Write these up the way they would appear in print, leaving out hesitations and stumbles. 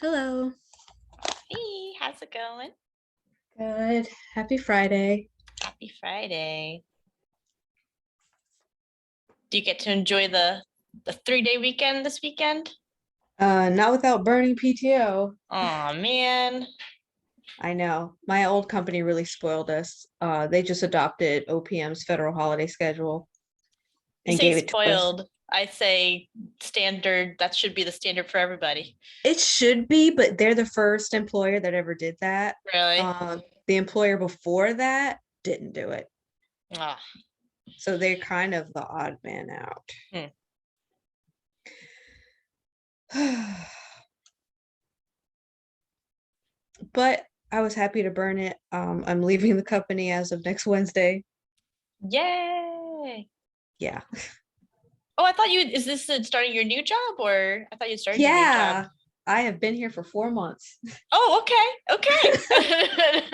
Hello. Hey, how's it going? Good. Happy Friday. Happy Friday. Do you get to enjoy the 3-day weekend this weekend? Not without burning PTO. Oh man. I know. My old company really spoiled us. They just adopted OPM's federal holiday schedule You and say gave it to us. spoiled. I say standard. That should be the standard for everybody. It should be, but they're the first employer that ever did that. Really? The employer before that didn't do it. Ah. So they're kind of the odd man out. Hmm. But I was happy to burn it. I'm leaving the company as of next Wednesday. Yay. Yeah. Oh, I thought is this starting your new job, or I thought you started your new job? Yeah. I have been here for 4 months. Oh, okay. Okay.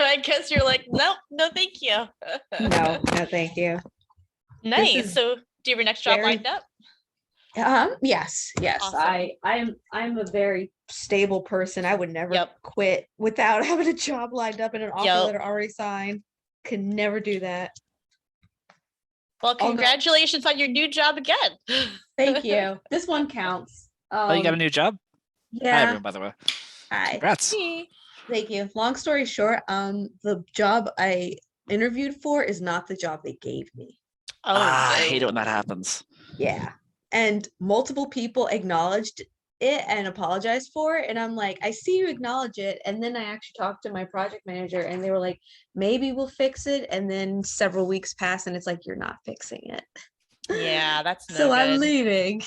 I guess you're like, nope, no, thank you. No, thank you. Nice. So do you have your next job very lined up? Yes. Awesome. I'm a very stable person. I would never Yep. quit without having a job lined up and an offer Yep. letter already signed. Could never do that. Well, congratulations on your new job again. Thank you. This one counts. Oh, you got a new job? Hi, Yeah. everyone, by the way. Hi. Congrats. Thank you. Long story short, the job I interviewed for is not the job they gave me. Oh, I hate it when that happens. Yeah. And multiple people acknowledged it and apologized for it. And I'm like, I see you acknowledge it. And then I actually talked to my project manager and they were like, maybe we'll fix it. And then several weeks pass and it's like, you're not fixing it. Yeah, that's no so good. I'm leaving.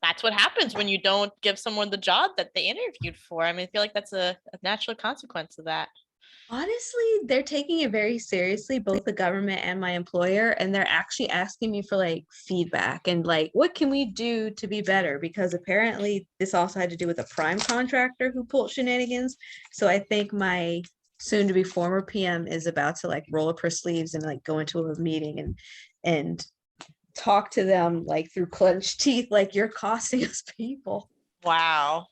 That's what happens when you don't give someone the job that they interviewed for. I mean, I feel like that's a natural consequence of that. Honestly, they're taking it very seriously, both the government and my employer, and they're actually asking me for like feedback and like what can we do to be better, because apparently this also had to do with a prime contractor who pulled shenanigans. So I think my soon to be former PM is about to like roll up her sleeves and like go into a meeting and talk to them like through clenched teeth, like you're costing us people. Wow.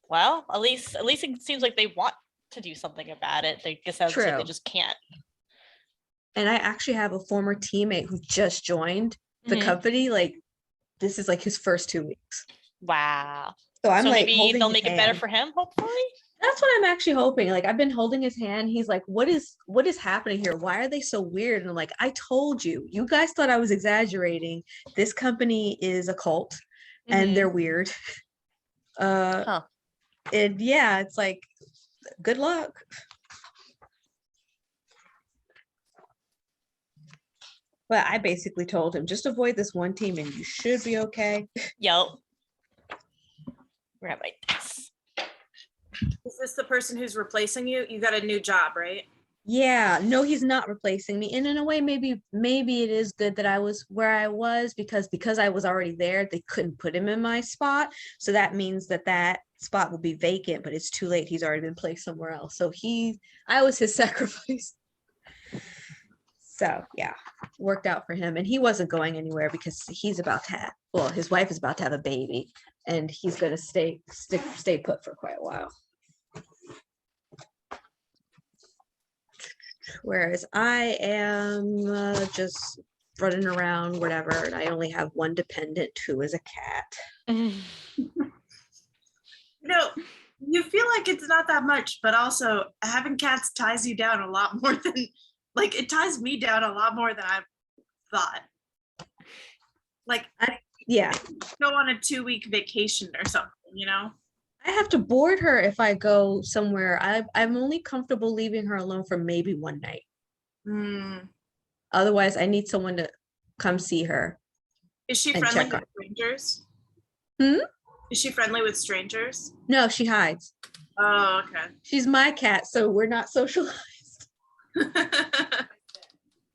Well, at least it seems like they want to do something about it. They guess that's like they just can't. And I actually have a former teammate who just joined the company. Like this is like his first 2 weeks. Wow. So I'm like, maybe they'll make it better for him, hopefully. That's what I'm actually hoping. Like I've been holding his hand. He's like, what is happening here? Why are they so weird? And I'm like, I told you, you guys thought I was exaggerating. This company is a cult and they're weird. And yeah, it's like, good luck. But I basically told him, just avoid this one team and you should be okay. Yep. Grab my desk. Is this the person who's replacing you? You got a new job, right? Yeah, no, he's not replacing me. And in a way, maybe it is good that I was where I was because I was already there, they couldn't put him in my spot. So that means that spot will be vacant, but it's too late. He's already been placed somewhere else. So I was his sacrifice. So yeah, worked out for him. And he wasn't going anywhere because he's about to have, his wife is about to have a baby and he's going to stay put for quite a while. Whereas I am just running around, whatever, and I only have one dependent who is a cat. You feel like it's not that much, but also having cats ties you down a lot more than, like, it ties me down a lot more than I thought. Like, go on a 2-week vacation or something, you know? I have to board her if I go somewhere. I'm only comfortable leaving her alone for maybe one night. Otherwise, I need someone to come see her. Is she friendly with strangers? Is she friendly with strangers? No, she hides. Oh, okay. She's my cat, so we're not socialized.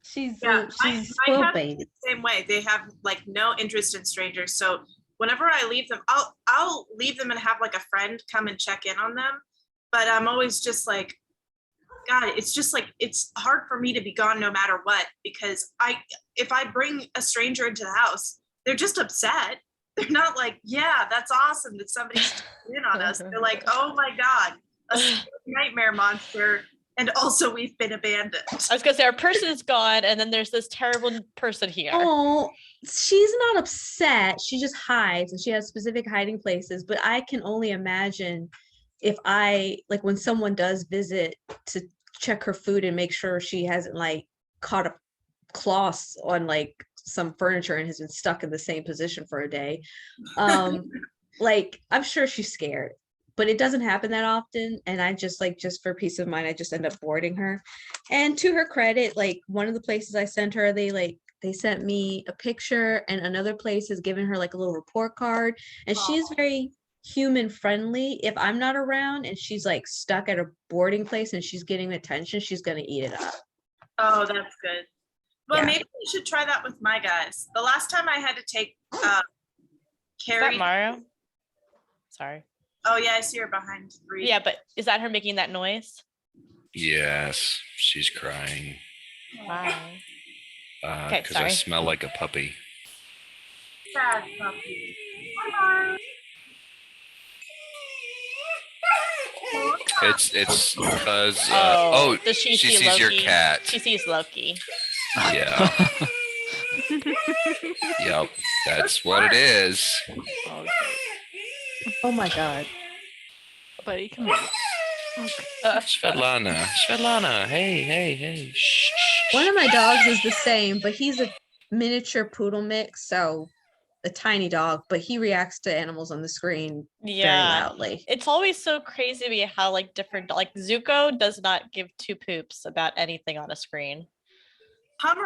She's my cat baby. the same way. They have like no interest in strangers. So whenever I leave them, I'll leave them and have like a friend come and check in on them. But I'm always just like, God, it's just like, it's hard for me to be gone no matter what, because if I bring a stranger into the house, they're just upset. They're not like, yeah, that's awesome that somebody's in on us. They're like, oh my God, a nightmare monster. And also we've been abandoned. I was gonna say our person is gone, and then there's this terrible person here. Oh, she's not upset. She just hides and she has specific hiding places. But I can only imagine if I like when someone does visit to check her food and make sure she hasn't like caught a cloths on like some furniture and has been stuck in the same position for a day. Like I'm sure she's scared, but it doesn't happen that often. And I just like, just for peace of mind, I just end up boarding her. And to her credit, like one of the places I sent her, they sent me a picture, and another place has given her like a little report card. And she's very human friendly. If I'm not around and she's like stuck at a boarding place and she's getting attention, she's gonna eat it up. Oh, that's good. Well, Yeah. maybe we should try that with my guys. The last time I had to take Is that Carrie. Mario? Sorry. Oh yeah, I see her behind Reed. Yeah, but is that her making that noise? Yes, she's crying. Wow. Okay, Because I sorry. smell like a puppy. Sad puppy. Hello. It's because Oh, oh, does she she see sees your Loki? cat. She sees Loki. Yeah. Yep, that's what it is. Okay. Oh my God. Buddy, come here. Svetlana, hey. Shh. One of my dogs is the same, but he's a miniature poodle mix, so a tiny dog, but he reacts to animals on the screen very Yeah. loudly. It's always so crazy to me how like different, like Zuko does not give two poops about anything on a screen.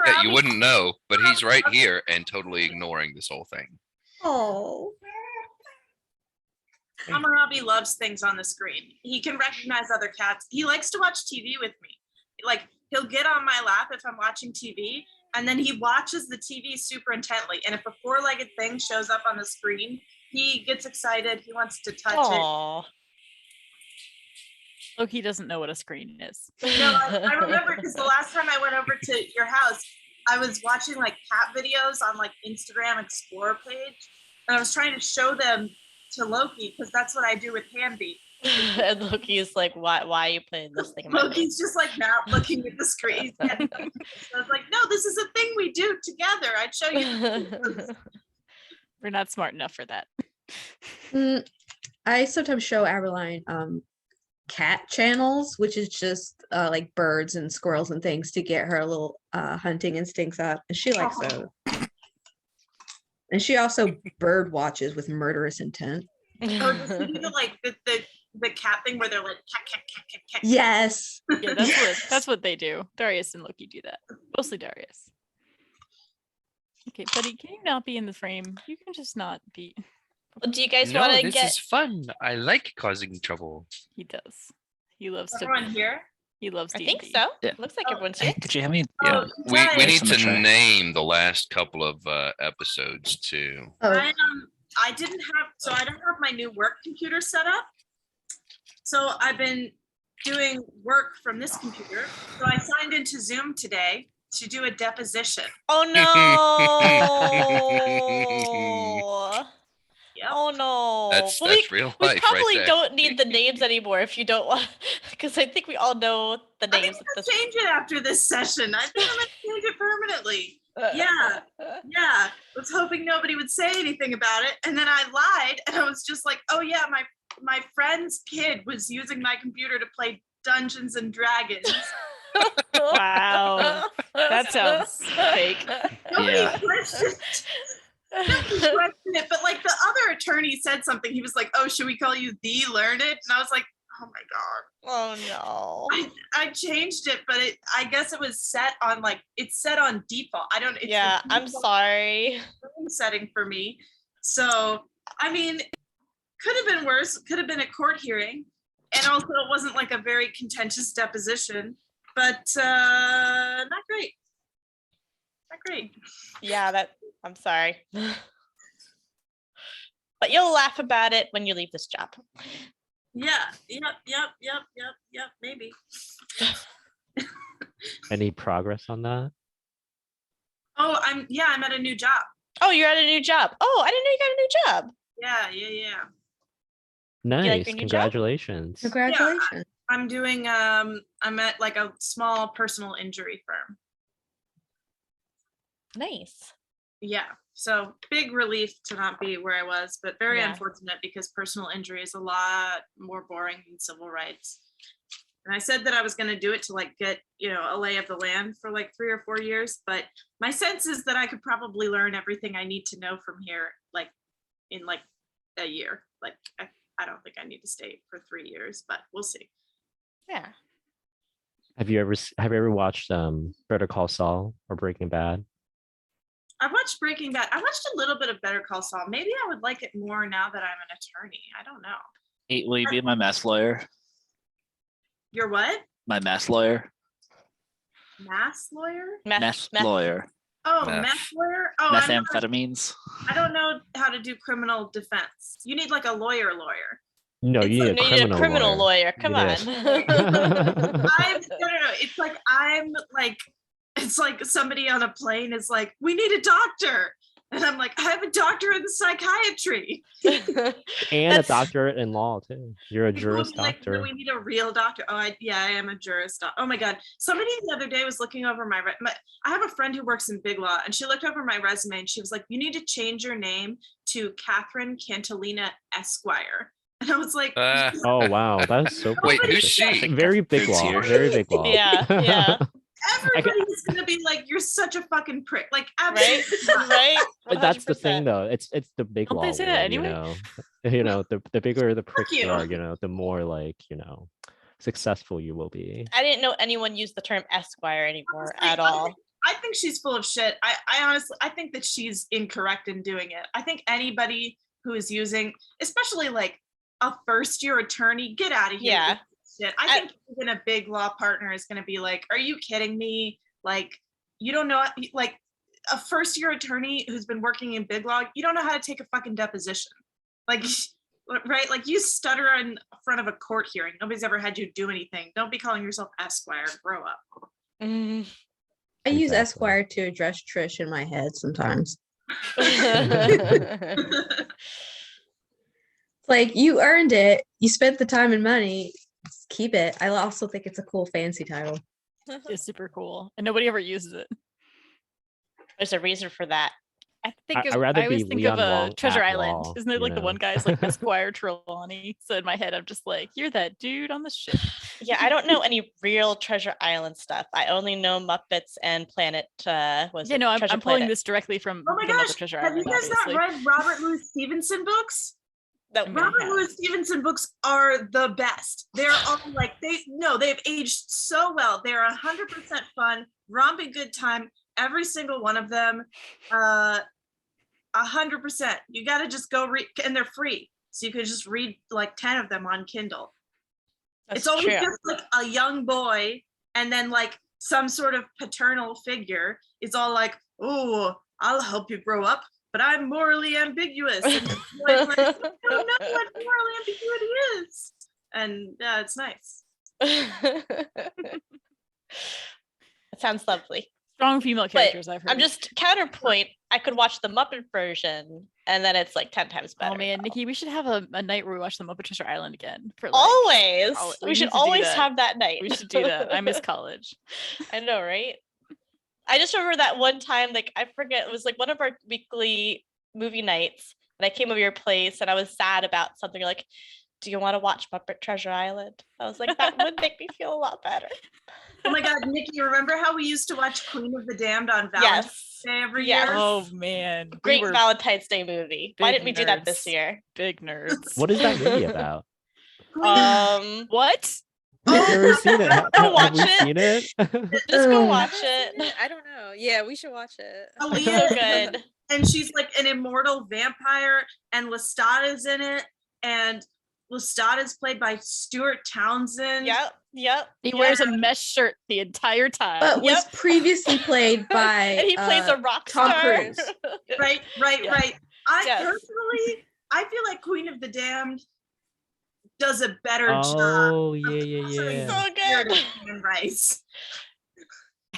Yeah, you wouldn't know, but he's right here and totally ignoring this whole thing. Oh. Hammurabi loves things on the screen. He can recognize other cats. He likes to watch TV with me. Like he'll get on my lap if I'm watching TV, and then he watches the TV super intently. And if a four-legged thing shows up on the screen, he gets excited. He wants to touch Aww. Loki doesn't know what a screen is. it. No, I remember because the last time I went over to your house, I was watching like cat videos on like Instagram Explorer page, and I was trying to show them to Loki because that's what I do with Hamby. And Loki's like, why are you putting this thing in my face? Loki's just like not looking at the screen. So I was like, no, this is a thing we do together. I'd show you. We're not smart enough for that. I sometimes show Adeline cat channels, which is just like birds and squirrels and things to get her little hunting instincts up, and she likes those. And she also bird watches with murderous intent. Oh, does he do like the cat thing where they're like cat, cat, cat, cat, cat? Yes. Yeah, that's what they do. Darius and Loki do that. Mostly Darius. Okay, buddy, can you not be in the frame? You can just not be. Do you guys want to get? fun. I like causing trouble. He does. He loves Is to. everyone here? He loves I D&D. think so. Yeah. Looks like Oh, everyone's Hey, here. could you have me? Yeah, Oh, we guys, need Some to try. name the last couple of episodes too. Oh, I didn't have, so I don't have my new work computer set up. So I've been doing work from this computer. So I signed into Zoom today to do a deposition. Oh no! Yep. Oh no! That's Well, real we life probably right there. don't need the names anymore if you don't want, because I think we all know the I think names. I'm gonna change it after this session. I think I'm gonna change it permanently. Yeah. Yeah, I was hoping nobody would say anything about it, and then I lied, and I was just like, "Oh yeah, my friend's kid was using my computer to play Dungeons and Dragons." Wow. That sounds fake. Nobody Yeah. questioned it, but like the other attorney said something. He was like, "Oh, should we call you the Learned?" And I was like, "Oh my god." Oh no! I changed it, but I guess it was set on like it's set on default. I don't. It's the Yeah, I'm default sorry. setting for me. So I mean, could have been worse. Could have been a court hearing, and also it wasn't like a very contentious deposition. But not great. Not great. Yeah, I'm sorry. But you'll laugh about it when you leave this job. Yeah. Yep. Maybe. Any progress on that? Oh, I'm at a new job. Oh, you're at a new job. Oh, I didn't know you got a new job. Yeah. like Nice. your new job? Congratulations. Congratulations. I'm doing I'm at like a small personal injury firm. Nice. Yeah. So big relief to not be where I was, but very Yeah. unfortunate because personal injury is a lot more boring than civil rights. And I said that I was going to do it to like get, a lay of the land for like 3 or 4 years, but my sense is that I could probably learn everything I need to know from here, like in like a year. Like I don't think I need to stay for 3 years, but we'll see. Yeah. Have you ever watched Better Call Saul or Breaking Bad? I watched Breaking Bad. I watched a little bit of Better Call Saul. Maybe I would like it more now that I'm an attorney. I don't know. Hey, will you be my mess lawyer? You're what? My mess lawyer? Mass lawyer? Mess lawyer. Oh, Meth. meth lawyer? Oh, Methamphetamines. I don't know how to do criminal defense. You need like a lawyer. No, It's you like- need No, you need a criminal lawyer. lawyer. Come You on. No. It's like it's like somebody on a plane is like, we need a doctor. And I'm like, I have a doctor in psychiatry. And a That's- doctorate in law too. You're a People will juris be like, no, doctor. we need a real doctor. Oh, I am a jurist. Oh my God. Somebody the other day was looking over my I have a friend who works in Big Law and she looked over my resume and she was like, you need to change your name to Catherine Cantalina Esquire. And I was like, Oh wow, that is so. Wait, Nobody who's prestigious. she? Very big Who's law. here? Very big law. Yeah. everybody's gonna be like, you're such a fucking prick. Like, Right? absolutely not. Right? But that's the thing 100%. though. It's the big Don't law. they say that world, anyway? The bigger the pricks you you. are, the more like, successful you will be. I didn't know anyone used the term Esquire anymore Honestly, at all. I think she's full of shit. I honestly, I think that she's incorrect in doing it. I think anybody who is using, especially like a first year attorney, get out of here. Yeah. with this shit. I think even a big law partner is going to be like, are you kidding me? Like, you don't know, like a first year attorney who's been working in big law, you don't know how to take a fucking deposition. Like, right? Like you stutter in front of a court hearing. Nobody's ever had you do anything. Don't be calling yourself Esquire. Grow up. Mm. I use Exactly. Esquire to address Trish in my head sometimes. It's like, you earned it. You spent the time and money. Just keep it. I also think it's a cool fancy title. It's super cool, and nobody ever uses it. There's a reason for that. I think I'd rather I always be think Leon of Wong Treasure at Island. law, Isn't it like the one you guy's like Esquire Trelawney? So in my head, I'm just like, you're that dude on the ship. Yeah, I don't know any real Treasure Island stuff. I only know Muppets and Planet. Was Yeah, it no, I'm Treasure pulling Planet? this directly from Oh my the Muppet gosh, Treasure have you Island. guys Obviously. not read Robert Louis Stevenson books? No, I mean, Robert have. Louis Stevenson books are the best. They're all like, they've aged so well. They're 100% fun, romping good time, every single one of them. 100%. You got to just go read, and they're free. So you could just read like 10 of them on Kindle. That's It's always true. just like a young boy and then like some sort of paternal figure is all like, oh, I'll help you grow up, but I'm morally ambiguous. And the boy's like, I don't know what morally ambiguity is. And yeah, it's nice. That sounds lovely. Strong female But characters. I've heard. I'm just counterpoint. I could watch the Muppet version, and then it's like 10 times better. Oh man, Nikki, we should have a night where we watch the Muppet Treasure Island again. For like, Always. Oh, we We should need to do always that. have that night. we should do that. I miss college. I know, right? I just remember that one time, like I forget, it was like one of our weekly movie nights, and I came over your place, and I was sad about something. You're like, do you want to watch Muppet Treasure Island? I was like, that would make me feel a lot better. Oh my God, Nikki, remember how we used to watch Queen of the Damned on Valentine's Yes. Day every Yes. year? Oh man, we Great were Valentine's Day movie. Why big didn't we do that this nerds. year? big nerds. What is that movie about? What? I've never seen it. Go Have watch we it. seen it? Just go Ugh. watch it. I don't know. Yeah, we should watch it. So Aaliyah, good. and she's like an immortal vampire, and Lestada's in it, and Lestada's played by Stuart Townsend. Yep. He wears a mesh shirt the entire time. But was Yep. previously played by And he plays a rock Tom star. Cruise. Right. Yes. I Yes. personally, I feel like Queen of the Damned does a better job. Oh yeah, yeah, capturing yeah. So the spirit good. of human rice.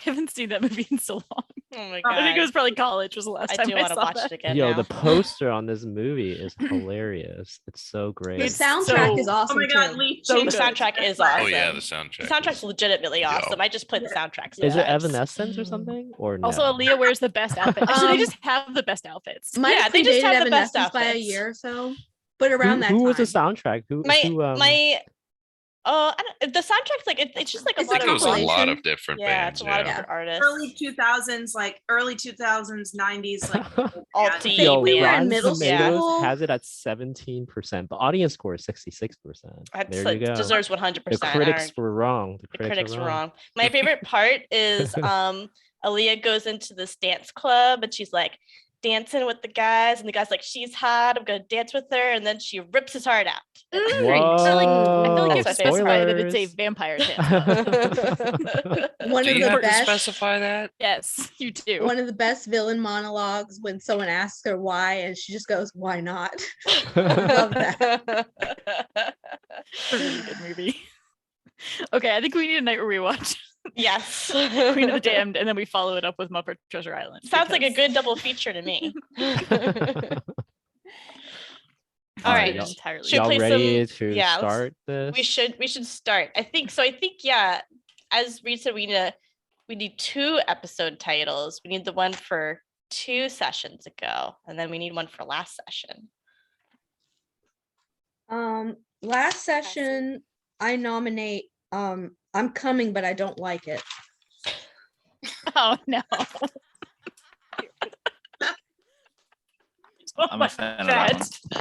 haven't seen that movie in so long. Oh my I think it god. was probably college was the last I time do I want to saw watch that. it again Yo, now. the poster on this movie is hilarious. It's so great. The It's soundtrack is so- awesome Oh my god, too. Lee. So The change good. soundtrack is flag. awesome. Oh yeah, the The soundtrack. soundtrack's is- legitimately Yo. awesome. I just put the Yeah. soundtracks. Is it vibes. Evanescence or something? Or no? Also, Aaliyah wears the best outfit. Actually, they Um, just have the best outfits. Might Yeah, have they just predated have the best Evanescence by a outfits. year or so, but around that who time. was the soundtrack? Who? I don't, the soundtrack's like it's just like a It's I lot think it was a of lot compilation. of different yeah, bands. it's a lot of Yeah. different artists. Early 2000s, like early 2000s, 90s, like Alt yeah. Yo, we were in Rotten middle Tomatoes school. has it at 17%. The audience score is 66%. That's There like, you go. deserves The 100%. critics were wrong. The critics were wrong. My favorite part is Aaliyah goes into this dance club and she's like dancing with the guys, and the guy's like, she's hot, I'm gonna dance with her, and then she rips his heart out. It's great. I feel like you Whoa, have to specify that it's a spoilers. vampire dance. One Do of you the have to best. specify that? Yes, you do. One of the best villain monologues when someone asks her why, and she just goes, "Why not?" Love that. It's a really good movie. Okay, I think we need a night where we watch Yes. Queen of the Damned, and then we follow it up with Muppet Treasure Island. Sounds like a because- good double feature to me. All Alright, right. y'all- entirely. Should we Y'all play ready some- to yeah, let's- start this? We should start. I think so. I think yeah. As Reed said, we need 2 episode titles. We need the one for 2 sessions ago, and then we need one for last session. Last session, I nominate. I'm coming, but I don't like it. Oh no. Oh I'm my a fan of that God. one.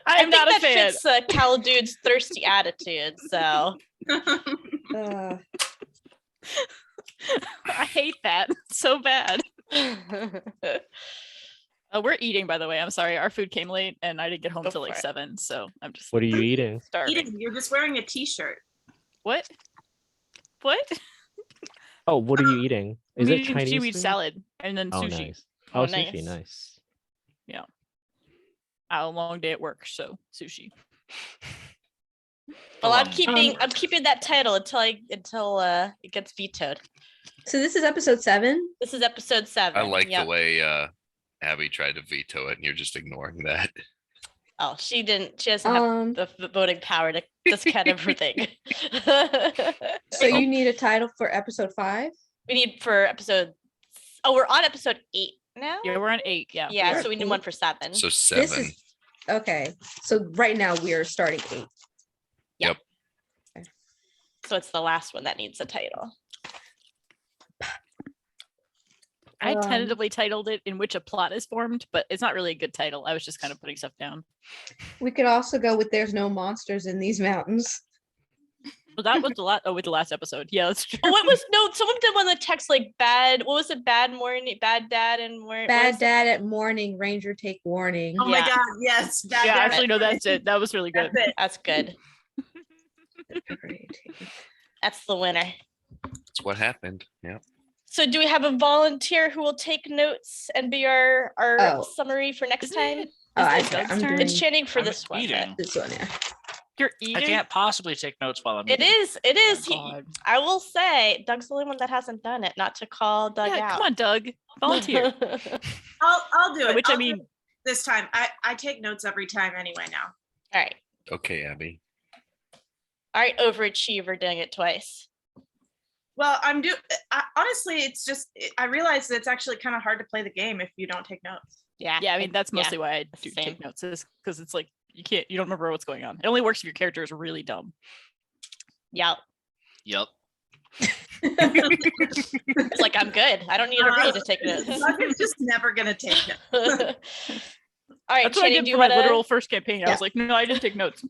I'm not a that fan. fits Cal Dude's thirsty attitude. So Uh, I hate that so bad. We're eating, by the way. I'm sorry. Our food came late and I didn't get home Go till like for it. 7. So I'm just What are you eating? starving. Eden, you're just wearing a t-shirt. What? What? Oh, what are you eating? Is I'm it eating Chinese seaweed food? salad and then Oh, sushi. nice. Oh, Oh, sushi, nice. nice. I had a long day at work, so sushi. well, I'm Um, I'm keeping that title until it gets vetoed. so this is episode 7. This is episode 7. I like Yep. the way Abby tried to veto it, and you're just ignoring that. Oh, she didn't. She doesn't have Um, the voting power to this kind of thing. so you need a title for episode 5. We need for episode. Oh, we're on episode 8 now. Yeah, we're on 8. Yeah. Yeah, we're so we need eight. one for 7. So This 7. is okay. So right now we are starting 8. So it's the last one that needs a title. I Um, tentatively titled it "In Which a Plot is Formed," but it's not really a good title. I was just kind of putting stuff down. We could also go with "There's no monsters in these mountains." Well, that was the last. Oh, with the last episode. Yeah, that's true. Oh, what was no? Someone did one that text like bad. What was it? Bad morning, bad dad, and more. Bad dad at morning, Ranger take warning. Oh my Yeah. god, yes. That, Yeah, that- actually, no, that's it. That was really good. That's it. That's good. That's the winner. That's what happened. Yeah. So do we have a volunteer who will take notes and be our Oh. summary for next Isn't time? it- Oh, I, Isn't it Doug's I'm turn? doing It's Channing for I'm this one. eating. this one. Yeah. You're I eating. can't possibly take notes while I'm It eating. is. It is. He, God. I will say, Doug's the only one that hasn't done it. Not to call Doug Yeah, out. come on, Doug. Volunteer. I'll do it. Which I I'll do mean, it this time. I take notes every time anyway now. All right. Okay, Abby. All right. Overachiever doing it twice. Well, honestly, it's just I realize that it's actually kind of hard to play the game if you don't take notes. Yeah. yeah, I mean that's yeah. mostly why I do same. take notes, is because it's like you don't remember what's going on. It only works if your character is really dumb. Yeah. Yep. It's like I'm good. I don't need to read to take notes. Doug is just never gonna take notes. All right, That's what I Channing, did do for you my want literal first campaign. I Yeah. was like, no, I didn't take notes.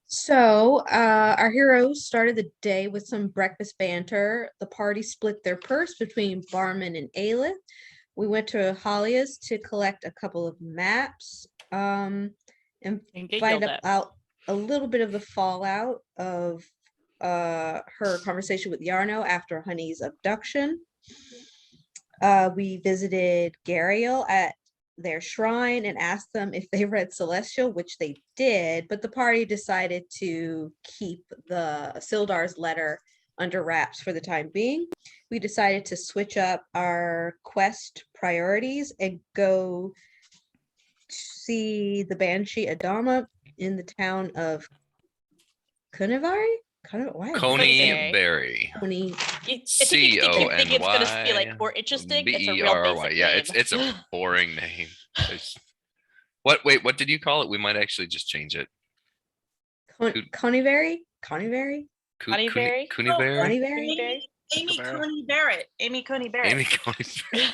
So our heroes started the day with some breakfast banter. The party split their purse between Barman and Aelith. We went to Halia's to collect a couple of maps and And get find yelled at. out a little bit of the fallout of her conversation with Yarno after Honey's abduction. We visited Gariel at their shrine and asked them if they read Celestial, which they did, but the party decided to keep the Sildar's letter under wraps for the time being. We decided to switch up our quest priorities and go see the Banshee Adama in the town of Conivari? Why? Coneyberry. Coneyberry. Coney. You, I think you think it's gonna be like more interesting. It's a real Berry. basic Yeah, name. it's a boring name. Wait, what did you call it? We might actually just change it. Conivari? Conivari? Coneyberry? Coneyberry? Conivari? Coneyberry? Amy Barrett. Coney Barrett. Amy Coney Barrett. Amy Coneyberry.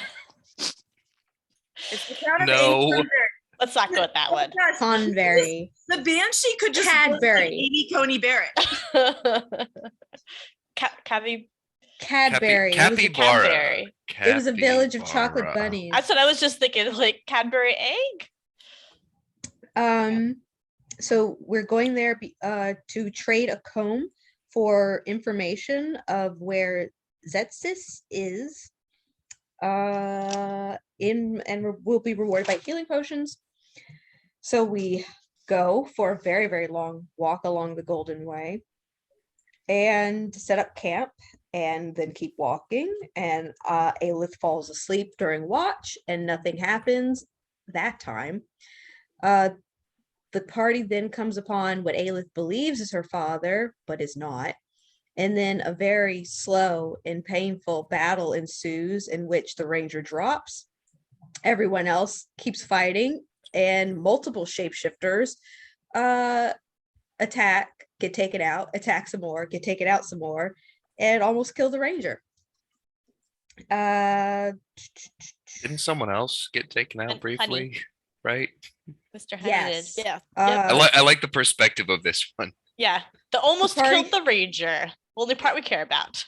It's the town of No. Amy Coney Barrett. Let's not go with that one. Yes, Convery. The Banshee could just look like Cadbury. Amy Coney Barrett. Cavi. Cadbury. It was a Capybara. Cadbury. It was a village of chocolate Capybara. bunnies. That's what I was just thinking, like Cadbury egg. So we're going there to trade a comb for information of where Zetsis is. We'll be rewarded by healing potions. So we go for a very, very long walk along the Golden Way and set up camp and then keep walking. And Aelith falls asleep during watch and nothing happens that time. The party then comes upon what Aelith believes is her father, but is not. And then a very slow and painful battle ensues in which the ranger drops. Everyone else keeps fighting, and multiple shapeshifters attack, get taken out, attack some more, get taken out some more, and almost kill the ranger. Didn't someone else get taken out Honey. briefly? Right? Mr. Honey Yes. did. Yeah. I like the perspective of this one. Yeah. The almost party- killed the ranger. Only part we care about.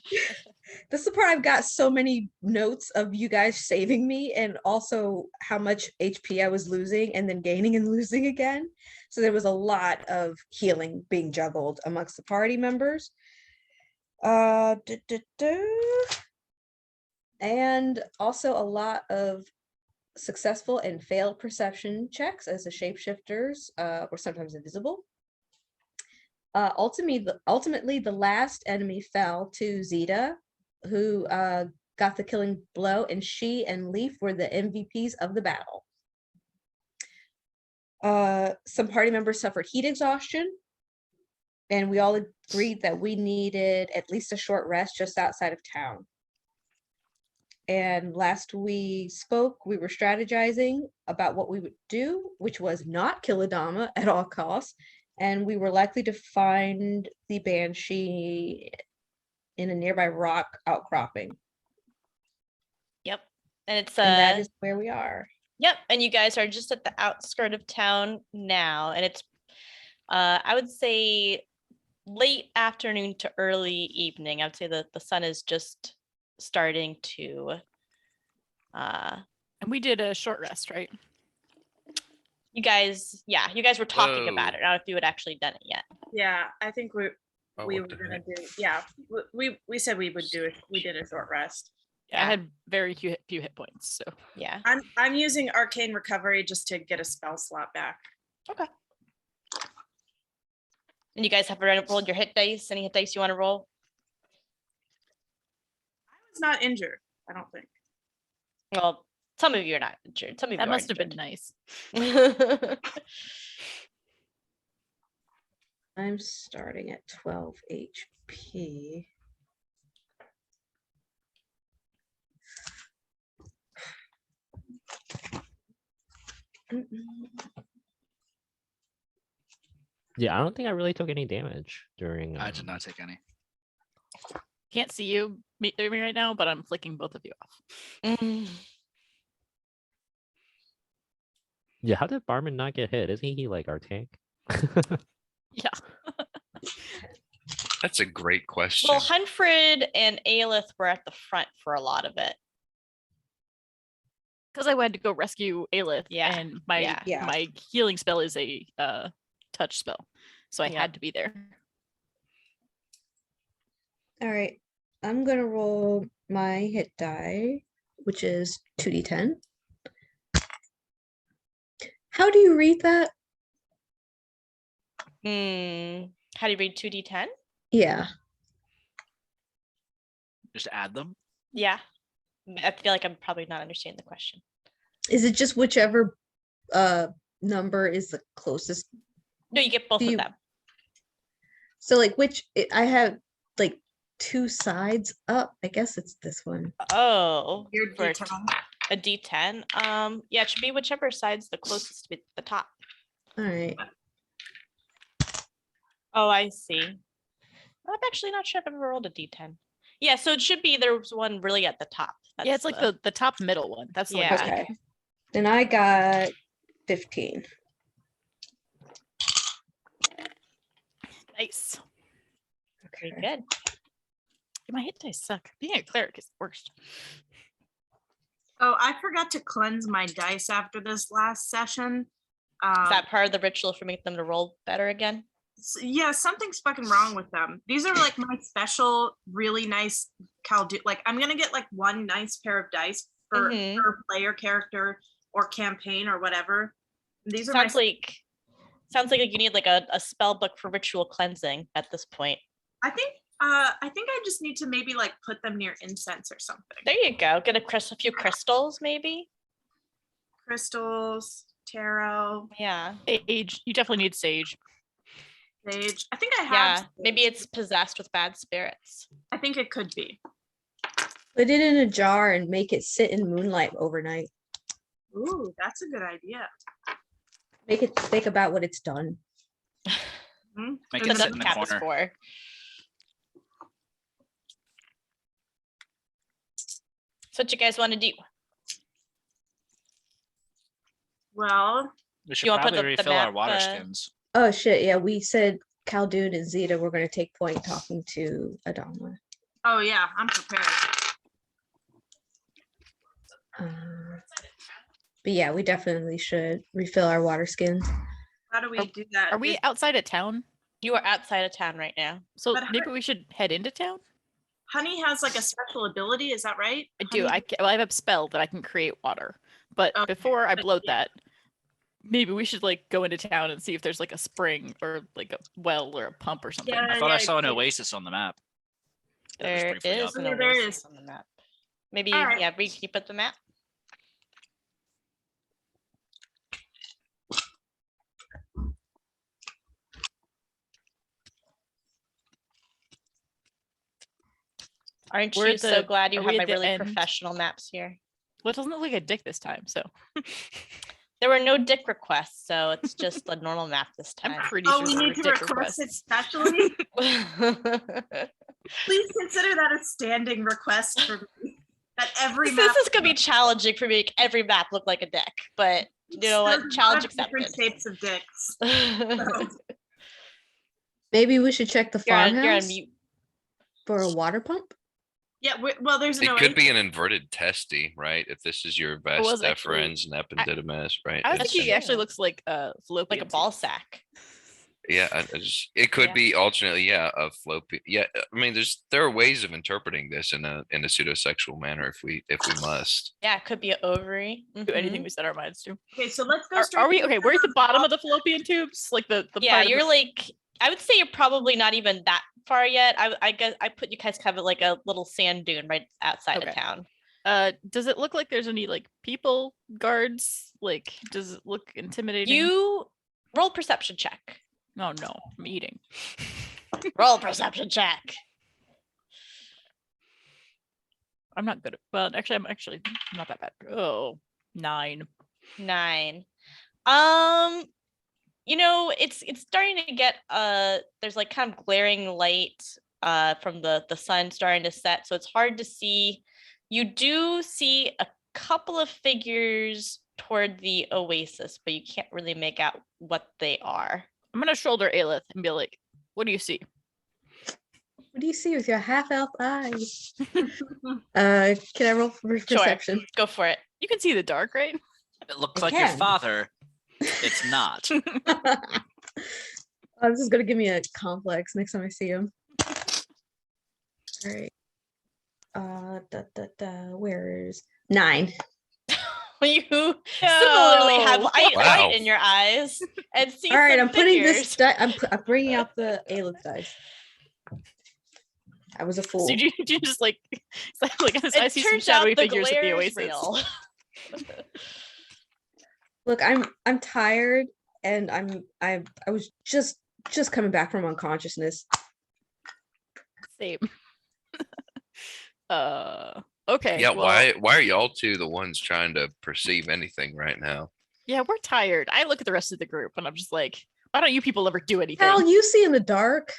This is the part I've got so many notes of you guys saving me and also how much HP I was losing and then gaining and losing again. So there was a lot of healing being juggled amongst the party members. And also a lot of successful and failed perception checks as the shapeshifters were sometimes invisible. Ultimately, the last enemy fell to Zeta, who got the killing blow, and she and Leaf were the MVPs of the battle. Some party members suffered heat exhaustion, and we all agreed that we needed at least a short rest just outside of town. And last we spoke, we were strategizing about what we would do, which was not kill Adama at all costs. And we were likely to find the Banshee in a nearby rock outcropping. Yep. And it's And that is where we are. Yep, and you guys are just at the outskirt of town now, and it's I would say late afternoon to early evening. I would say that the sun is just starting to And we did a short rest, right? you guys were talking about it. I don't know if you had actually done it yet. Yeah, I think we Oh, were what the gonna heck? do. Yeah, we said we would do it. We did a short rest. I had very few hit points, so Yeah. I'm using arcane recovery just to get a spell slot back. And you guys have rolled your hit dice. Any hit dice you want to roll? I was not injured. I don't think. Well, some of you are not injured. Some of you that are must have been injured. nice. I'm starting at 12 HP. Yeah, I don't think I really took any damage during. I did not take any. Can't see you me right now, but I'm flicking both of you off. Yeah, how did Barman not get hit? Isn't he like our tank? Yeah. That's a great question. Well, Hunfred and Aelith were at the front for a lot of it. Because I had to go rescue Aelith, Yeah, and my yeah. my healing spell is a touch spell, so I Yeah. had to be there. All right, I'm gonna roll my hit die, which is 2d10. How do you read that? How do you read 2d10? Yeah. Just add them. Yeah. I feel like I'm probably not understanding the question. Is it just whichever number is the closest? No, you get both Do of you- them. So like I have like two sides up. I guess it's this one. Oh, Your for D10. a D10. Yeah, it should be whichever side's the closest to the top. All right. Oh, I see. I'm actually not sure if I've ever rolled a D10. Yeah, so it should be there's one really at the top. Yeah, it's like the top middle one. That's the one. I was Yeah. thinking. Okay. Then I got 15. Nice. Pretty Okay. good. My hit dice suck. Being a cleric is the worst. Oh, I forgot to cleanse my dice after this last session. Is that part of the ritual for making them to roll better again? Yeah, something's fucking wrong with them. These are like my special, really nice Caldu. Like I'm gonna get like one nice pair of dice for Mhm. per player character or campaign or whatever. These are Sounds my. like you need like a spell book for ritual cleansing at this point. I think I just need to maybe like put them near incense or something. There you go. Get a few crystals, maybe. Crystals, tarot, Yeah. Sage. You definitely need sage. sage. I think I have. Yeah. Maybe sage. it's possessed with bad spirits. I think it could be. Put it in a jar and make it sit in moonlight overnight. Ooh, that's a good idea. Make it think about what it's done. Hmm? Make And it That's sit what in the the cap is corner. for. So what you guys want to do? Well, We should You wanna put probably the refill our map, water skins. Oh shit, yeah, we said Khaldun and Zeta were gonna take point talking to Adama. oh yeah, I'm prepared. But yeah, we definitely should refill our water skins. How do we do that? Are we Is- outside of town? You are outside of town right now. So But maybe we should head into town? Honey has like a special ability, is that right? I do. Honey- Well, I have a spell that I can create water. But Okay, before I but bloat yeah. that, maybe we should like go into town and see if there's like a spring or like a well or a pump or something. Yeah, I thought I yeah, saw an yeah. oasis on the map. That was There briefly is up. an Yeah, there oasis is. on the map. Maybe, All right. yeah, Reed, can you put the map? Aren't We're you at so the- glad you are have we my at the really end? professional maps here? Well, it doesn't look like a dick this time, so There were no dick requests, so it's just a normal map this I'm time. pretty Oh, sure we there were need to dick request it requests. specially. Please consider that a standing request for me. That every map. This is gonna be challenging for me. Make every map look like a dick, but you know what? There's a lot Challenge of different accepted. shapes of dicks. you're, Maybe we should check the on, farmhouse you're on mute. for a water pump. Yeah, well, there's an It could be oasis. an inverted testy, right? If this is your was best actually- deferens and epididymis, right? I was It's- thinking it actually looks like a fallopian Like a ball tube. sack. Yeah, it could Yeah. be alternately, yeah, a floppy. Yeah, I mean, there are ways of interpreting this in a pseudosexual manner if we must. Yeah, it could be an ovary. Do anything Mhm. we set our minds to. Okay, so let's go Are, straight. are we to okay? We're at the bottom of the fallopian tubes, like the Yeah, part of you're the- like, I would say you're probably not even that far yet. I guess I put you guys kind of like a little sand dune right outside Okay. of town. Does it look like there's any like people guards? Like, does it look intimidating? You roll perception check. Oh no, I'm eating. Roll perception check. I'm not good at. Well, actually, I'm actually not that bad. Oh, 9. 9. You know, it's starting to get there's like kind of glaring light from the sun starting to set, so it's hard to see. You do see a couple of figures toward the oasis, but you can't really make out what they are. I'm gonna shoulder Aelith and be like, "What do you see?" What do you see with your half elf eyes? Can I roll for perception? Go for it. You can see the dark, right? It looks I like your can. father. It's not. Oh, this is gonna give me a complex next time I see him. All right. Where's 9? You similarly have No. light Wow. in your eyes and see All right, some I'm putting figures. this. I'm bringing out the Aelith dice. I was a fool. So you just like, it's like I It see some turns out shadowy the figures at the glare is Oasis. real. Look, I'm tired, and I was just coming back from unconsciousness. Same. Okay. Yeah, well, why are y'all two the ones trying to perceive anything right now? Yeah, we're tired. I look at the rest of the group and I'm just like, why don't you people ever do anything? Hal, you see in the dark.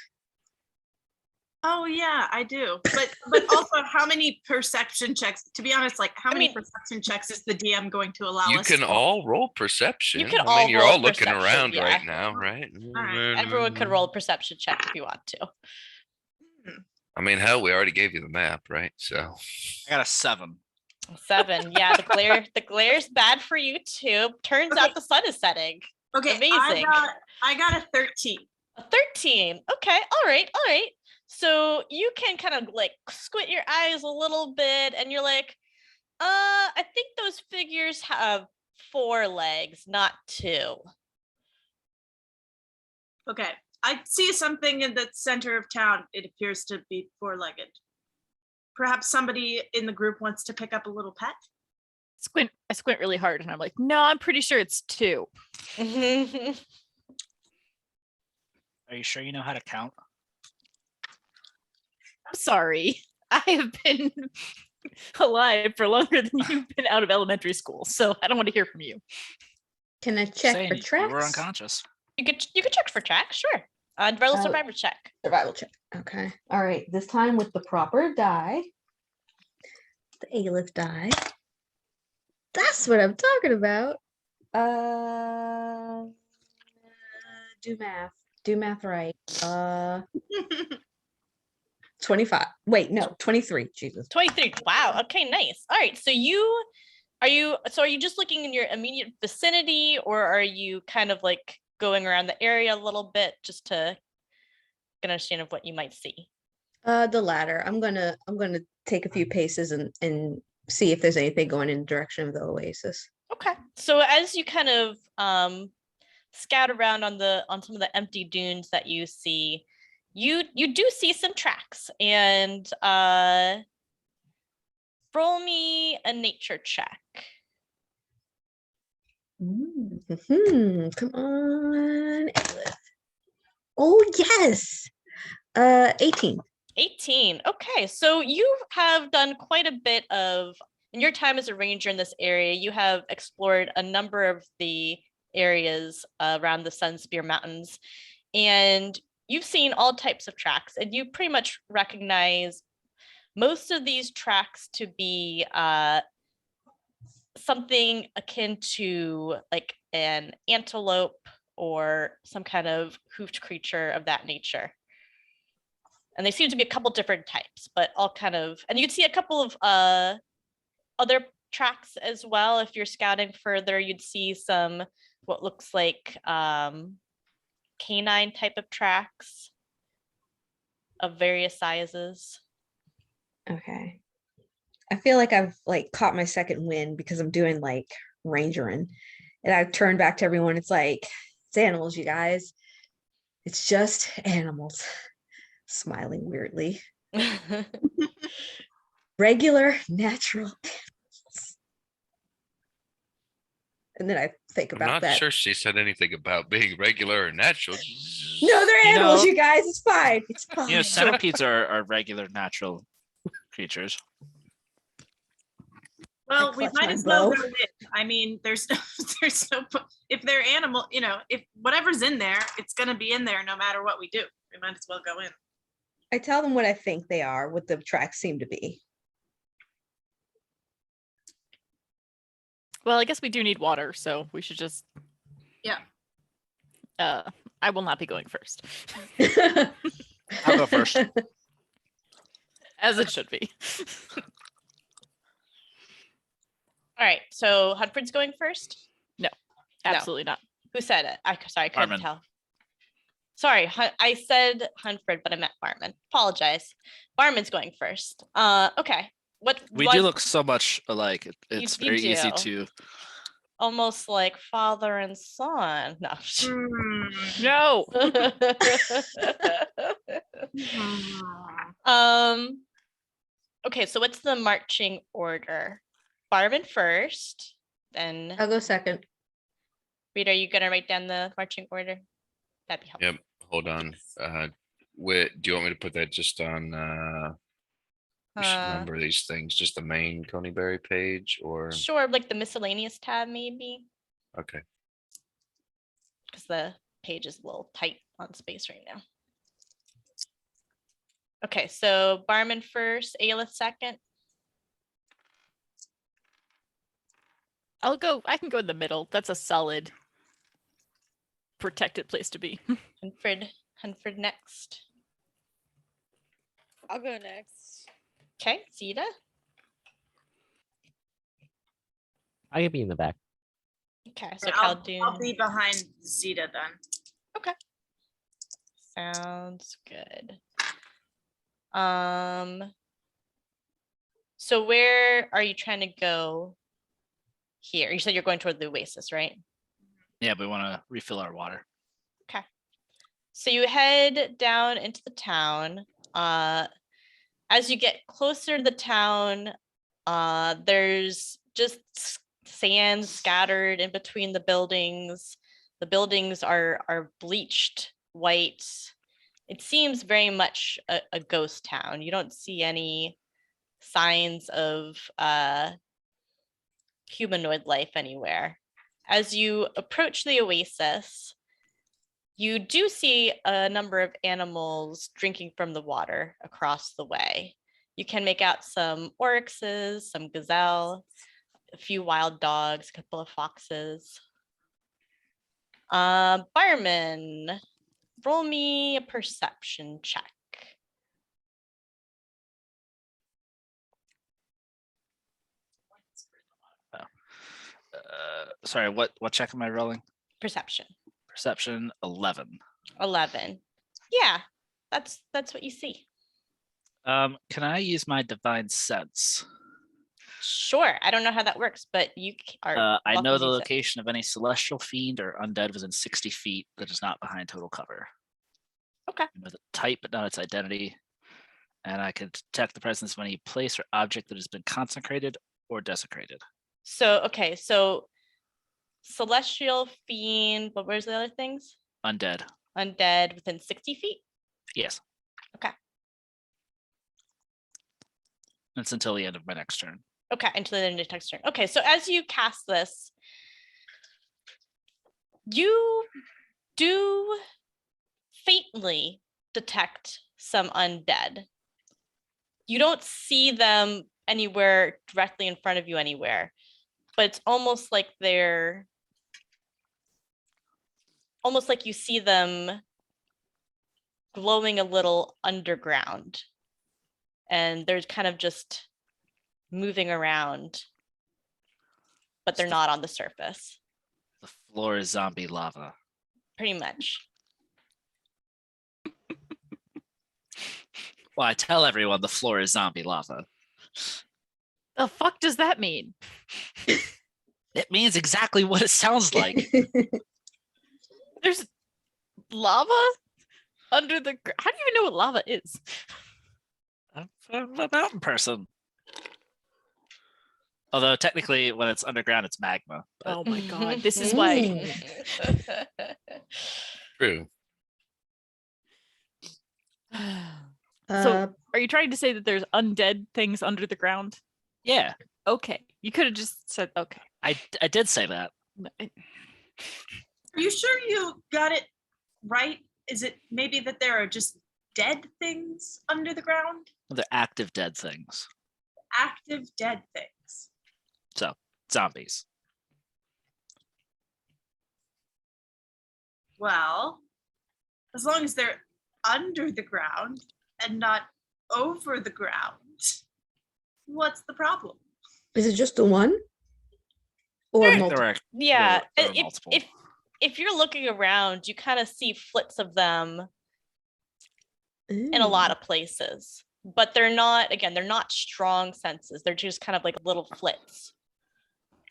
Oh yeah, I do. But also, how many perception checks? To be honest, like how I many mean- perception checks is the DM going to allow You us? can to- all roll perception. can I all mean, you're roll all looking perception, around yeah. right now, right? right, Everyone could roll a perception check if you want to. I mean, hell, we already gave you the map, right? So I got a 7. 7. Yeah, the glare's bad for you too. Turns Okay. out the sun is setting. Okay, Amazing. I got a 13. A 13. Okay, all right. So you can kind of like squint your eyes a little bit and you're like, I think those figures have 4 legs, not 2. Okay, I see something in the center of town. It appears to be 4-legged. Perhaps somebody in the group wants to pick up a little pet. I squint really hard and I'm like, no, I'm pretty sure it's 2. Are you sure you know how to count? I'm sorry. I have been alive for longer than you've been out of elementary school, so I don't want to hear from you. Can I check Saying for you tracks? were unconscious. You could check for tracks, sure. Roll a Oh. survivor check. Survival check. Okay. All right. This time with the proper die. The Aleph die. That's what I'm talking about. Do math. Do math right. 25. Wait, no, 23. Jesus. 23. Wow. Okay, nice. All right. So are you just looking in your immediate vicinity, or are you kind of like going around the area a little bit just to get an understanding of what you might see? The latter. I'm gonna take a few paces and see if there's anything going in the direction of the oasis. Okay. So as you kind of scout around on some of the empty dunes that you see, you do see some tracks, and roll me a nature check. Come on, Aleph. Oh yes. 18. 18. Okay, so you have done quite a bit of, in your time as a ranger in this area, you have explored a number of the areas around the Sunspear Mountains, and you've seen all types of tracks, and you pretty much recognize most of these tracks to be something akin to like an antelope or some kind of hoofed creature of that nature. And they seem to be a couple different types, but all kind of, and you'd see a couple of other tracks as well. If you're scouting further, you'd see some what looks like canine type of tracks of various sizes. Okay. I feel like I've like caught my second wind because I'm doing like rangering, and I've turned back to everyone. It's like, it's animals, you guys. It's just animals. Smiling weirdly. Regular, natural animals. And then I think I'm about not that. sure she said anything about being regular or natural. No, they're You animals, know- you guys. It's fine. It's fine. You know, centipedes are regular natural creatures. Well, I we clutch might my as well bow. go in. I mean, there's no if they're animal, if whatever's in there, it's gonna be in there no matter what we do. We might as well go in. I tell them what I think they are, what the tracks seem to be. Well, I guess we do need water, so we should just. Yeah. I will not be going first, I'll go first. as it should be. All right, so Hunford's going first. Absolutely not. Who said it? Sorry, I couldn't Barman. tell. Sorry, I said Hunford, but I meant Barman. Apologize. Barman's going first. Okay. We what do look so much alike. It's you very easy do. to. almost like father and son. No. Hmm. No. Hmm. Okay, so what's the marching order? Barman first, then I'll go second. Rita, are you gonna write down the marching order? That'd be helpful. Yep, hold on. Do you want me to put that just on, we should Uh, remember these things, just the main Coneyberry page or, Sure, like the miscellaneous tab maybe, okay. because the page is a little tight on space right now. Okay, so Barman first, Ayla second. I can go in the middle. That's a solid protected place to be. Hunford next. I'll go next. Okay, Zeta. I could be in the back. Okay, so Yeah, I'll Khaldun. be behind Zeta then. Sounds good. So where are you trying to go here? You said you're going toward the Oasis, right? Yeah, we want to refill our water. Okay. So you head down into the town. As you get closer to the town, there's just sand scattered in between the buildings. The buildings are bleached white. It seems very much a ghost town. You don't see any signs of humanoid life anywhere. As you approach the oasis, you do see a number of animals drinking from the water across the way. You can make out some oryxes, some gazelle, a few wild dogs, a couple of foxes. Barman, roll me a perception check. Sorry, what check am I rolling? Perception. Perception 11. 11. Yeah, that's what you see. Can I use my divine sense? Sure. I don't know how that works, but you are. I know welcome the to use it. location of any celestial fiend or undead within 60 feet that is not behind total cover. Okay. With a type, but not its identity. And I can detect the presence of any place or object that has been consecrated or desecrated. So, okay, so celestial fiend, but where's the other things? Undead. Undead within 60 feet? Yes. Okay. It's until the end of my next turn. Okay, until the end of next turn. Okay, so as you cast this, you do faintly detect some undead. You don't see them anywhere directly in front of you anywhere, but it's almost like they're almost like you see them glowing a little underground, and they're kind of just moving around, but they're not on the surface. The floor is zombie lava. Pretty much. Well, I tell everyone the floor is zombie lava. The fuck does that mean? It means exactly what it sounds like. There's lava under the how do you even know what lava is? I'm a mountain person. Although technically when it's underground, it's magma. But Oh my god, this is why. True. So are you trying to say that there's undead things under the ground? yeah, Okay. You could have just said okay. I did say that. Are you sure you got it right? Is it maybe that there are just dead things under the ground? They're active dead things. Active dead things. So zombies. Well, as long as they're under the ground and not over the ground, what's the problem? Is it just the one? Or There- multiple? There are Yeah, there are if multiple. if you're looking around, you kind of see flits of them in a lot of places, but they're not, again, they're not strong senses. They're just kind of like little flits.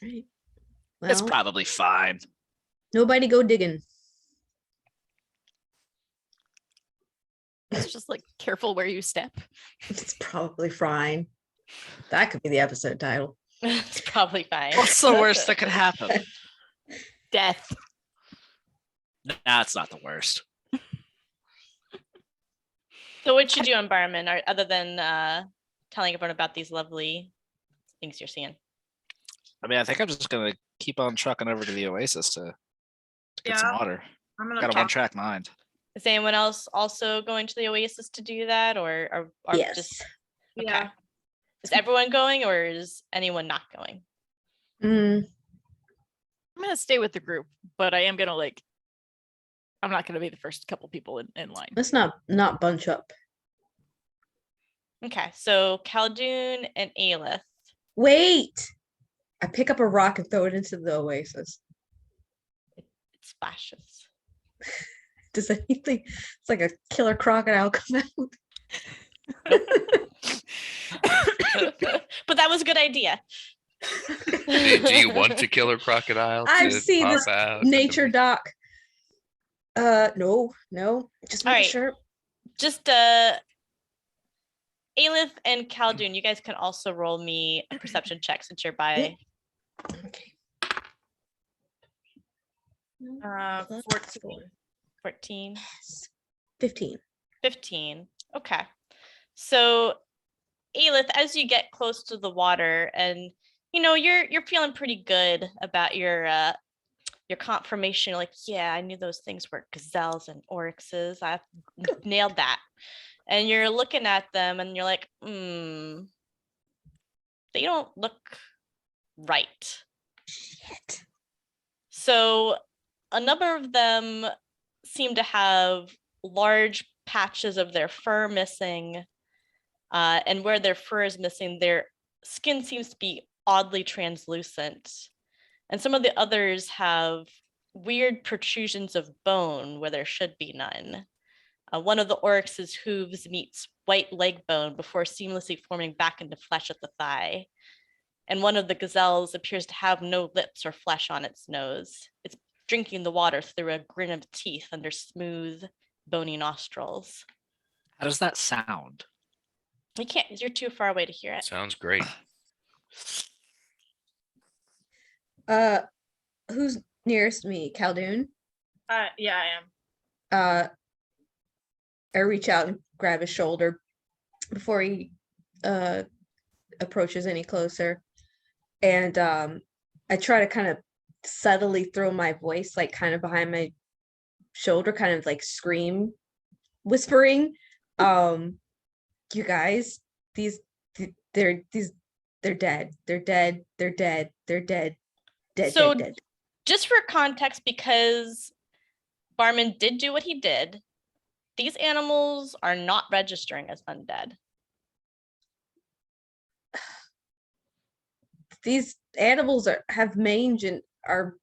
Right. It's Well, probably fine. nobody go digging. It's just like careful where you step. It's probably fine. That could be the episode title. It's probably fine. What's the worst that could happen? Death. Nah, it's not the worst. So what you do on Barman, other than telling everyone about these lovely things you're seeing? I mean, I think I'm just gonna keep on trucking over to the Oasis to get some Yeah, water. I'm gonna Got a talk. one-track mind. Is anyone else also going to the Oasis to do that, or Yes. just Yeah, okay? Is everyone going, or is anyone not going? Mm, I'm gonna stay with the group, but I am gonna like. I'm not gonna be the first couple people in line. let's not bunch up. Okay, so Khaldun and Aelith. Wait. I pick up a rock and throw it into the Oasis. It splashes. Does anything? It's like a killer crocodile come out. But that was a good idea. Do you want to kill a crocodile? I've to seen pop this out? nature doc. No. Just All making right. sure. Just Aelith and Khaldun, you guys can also roll me a perception check since you're by Okay. 14. 14. Yes. 15. 15. Okay. So Aelith, as you get close to the water and you're feeling pretty good about your confirmation, like, yeah, I knew those things were gazelles and oryxes. I nailed that. And you're looking at them and you're like, they don't look right. Shit. So a number of them seem to have large patches of their fur missing. And where their fur is missing, their skin seems to be oddly translucent. And some of the others have weird protrusions of bone where there should be none. One of the oryx's hooves meets white leg bone before seamlessly forming back into flesh at the thigh. And one of the gazelles appears to have no lips or flesh on its nose. It's drinking the water through a grin of teeth under smooth, bony nostrils. How does that sound? You can't, you're too far away to hear it. Sounds great. Who's nearest me? Khaldun? Yeah, I am. I reach out and grab his shoulder before he approaches any closer. And I try to kind of subtly throw my voice like kind of behind my shoulder, kind of like scream whispering. You guys, they're dead. They're dead. They're dead. They're dead. Dead, So- dead, dead. Just for context, because Barman did do what he did, these animals are not registering as undead. These animals have mange and are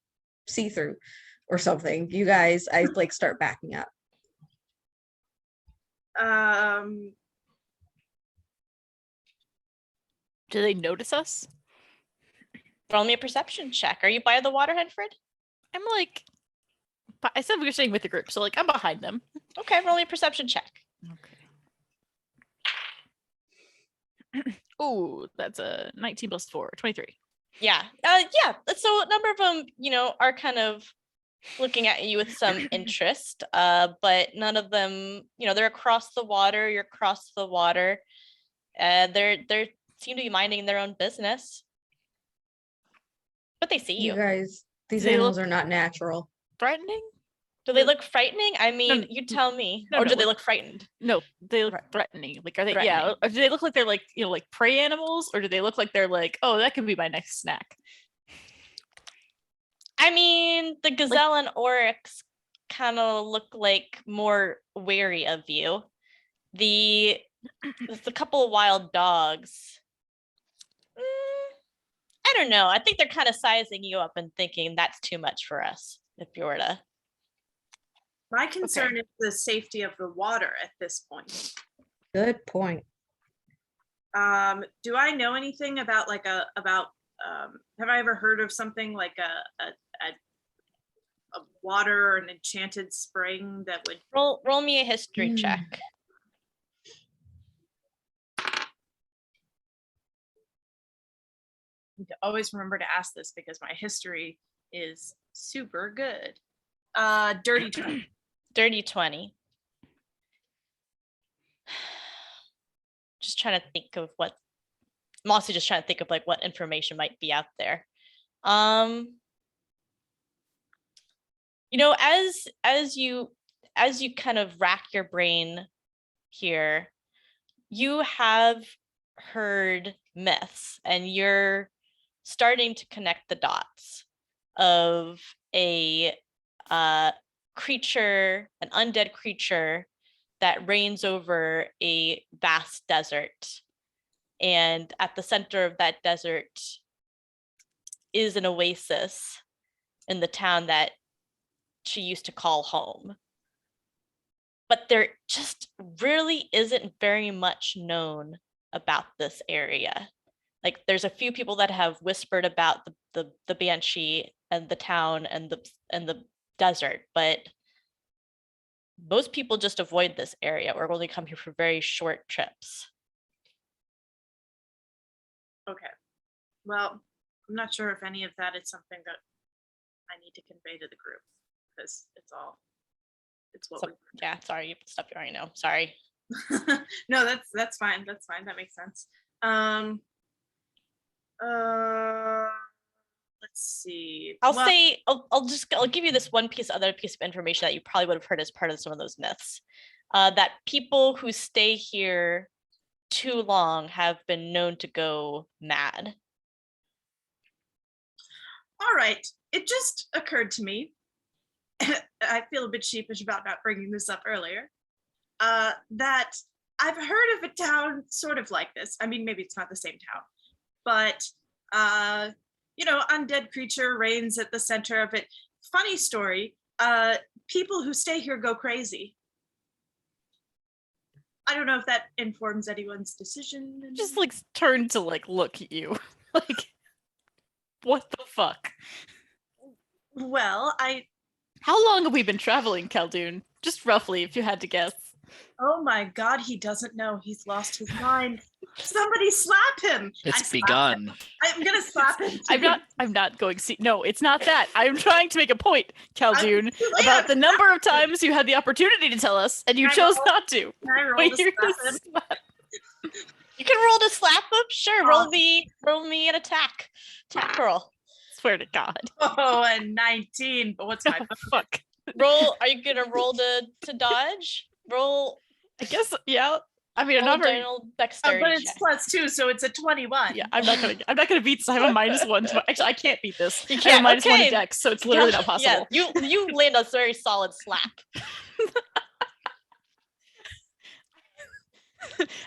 see-through or something. You guys, I like start backing up. Do they notice us? Roll me a perception check. Are you by the water, Henfred? I'm like, I said we were staying with the group, so like I'm behind them. Okay, roll me a perception check. Okay. Ooh, that's a 19 plus 4, 23. Yeah. Yeah. So a number of them, are kind of looking at you with some interest, but none of them, they're across the water. You're across the water. They're seem to be minding their own business, but they see You you. guys, these They animals look- are not natural. Threatening? Do they look frightening? I mean, no, you tell me. no, Or no, do they like- look frightened? No, they look Right. threatening. Like, are they? Yeah. Threatening. Or do they look like they're like like prey animals, or do they look like they're like, oh, that could be my next snack? I mean, the gazelle and oryx kind of look like more wary of you. There's a couple of wild dogs. I don't know. I think they're kind of sizing you up and thinking that's too much for us. If you were to, My concern is the safety of the water at this point. Good point. Do I know anything about like have I ever heard of something like a water or an enchanted spring that would roll me a history Hmm. check. need to always remember to ask this because my history is super good. Dirty 20. Dirty 20. Just trying to think of what I'm also just trying to think of like what information might be out there. You know, as you kind of rack your brain here, you have heard myths and you're starting to connect the dots of a creature, an undead creature that reigns over a vast desert. And at the center of that desert is an oasis in the town that she used to call home. But there just really isn't very much known about this area. Like there's a few people that have whispered about the Banshee and the town and the desert, but most people just avoid this area or only come here for very short trips. Okay. Well, I'm not sure if any of that is something that I need to convey to the group because it's what So, yeah, sorry, stuff you already know. Sorry. No, that's fine. That's fine. That makes sense. Let's see. I'll say I'll give you this other piece of information that you probably would have heard as part of some of those myths. That people who stay here too long have been known to go mad. All right. It just occurred to me. I feel a bit sheepish about not bringing this up earlier. That I've heard of a town sort of like this. I mean, maybe it's not the same town, but undead creature reigns at the center of it. Funny story. People who stay here go crazy. I don't know if that informs anyone's decision. Just like turn to like look at you. Like, what the fuck? Well, How long have we been traveling, Khaldun? Just roughly, if you had to guess. oh my God, he doesn't know. He's lost his mind. Somebody slap him. It's I slap begun. him. I'm gonna slap him. I'm not going to no, it's not that. I'm trying to make a point, Khaldun, I'm- about the number of times you had the opportunity to tell us and you I chose roll- not to. Can I roll But to you're slap gonna him? slap- You can roll to slap them. Sure, Oh. roll me an attack roll. Swear to God. Oh, and 19. But what's my Oh, fuck. Are you gonna roll to dodge? Roll I guess yeah. I mean, I'm roll not very. general Oh, dexterity but it's check. +2, so it's a 21. Yeah, I'm not gonna beat this. I have a -1 to actually I can't beat this. You I have a can't, -1 okay. dex, so it's literally not possible. Yeah, you land a very solid slap.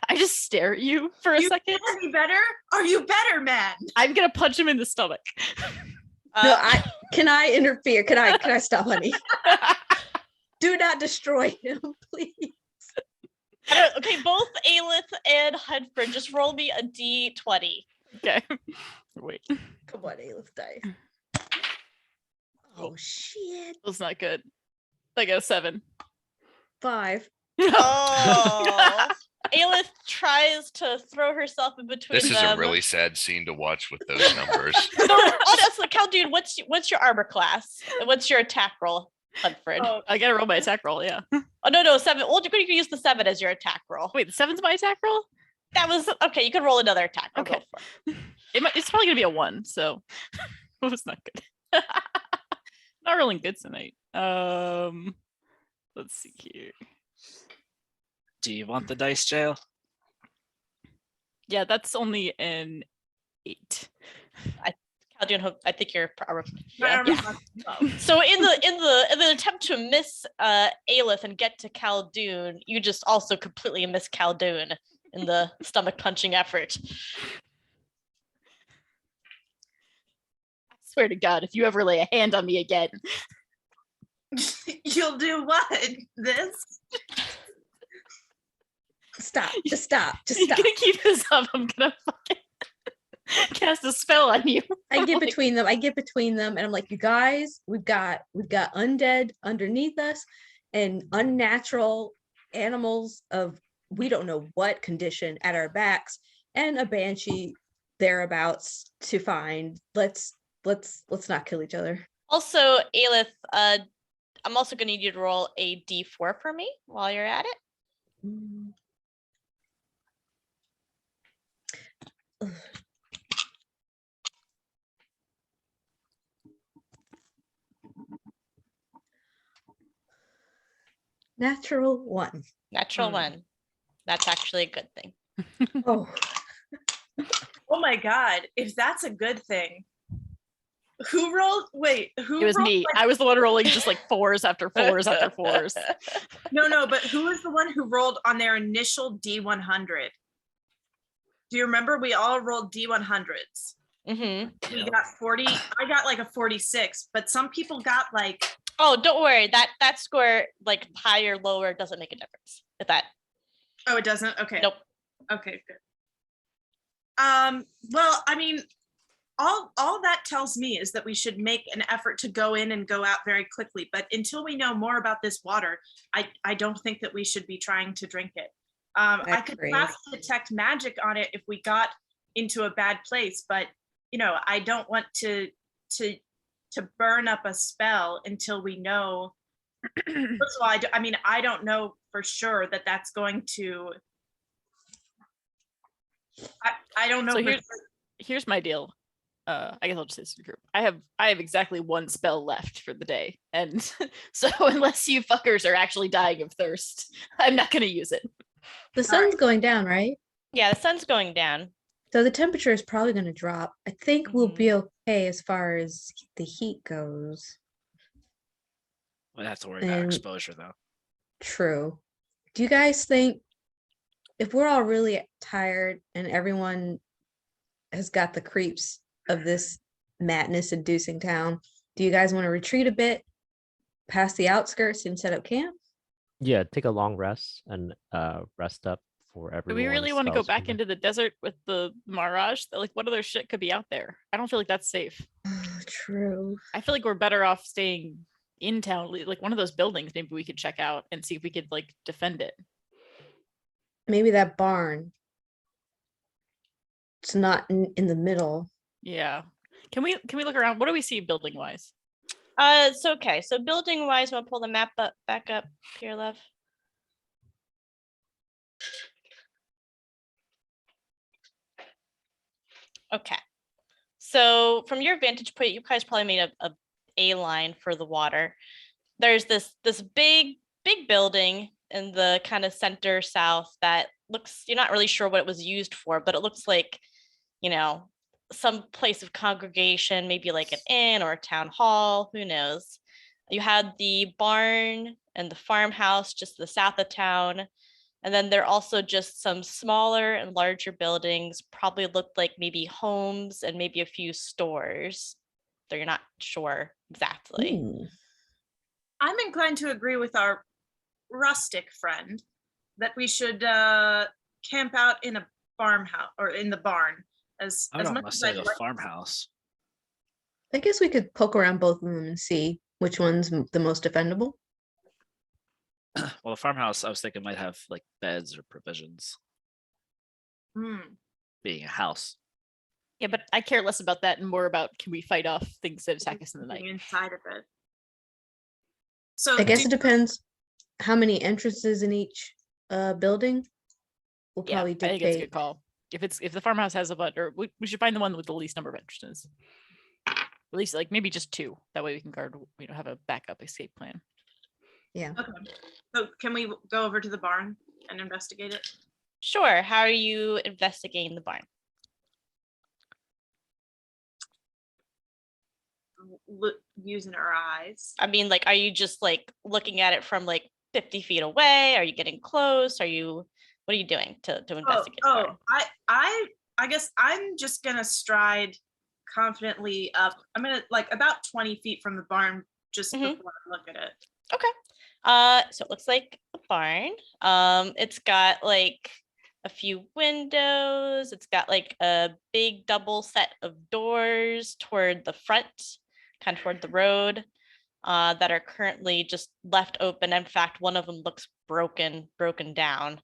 I just stare at you for a You second. Any better? Are you better, man? I'm gonna punch him in the stomach. No, can I interfere? Can I stop, honey? Do not destroy him, please. Okay, both Aelith and Hudford, just roll me a d20. Okay. Wait, Come on, Aleph dice. Oh shit. that's not good. I got a 7. 5. Oh. Aelith tries to throw herself in between This is a them. really sad scene to watch with those numbers. So honestly, Khaldun, what's your armor class? And what's your attack roll, Hudford? Oh, I gotta roll my attack roll. Yeah. Oh no, 7. Well, you can use the 7 as your attack roll. Wait, the 7's my attack roll. That was okay. You can roll another attack roll. Go Okay. for it. It's probably gonna be a 1. So it was not good. Not rolling good tonight. Let's see here. Do you want the dice jail? Yeah, that's only an 8. Khaldun, I think you're. my armor Yeah. class is 12. So in the attempt to miss Aelith and get to Khaldun, you just also completely miss Khaldun in the stomach punching effort. I swear to God, if you ever lay a hand on me again, You'll do what? This? Stop. Just stop. Just you're stop. gonna keep this up. I'm gonna fucking cast a spell on you. I get Like, between them. And I'm like, you guys, we've got undead underneath us and unnatural animals of we don't know what condition at our backs, and a banshee thereabouts to find. Let's not kill each other. Also, Aelith, I'm also gonna need you to roll a d4 for me while you're at it. Mm. Ugh. Natural 1. Natural Hmm. 1. That's actually a good thing. Oh, Oh my god, if that's a good thing. Who rolled? Wait, who It was rolled? me. like- I was the one rolling just like fours after fours after fours. No, but who was the one who rolled on their initial D100? Do you remember? We all rolled D100s. Mm-hmm. We got 40. I got like a 46, but some people got like, Oh, don't worry. That score, like higher, lower, doesn't make a difference. If that, oh, it doesn't? Okay. nope. Okay, good. Well, I mean, all that tells me is that we should make an effort to go in and go out very quickly. But until we know more about this water, I don't think that we should be trying to drink it. I could Agreed. cast detect magic on it if we got into a bad place, but I don't want to burn up a spell until we know. First of all, I don't know for sure that that's going to. I don't know. So for here's my deal. I guess I'll just say this to the group. I have exactly one spell left for the day, and so unless you fuckers are actually dying of thirst, I'm not gonna use it. the sun's going down, right? Yeah, the sun's going down. So the temperature is probably going to drop. I think we'll be Mhm. okay as far as the heat goes. We'd have to worry about And- exposure though. True. Do you guys think if we're all really tired and everyone has got the creeps of this madness inducing town, do you guys want to retreat a bit past the outskirts and set up camp? Yeah, take a long rest and rest up for Do everyone. we really want to go back into the desert with the Mirage? Like, what other shit could be out there? I don't feel like that's safe. True. I feel like we're better off staying in town, like one of those buildings. Maybe we could check out and see if we could like defend it. Maybe that barn. It's not in the middle. Yeah. Can we look around? What do we see building wise? So okay. So building wise, I'm gonna pull the map back up here, love. Okay. So from your vantage point, you guys probably made a line for the water. There's this big building in the kind of center south that looks, you're not really sure what it was used for, but it looks like, some place of congregation, maybe like an inn or a town hall, who knows. You had the barn and the farmhouse just to the south of town. And then there are also just some smaller and larger buildings, probably looked like maybe homes and maybe a few stores. So you're not sure exactly. Ooh. I'm inclined to agree with our rustic friend that we should camp out in a farmhouse or in the barn. I would almost say I'd the like- farmhouse. I guess we could poke around both of them and see which one's the most defendable. Well, the farmhouse I was thinking might have like beds or provisions, Hmm. being a house. Yeah, but I care less about that and more about can we fight off things that attack us in the Something night. inside of it. So I guess do- it depends how many entrances in each building will Yeah, probably I think it's a good dictate. call. If the farmhouse has a but, or we should find the one with the least number of entrances. At least like maybe just 2. That way we can guard, have a backup escape plan. Yeah. Okay. So can we go over to the barn and investigate it? Sure. How are you investigating the barn? Using our eyes. I mean, like, are you just like looking at it from like 50 feet away? Are you getting close? What are you doing to investigate the barn? I guess I'm just gonna stride confidently up. I'm gonna like about 20 feet from the barn just Mhm. before I look at it. So it looks like a barn. It's got like a few windows. It's got like a big double set of doors toward the front, kind of toward the road, that are currently just left open. In fact, one of them looks broken down.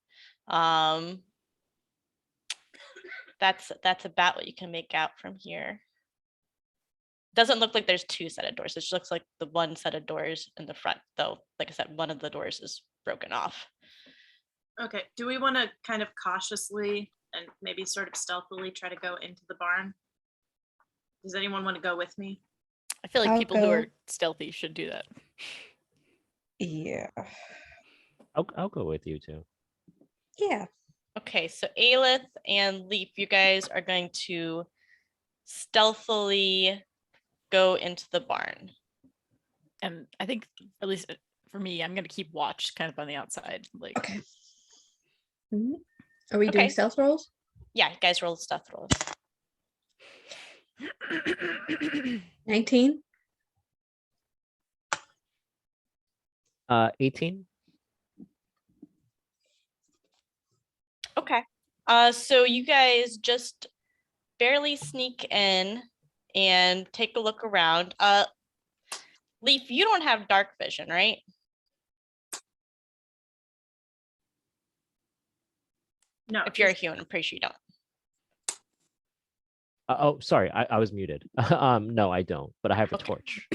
that's about what you can make out from here. Doesn't look like there's two set of doors. It just looks like the one set of doors in the front, though. Like I said, one of the doors is broken off. Okay, do we want to kind of cautiously and maybe sort of stealthily try to go into the barn? Does anyone want to go with me? I feel like I'll people who go. are stealthy should do that. Yeah. I'll go with you too. Yeah. Okay, so Aelith and Leaf, you guys are going to stealthily go into the barn. And I think, at least for me, I'm gonna keep watch kind of on the outside. Like, Okay. Mhm. Are we doing Okay. stealth rolls? Yeah, you guys roll stealth rolls. 19. 18. Okay. So you guys just barely sneak in and take a look around. Leaf, you don't have dark vision, right? No. If you're a human, I'm pretty sure you don't. Oh, sorry, I was muted. No, I don't, but I have a Okay. torch.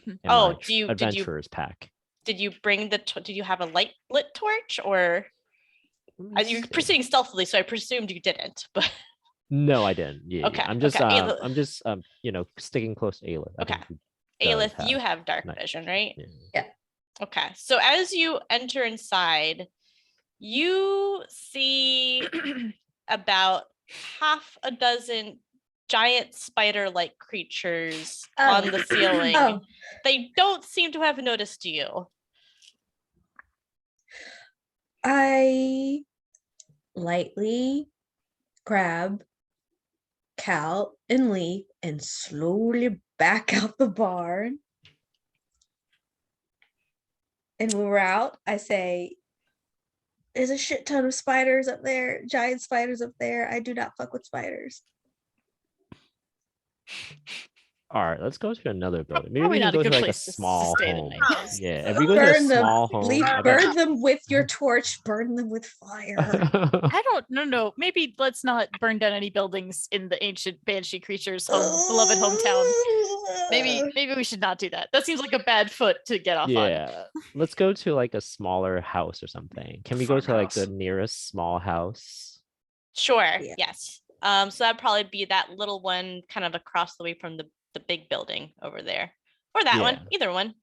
in Oh, my did you adventurer's pack? did you bring the did you have a light lit torch, or you're It's- proceeding stealthily, so I presumed you didn't, but No, I didn't. Yeah, Okay, I'm just okay, Aelith- I'm just sticking close to Aelith. I Okay. think he does Aelith, you have dark night- vision, right? yeah. Okay, so as you enter inside, you see about half a dozen giant spider-like creatures on the ceiling. Oh, They don't seem to have noticed you. I lightly grab Cal and Lee and slowly back out the barn. And when we're out, I say, there's a shit ton of spiders up there, giant spiders up there. I do not fuck with spiders. All right, let's go to another building. Maybe probably we can not a go to good like a place to small stay the home. night. Yeah, if we go to a Burn them, small home, Lee, I bet- burn them with your torch, burn them with fire. I don't no. Maybe let's not burn down any buildings in the ancient banshee creatures' beloved hometown. Maybe we should not do that. That seems like a bad foot to get off on. Yeah, let's go to like a smaller house or something. Can we go to like the Farmhouse. nearest small house? Sure, Yeah. yes. So that'd probably be that little one kind of across the way from the big building over there. Or that one, Yeah. either one.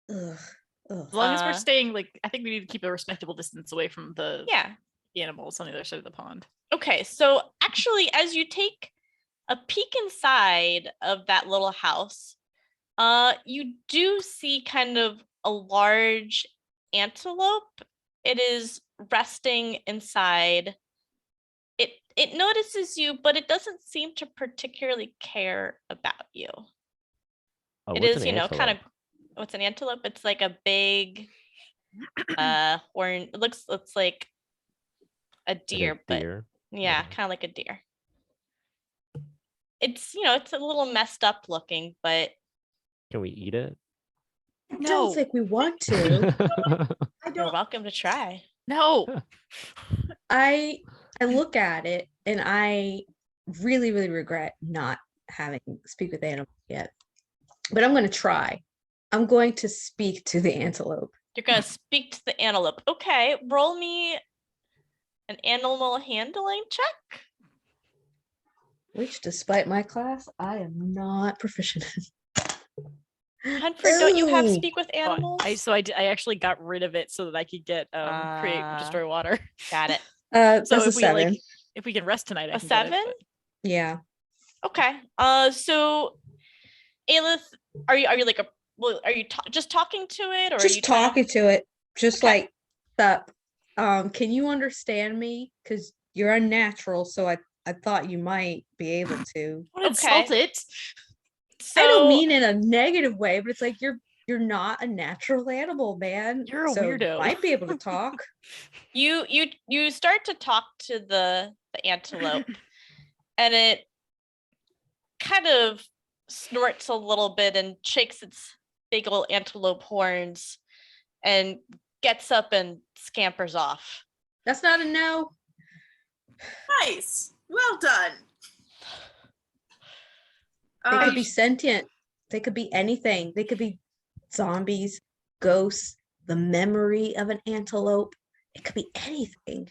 Ugh, ugh. As long as we're Uh, staying, like, I think we need to keep a respectable distance away from the Yeah. animals on the other side of the pond. Okay, so actually, as you take a peek inside of that little house, you do see kind of a large antelope. It is resting inside. It notices you, but it doesn't seem to particularly care about you. Oh, It what's is, an kind of antelope? what's an antelope? It's like a big horn. It looks like a Like a deer, but deer? yeah, Okay. kind of like a deer. It's it's a little messed up looking, but Can we eat it? I No. don't think we want to. I you're don't. welcome to try. No. I look at it and I really, really regret not having speak with the animal yet. But I'm gonna try. I'm going to speak to the antelope. You're gonna speak to the antelope. Okay, roll me an animal handling check. Which, despite my class, I am not proficient in. Hunford, don't you have Ooh. speak with Oh, animals? I actually got rid of it so that I could get create Ah. destroy water. Got it. So That's a if we like 7. if we can rest tonight, I A can get it, 7? but- Yeah. Okay. So Aelith, are you like are you just talking to it, or are you Just talking to it. Just Okay. like that. Can you understand me? Because you're unnatural, so I thought you might be able to. Don't insult it. So I don't mean in a negative way, but it's like you're not a natural animal, man. You're a so you weirdo. might be able to talk. you start to talk to the antelope, and it kind of snorts a little bit and shakes its big old antelope horns and gets up and scampers off. That's not a no. Nice. Well done. They could Um, be sentient. They could be anything. They could be zombies, ghosts, the memory of an antelope. It could be anything.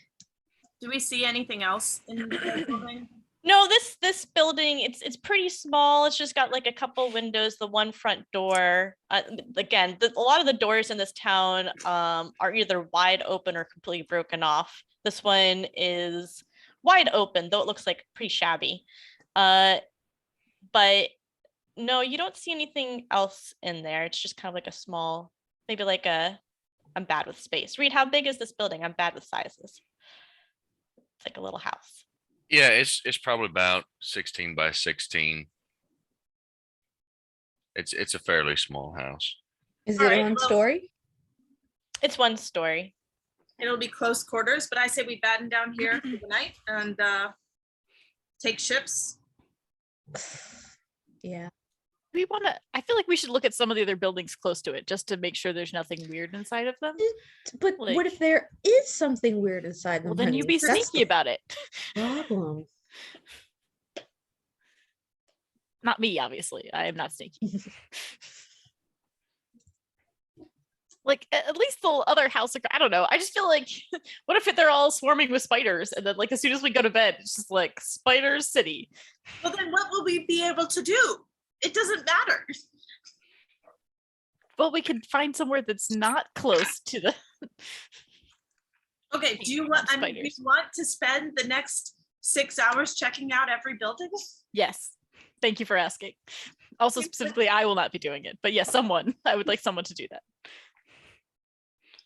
do we see anything else in the building? No, this building, it's pretty small. It's just got like a couple windows, the one front door. Again, a lot of the doors in this town are either wide open or completely broken off. This one is wide open, though it looks like pretty shabby. But no, you don't see anything else in there. It's just kind of like a small, maybe like I'm bad with space. Reed, how big is this building? I'm bad with sizes. It's like a little house. Yeah, it's probably about 16 by 16. It's a fairly small house. Is All it right, one well- story? It's one story. It'll be close quarters, but I say we batten down here for the night and take ships. Yeah. We want to. I feel like we should look at some of the other buildings close to it just to make sure there's nothing weird inside of them. But what Like- if there is something weird inside them? Well, then you honey? be That's sneaky about it. the problem. Not me, obviously. I am not sneaky. Like at least the other house. I don't know. I just feel like, what if they're all swarming with spiders, and then like as soon as we go to bed, it's just like Spider City. Well, then what will we be able to do? It doesn't matter. Well, we could find somewhere that's not close to the. Okay, do you want, I mean, do you Spiders. want to spend the next 6 hours checking out every building? Yes. Thank you for asking. Also, specifically, I will not be doing it, but yes, someone. I would like someone to do that.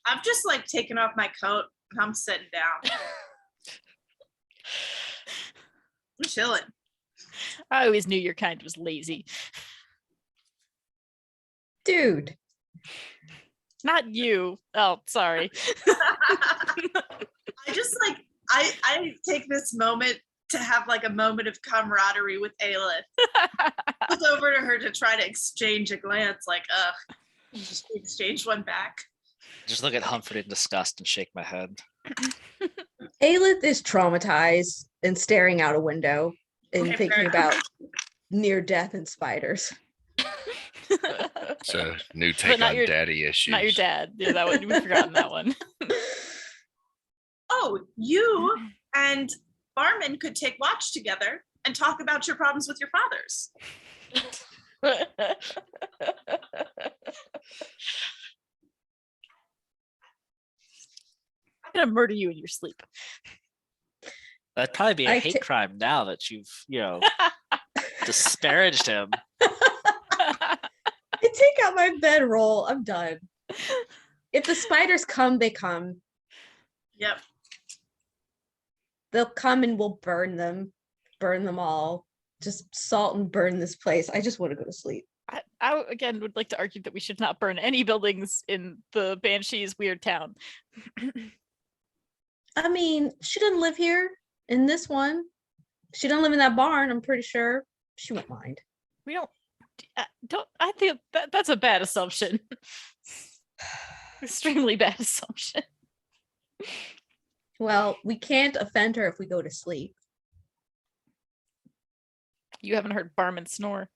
I've just like taken off my coat and I'm sitting down. I'm chilling. I always knew your kind was lazy. Dude. Not you. Oh, sorry. I just like I take this moment to have like a moment of camaraderie with Aelith. Look over to her to try to exchange a glance, like, just exchange one back. Just look at Humphrey in disgust and shake my head. Aelith is traumatized and staring out a window and Okay, thinking fair about near death and spiders. It's a new take not on your- daddy issues. Not your dad. Yeah, that one. We've forgotten that one. Oh, you and Barman could take watch together and talk about your problems with your fathers. I'm gonna murder you in your sleep. That'd probably be a I hate ta- crime now that you've, disparaged him. I take out my bedroll. I'm done. If the spiders come, they come. Yep. They'll come and we'll burn them all. Just salt and burn this place. I just want to go to sleep. I again would like to argue that we should not burn any buildings in the Banshees weird town. I mean, she doesn't live here in this one. She doesn't live in that barn, I'm pretty sure. She won't mind. We don't. I think that's a bad assumption. Extremely bad assumption. Well, we can't offend her if we go to sleep. You haven't heard Barman snore.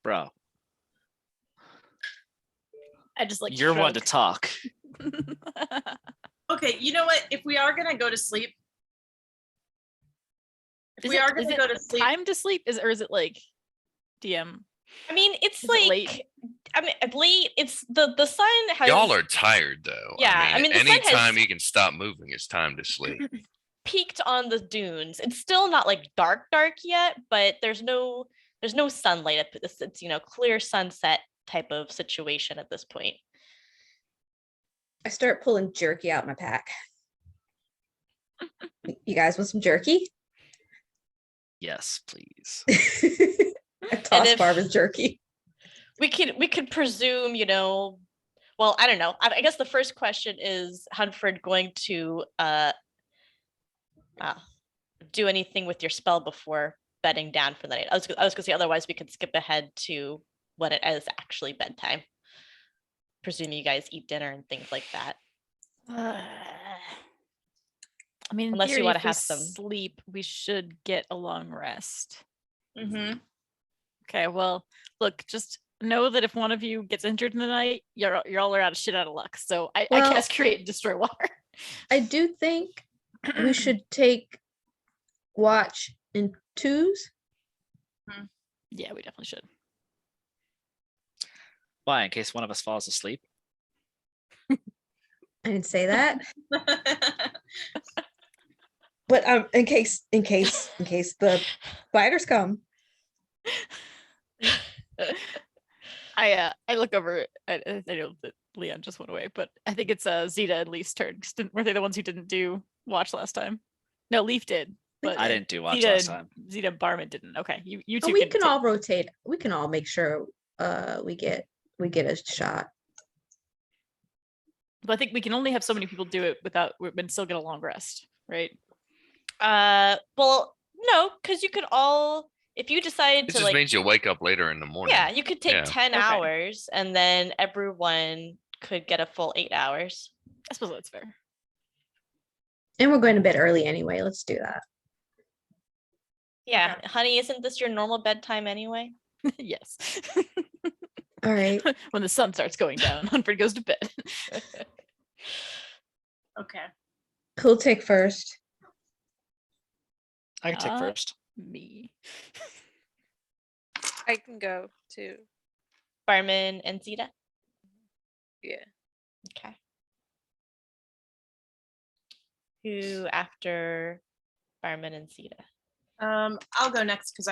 Bro, I just like you're one to talk. Okay, you know what? If we are gonna go to sleep, if we are gonna go to sleep, time to sleep is, or is it like DM? I mean, it's Is it like late? I mean, late. It's the sun has. Y'all are tired though. Yeah, I mean, the sun has- anytime you can stop moving, it's time to sleep. peaked on the dunes. It's still not like dark yet, but there's no sunlight at this. It's clear sunset type of situation at this point. I start pulling jerky out my pack. You guys want some jerky? Yes, please. I toss if- Barbara's jerky. We could presume, well, I don't know. I guess the first question is Hunford going to do anything with your spell before bedding down for the night? I was gonna say otherwise we could skip ahead to when it is actually bedtime. Presume you guys eat dinner and things like that. I mean, in Unless you theory, wanna if we have some- sleep, we should get a long rest. Mm-hmm. Okay, well, look, just know that if one of you gets injured in the night, you're all are out of luck. So I Well- cast create and destroy water. I do think we should take watch in twos. Yeah, we definitely should. Why? In case one of us falls asleep. I didn't say that, but in case the spiders come. I look over. I know that Leon just went away, but I think it's Zeta and Leaf's turn. 'Cause were they the ones who didn't do watch last time? No, Leaf did. But I didn't do watch Zeta last and- time. Zeta and Barman didn't. Okay, you Oh, two we can take- all rotate. We can all make sure we get a shot. But I think we can only have so many people do it without and still get a long rest, right? Well, no, because you could all, if you decided It to just like, means you'll wake up later in the morning. yeah, you could take Yeah. 10 Okay. hours and then everyone could get a full 8 hours. I suppose that's fair. And we're going to bed early anyway. Let's do that. Yeah, honey, isn't this your normal bedtime anyway? Yes. All right. When the sun starts going down, Huntford goes to bed. Okay. Who'll take first? I can take Uh, first. Me. I can go too. Barman and Zeta? Yeah. Okay. Who after Barman and Zeta? I'll go next because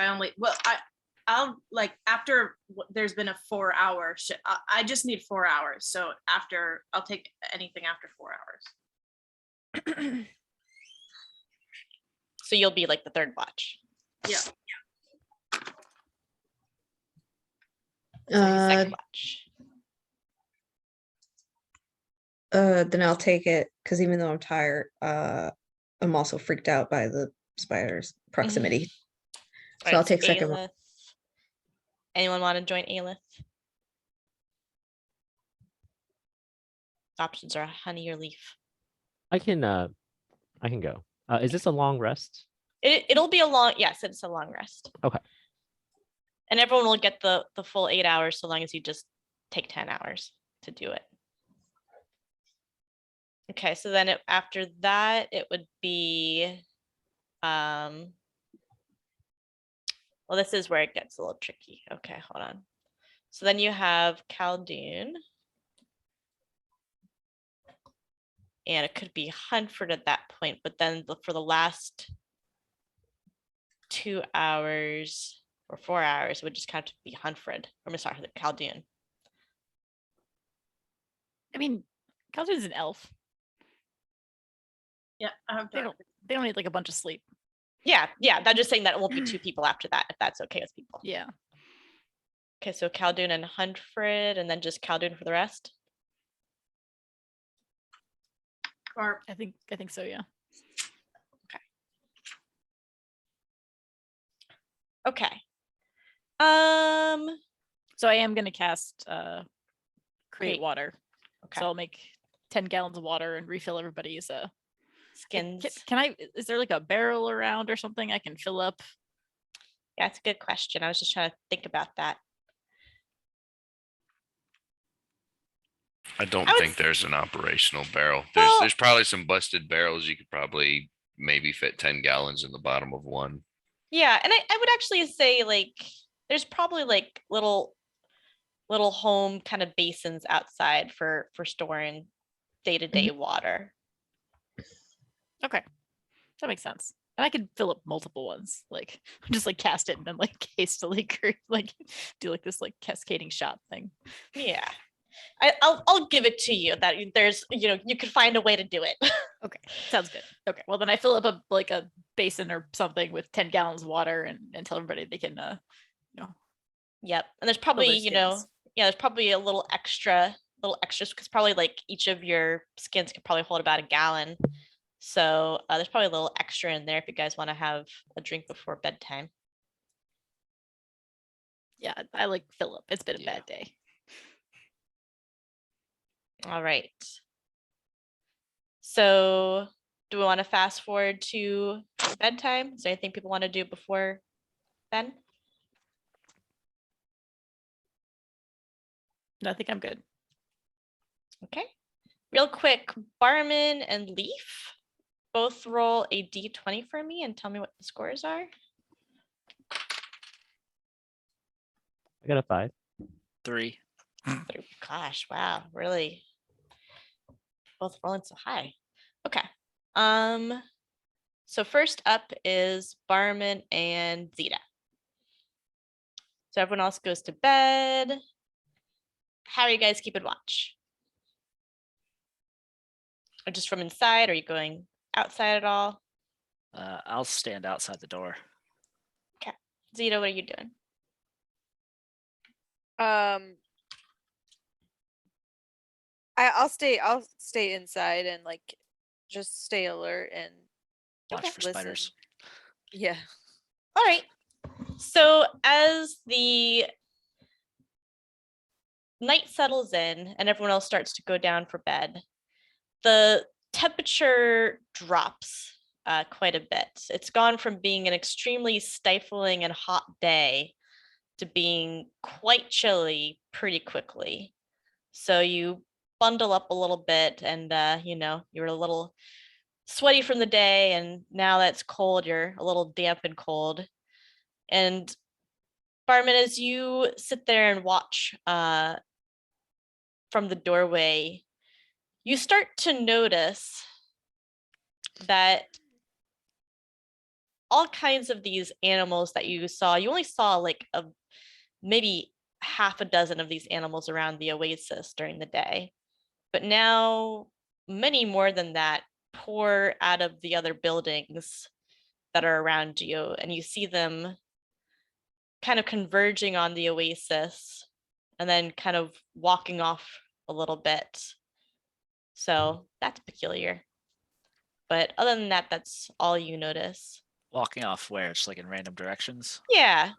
I'll like after there's been a 4-hour shift. I just need 4 hours. So after I'll take anything after 4 hours. So you'll be like the third watch. Yeah. So he's second watch. Then I'll take it because even though I'm tired, I'm also freaked out by the spiders' proximity. So Alright, I'll take second. Aelith. Anyone want to join Aelith? Options are honey or leaf. I can go. Is this a long rest? It'll be a long, yes, it's a long rest. Okay. And everyone will get the full 8 hours so long as you just take 10 hours to do it. Okay, so then after that, it would be, well, this is where it gets a little tricky. Okay, hold on. So then you have Khaldun. And it could be Huntford at that point, but then for the last 2 hours or 4 hours, it would just kind of be Huntford, or I'm sorry, Khaldun. I mean, Khaldun's an elf. Yeah. I have They don't need like a bunch of sleep. Yeah, I'm just saying that it won't be 2 people after that, if that's okay with people. Yeah. Okay, so Khaldun and Huntford, and then just Khaldun for the rest. Or I think so, yeah. Okay. So I am gonna cast create Great. water. Okay. So I'll make 10 gallons of water and refill everybody's Skins. Can I, is there like a barrel around or something I can fill up? Yeah, it's a good question. I was just trying to think about that. I don't I would think there's an operational barrel. Well- There's probably some busted barrels. You could probably maybe fit 10 gallons in the bottom of one. Yeah, and I would actually say like there's probably like little home kind of basins outside for storing day-to-day water. Okay. That makes sense. And I could fill up multiple ones, like just like cast it and then like hastily like do like this like cascading shot thing. Yeah. I'll give it to you that there's, you could find a way to do it. Okay, sounds good. Okay, well then I fill up a basin or something with 10 gallons of water and tell everybody they can Yep. And there's probably, skins. there's probably a little extras because probably like each of your skins could probably hold about a gallon. So there's probably a little extra in there if you guys want to have a drink before bedtime. Yeah, I like fill up. It's been a Yeah. bad day. All right. So do we want to fast forward to bedtime? Is there anything people want to do before then? No, I think I'm good. Okay. Real quick, Barman and Leaf, both roll a d20 for me and tell me what the scores are. I got a 5. 3. Gosh, wow, really? Both rolling so high. Okay. So first up is Barman and Zeta. So everyone else goes to bed. How are you guys keeping watch? Or just from inside? Are you going outside at all? I'll stand outside the door. Zeta, what are you doing? I'll stay inside and like just stay alert and Watch Okay. for spiders. yeah. All right. So as the night settles in and everyone else starts to go down for bed, the temperature drops quite a bit. It's gone from being an extremely stifling and hot day to being quite chilly pretty quickly. So you bundle up a little bit and, you're a little sweaty from the day, and now that it's cold, you're a little damp and cold. And Barman, as you sit there and watch from the doorway, you start to notice that all kinds of these animals that you only saw like maybe half a dozen of these animals around the oasis during the day. But now many more than that pour out of the other buildings that are around you, and you see them kind of converging on the oasis and then kind of walking off a little bit. So that's peculiar. But other than that, that's all you notice. Walking off where? Just like in random directions. Yeah.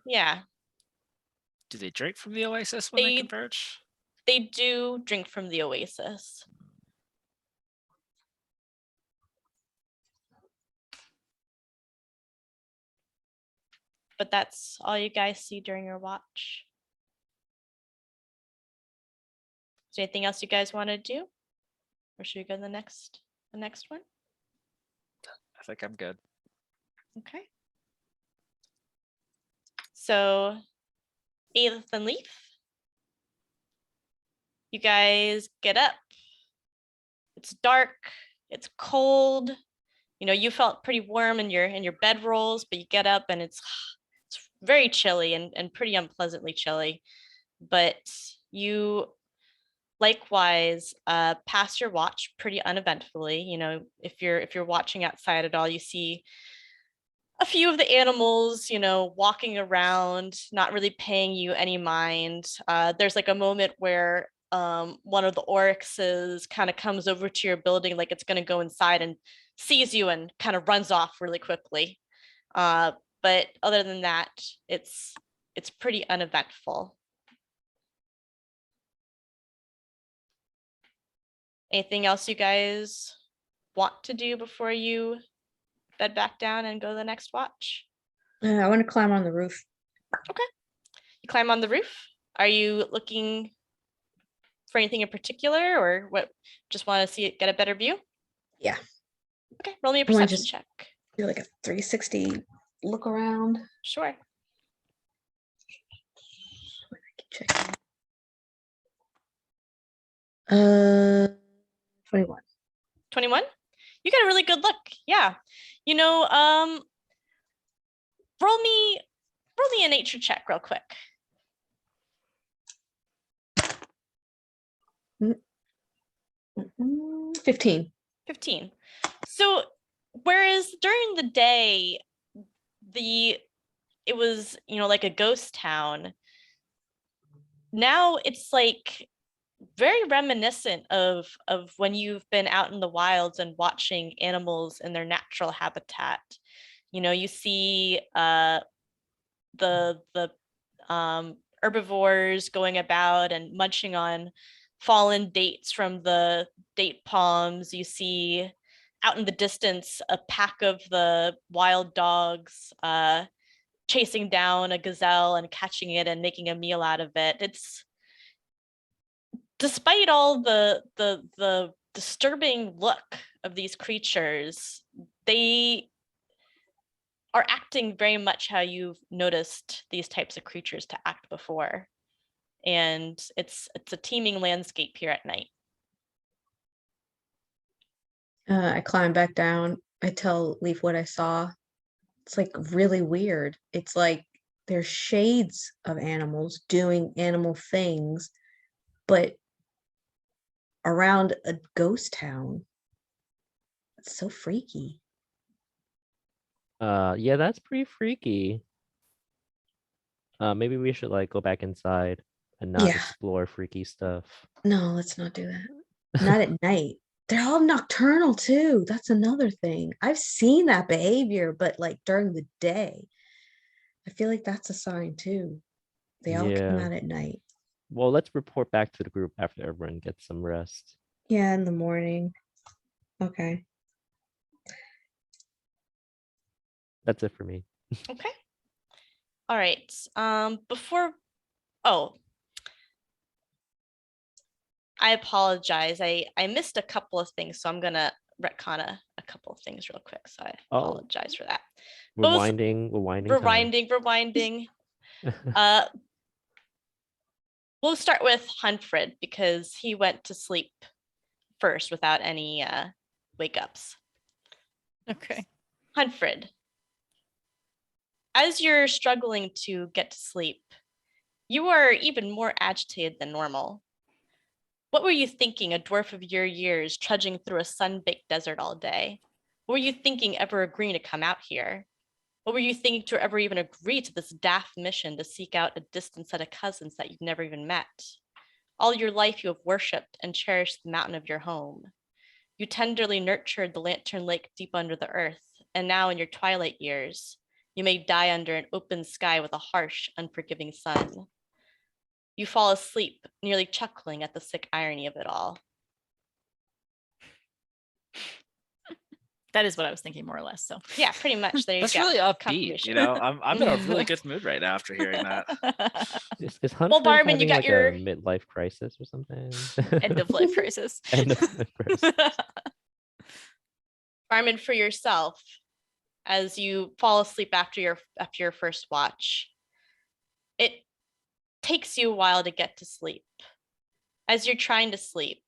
Do they drink from the oasis when they They- converge? They do drink from the oasis. But that's all you guys see during your watch. Is there anything else you guys want to do? Or should we go to the next one? I think I'm good. Okay. So, Edith and Leaf, you guys get up. It's dark, it's cold. You felt pretty warm in your bedrolls, but you get up and it's very chilly and pretty unpleasantly chilly. But you likewise pass your watch pretty uneventfully. If you're watching outside at all, you see a few of the animals, walking around, not really paying you any mind. There's like a moment where one of the oryxes kind of comes over to your building like it's going to go inside and sees you and kind of runs off really quickly. But other than that, it's pretty uneventful. Anything else you guys want to do before you bed back down and go to the next watch? I want to climb on the roof. You climb on the roof. Are you looking for anything in particular, or what? Just want to see it, get a better view? Yeah. Okay, roll me a I wanna perception just- check. Do like a 360 look around. Sure. Keep checking. 21. 21. You got a really good look. Yeah. Roll me a nature check real quick. 15. 15. So whereas during the day, it was, like a ghost town, now it's like very reminiscent of when you've been out in the wilds and watching animals in their natural habitat. You see the herbivores going about and munching on fallen dates from the date palms. You see out in the distance, a pack of the wild dogs chasing down a gazelle and catching it and making a meal out of it. It's despite all the disturbing look of these creatures, they are acting very much how you've noticed these types of creatures to act before. And it's a teeming landscape here at night. I climb back down. I tell Leaf what I saw. It's like really weird. It's like there's shades of animals doing animal things, but around a ghost town. It's so freaky. Yeah, that's pretty freaky. Maybe we should like go back inside and not Yeah. explore freaky stuff. No, let's not do that. Not at night. They're all nocturnal too. That's another thing. I've seen that behavior, but like during the day. I feel like that's a sign too. They all come Yeah. out at night. Well, let's report back to the group after everyone gets some rest. Yeah, in the morning. Okay. That's it for me. Okay. All right. Oh, I apologize. I missed a couple of things, so I'm gonna retcon a couple of things real quick. So I Oh. apologize for that. Both- Rewinding. We'll start with Huntfred because he went to sleep first without any wake ups. Okay. Huntfred, as you're struggling to get to sleep, you are even more agitated than normal. What were you thinking, a dwarf of your years, trudging through a sun-baked desert all day? What were you thinking ever agreeing to come out here? What were you thinking to ever even agree to this daft mission to seek out a distant set of cousins that you've never even met? All your life you have worshipped and cherished the mountain of your home. You tenderly nurtured the Lantern Lake deep under the earth, and now in your twilight years, you may die under an open sky with a harsh, unforgiving sun. You fall asleep, nearly chuckling at the sick irony of it all. That is what I was thinking, more or less. So Yeah, pretty much. There you That's go. really upbeat. Confirmation. You know, I'm in a really good mood right now after hearing that. Is Huntford Barman, you having got like your- a midlife crisis or something? End of life crisis. End of life crisis. Barman, for yourself, as you fall asleep after your first watch, it takes you a while to get to sleep. As you're trying to sleep,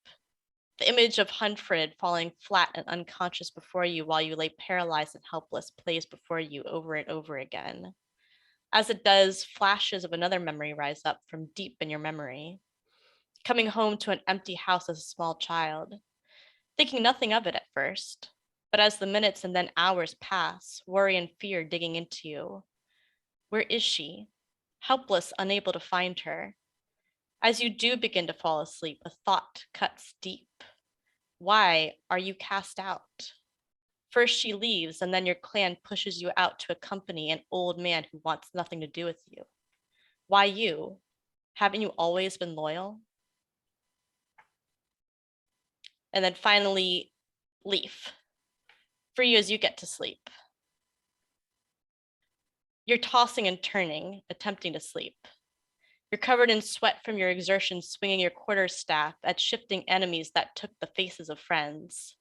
the image of Huntfred falling flat and unconscious before you while you lay paralyzed and helpless plays before you over and over again. As it does, flashes of another memory rise up from deep in your memory. Coming home to an empty house as a small child, thinking nothing of it at first, but as the minutes and then hours pass, worry and fear digging into you. Where is she? Helpless, unable to find her. As you do begin to fall asleep, a thought cuts deep. Why are you cast out? First she leaves, and then your clan pushes you out to accompany an old man who wants nothing to do with you. Why you? Haven't you always been loyal? And then finally, Leaf. For you as you get to sleep. You're tossing and turning, attempting to sleep. You're covered in sweat from your exertions, swinging your quarterstaff at shifting enemies that took the faces of friends.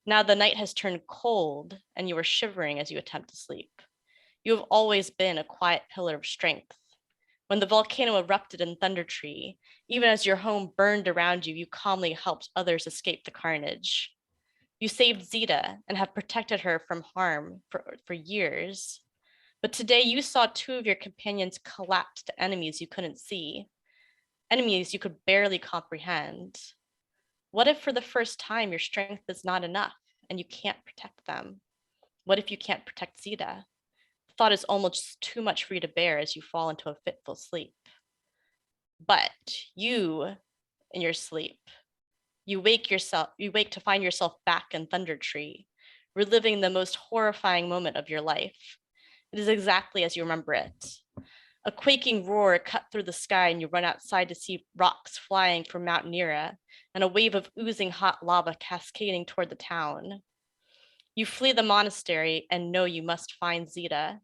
Now the night has turned cold, and you are shivering as you attempt to sleep. You have always been a quiet pillar of strength. When the volcano erupted in Thunder Tree, even as your home burned around you, you calmly helped others escape the carnage. You saved Zeta and have protected her from harm for years. But today you saw two of your companions collapse to enemies you couldn't see, enemies you could barely comprehend. What if for the first time your strength is not enough and you can't protect them? What if you can't protect Zeta? The thought is almost too much for you to bear as you fall into a fitful sleep. But you, in your sleep, you wake to find yourself back in Thunder Tree, reliving the most horrifying moment of your life. It is exactly as you remember it. A quaking roar cut through the sky, and you run outside to see rocks flying from Mount Nera and a wave of oozing hot lava cascading toward the town. You flee the monastery and know you must find Zeta.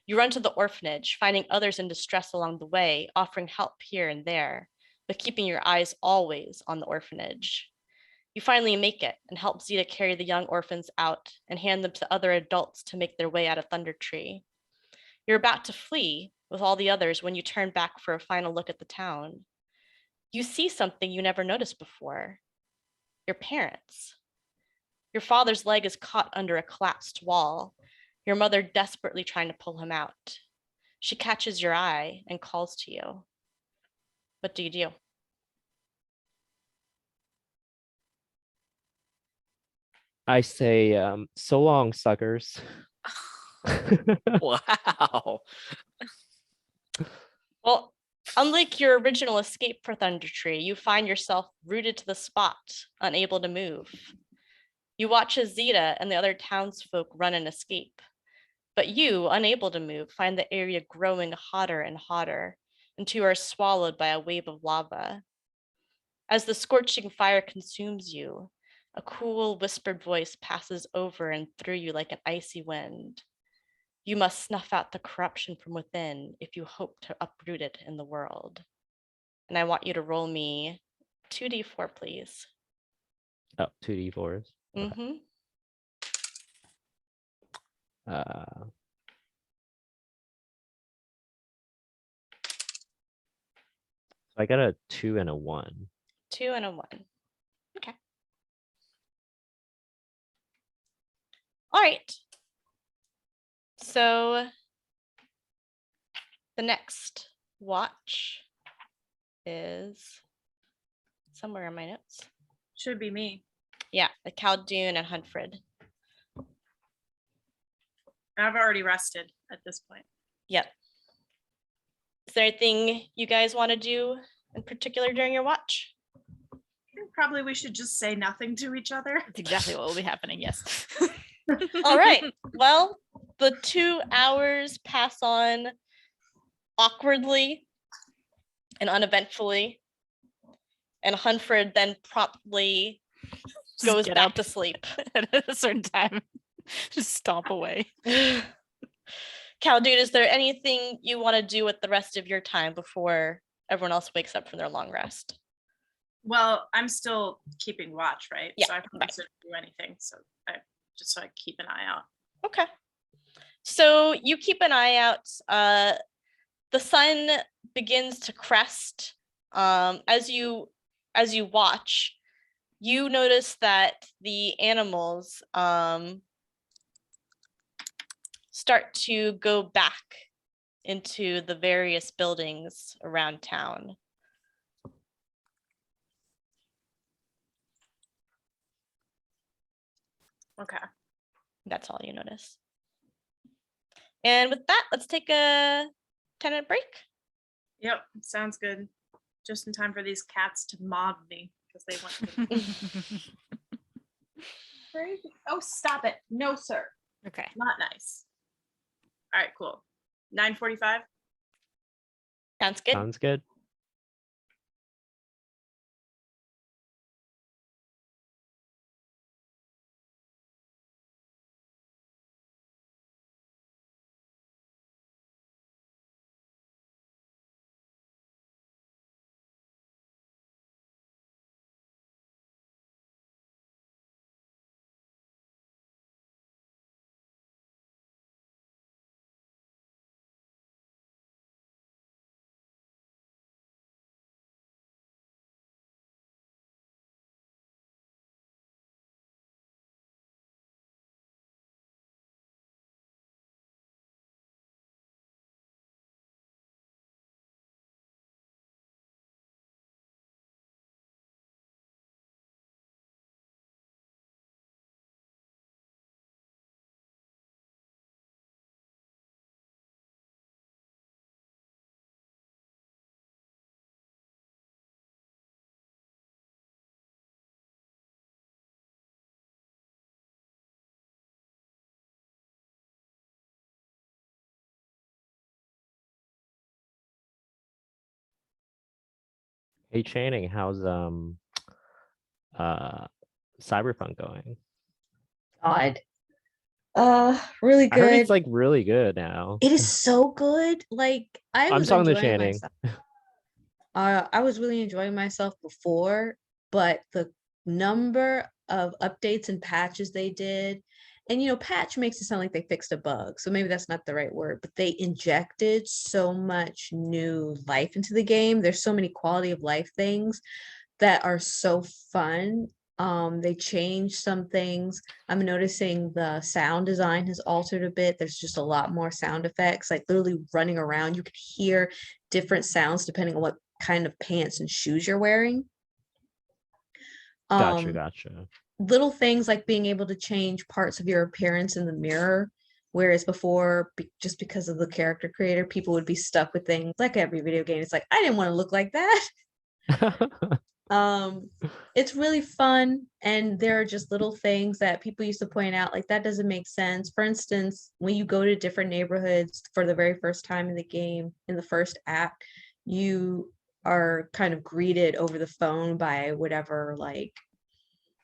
You run to the orphanage, finding others in distress along the way, offering help here and there, but keeping your eyes always on the orphanage. You finally make it and help Zeta carry the young orphans out and hand them to other adults to make their way out of Thunder Tree. You're about to flee with all the others when you turn back for a final look at the town. You see something you never noticed before. Your parents. Your father's leg is caught under a collapsed wall, your mother desperately trying to pull him out. She catches your eye and calls to you. What do you do? I say, so long, suckers. Wow. Well, unlike your original escape for Thunder Tree, you find yourself rooted to the spot, unable to move. You watch as Zeta and the other townsfolk run and escape. But you, unable to move, find the area growing hotter and hotter until you are swallowed by a wave of lava. As the scorching fire consumes you, a cool whispered voice passes over and through you like an icy wind. You must snuff out the corruption from within if you hope to uproot it in the world. And I want you to roll me 2d4, please. Oh, 2d4s. Okay. Mm-hmm. I got a 2 and a 1. 2 and a 1. Okay. All right. So the next watch is somewhere in my notes. Should be me. Yeah, the Khaldun and Huntford. I've already rested at this point. Yep. Is there anything you guys want to do in particular during your watch? I think probably we should just say nothing to each other. That's exactly what will be happening. Yes. All right. Well, the 2 hours pass on awkwardly and uneventfully, and Huntford then promptly Just goes get back up to sleep. at a certain time. Just stomp away. Khaldun, is there anything you want to do with the rest of your time before everyone else wakes up from their long rest? Well, I'm still keeping watch, right? Yeah, So I can right. do anything. So I keep an eye out. Okay. So you keep an eye out. The sun begins to crest. As you watch, you notice that the animals start to go back into the various buildings around town. Okay. That's all you notice. And with that, let's take a 10-minute break. Yep. Sounds good. Just in time for these cats to mob me because they want to. Oh, stop it. No, sir. Okay. Not nice. All right, cool. 9:45. Sounds good. Sounds good. Hey Channing, how's Cyberpunk going? God. Really I heard good. it's like really good now. It is so good. Like I I'm was talking to enjoying Channing. myself. I was really enjoying myself before, but the number of updates and patches they did, and patch makes it sound like they fixed a bug, so maybe that's not the right word, but they injected so much new life into the game. There's so many quality of life things that are so fun. They changed some things. I'm noticing the sound design has altered a bit. There's just a lot more sound effects, like literally running around. You could hear different sounds depending on what kind of pants and shoes you're wearing. Gotcha, Um, gotcha. Little things like being able to change parts of your appearance in the mirror. Whereas before, just because of the character creator, people would be stuck with things like every video game. It's like, I didn't want to look like that. It's really fun, and there are just little things that people used to point out like that doesn't make sense. For instance, when you go to different neighborhoods for the very first time in the game, in the first act, you are kind of greeted over the phone by whatever like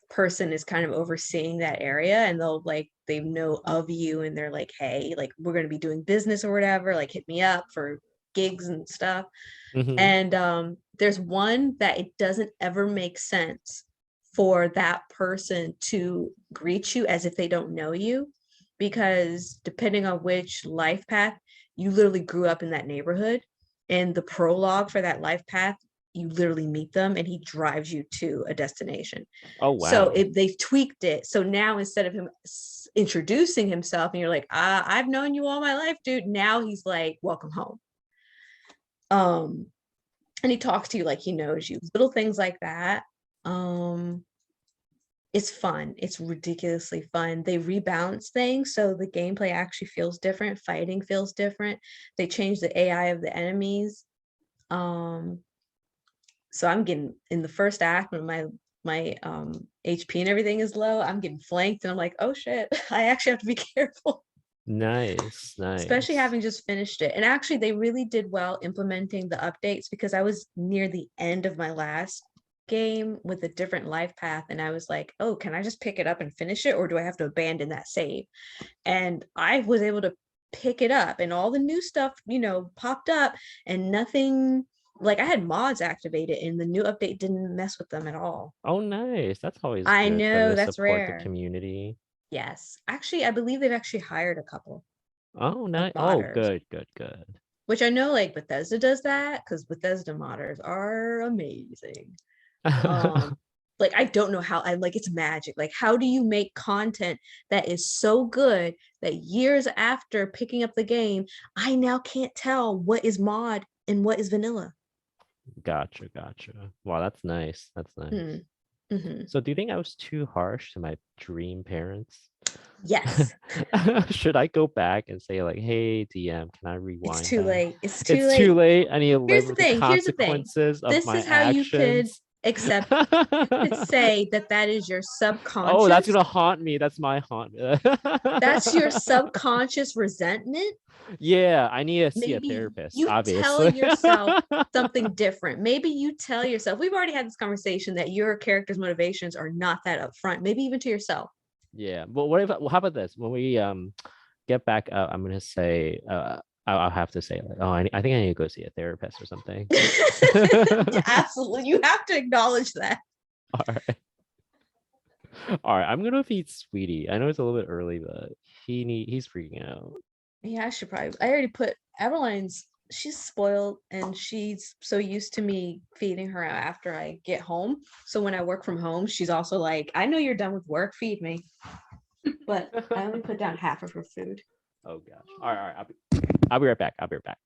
person is kind of overseeing that area, and they know of you, and they're like, hey, like we're going to be doing business or whatever, like hit me up for gigs and stuff. Mhm. And there's one that it doesn't ever make sense for that person to greet you as if they don't know you, because depending on which life path, you literally grew up in that neighborhood. And the prologue for that life path, you literally meet them and he drives you to a destination. Oh So wow. they've tweaked it. So now instead of him introducing himself and you're like, I've known you all my life, dude. Now he's like, welcome home. And he talks to you like he knows you. Little things like that. It's fun. It's ridiculously fun. They rebalance things so the gameplay actually feels different. Fighting feels different. They change the AI of the enemies. So I'm getting in the first act when my HP and everything is low, I'm getting flanked and I'm like, oh shit, I actually have to be careful. Nice, Especially nice. having just finished it. And actually, they really did well implementing the updates, because I was near the end of my last game with a different life path. And I was like, oh, can I just pick it up and finish it? Or do I have to abandon that save? And I was able to pick it up, and all the new stuff, popped up, and nothing like I had mods activated, and the new update didn't mess with them at all. Oh nice. That's always I good for them know to that's support the rare. community. Yes. Actually, I believe they've actually hired a couple Oh of nice. Oh modders. good, good, good. Which I know like Bethesda does that, because Bethesda modders are amazing. Like I don't know how, I like it's magic. Like, how do you make content that is so good that years after picking up the game, I now can't tell what is mod and what is vanilla? Gotcha, gotcha. Wow, that's nice. That's nice. Mm-hmm. So do you think I was too harsh to my dream parents? Yes, Should I go back and say like, hey, DM, can I it's rewind too that? late. It's too It's too late. late. I need to Here's live the with the thing. Here's the thing. consequences of This my is how you could actions. accept. You could say that that is your Oh, that's subconscious. gonna haunt me. That's my haunt. That's your subconscious resentment. Yeah, I need to see a Maybe therapist, you tell obviously. yourself something different. Maybe you tell yourself, we've already had this conversation, that your character's motivations are not that upfront, maybe even to yourself. Yeah, but what if? Well, how about this? When we get back up, I'm gonna say I'll have to say like, oh, I think I need to go see a therapist or something. Absolutely. You have to acknowledge that. All right. All right, I'm gonna feed Sweetie. I know it's a little bit early, but he's freaking out. Yeah, I should probably. I already put Adeline's. She's spoiled, and she's so used to me feeding her after I get home. So when I work from home, she's also like, I know you're done with work, feed me. But I only put down half of her food. Oh gosh. All right, I'll be right back. I'll be right back.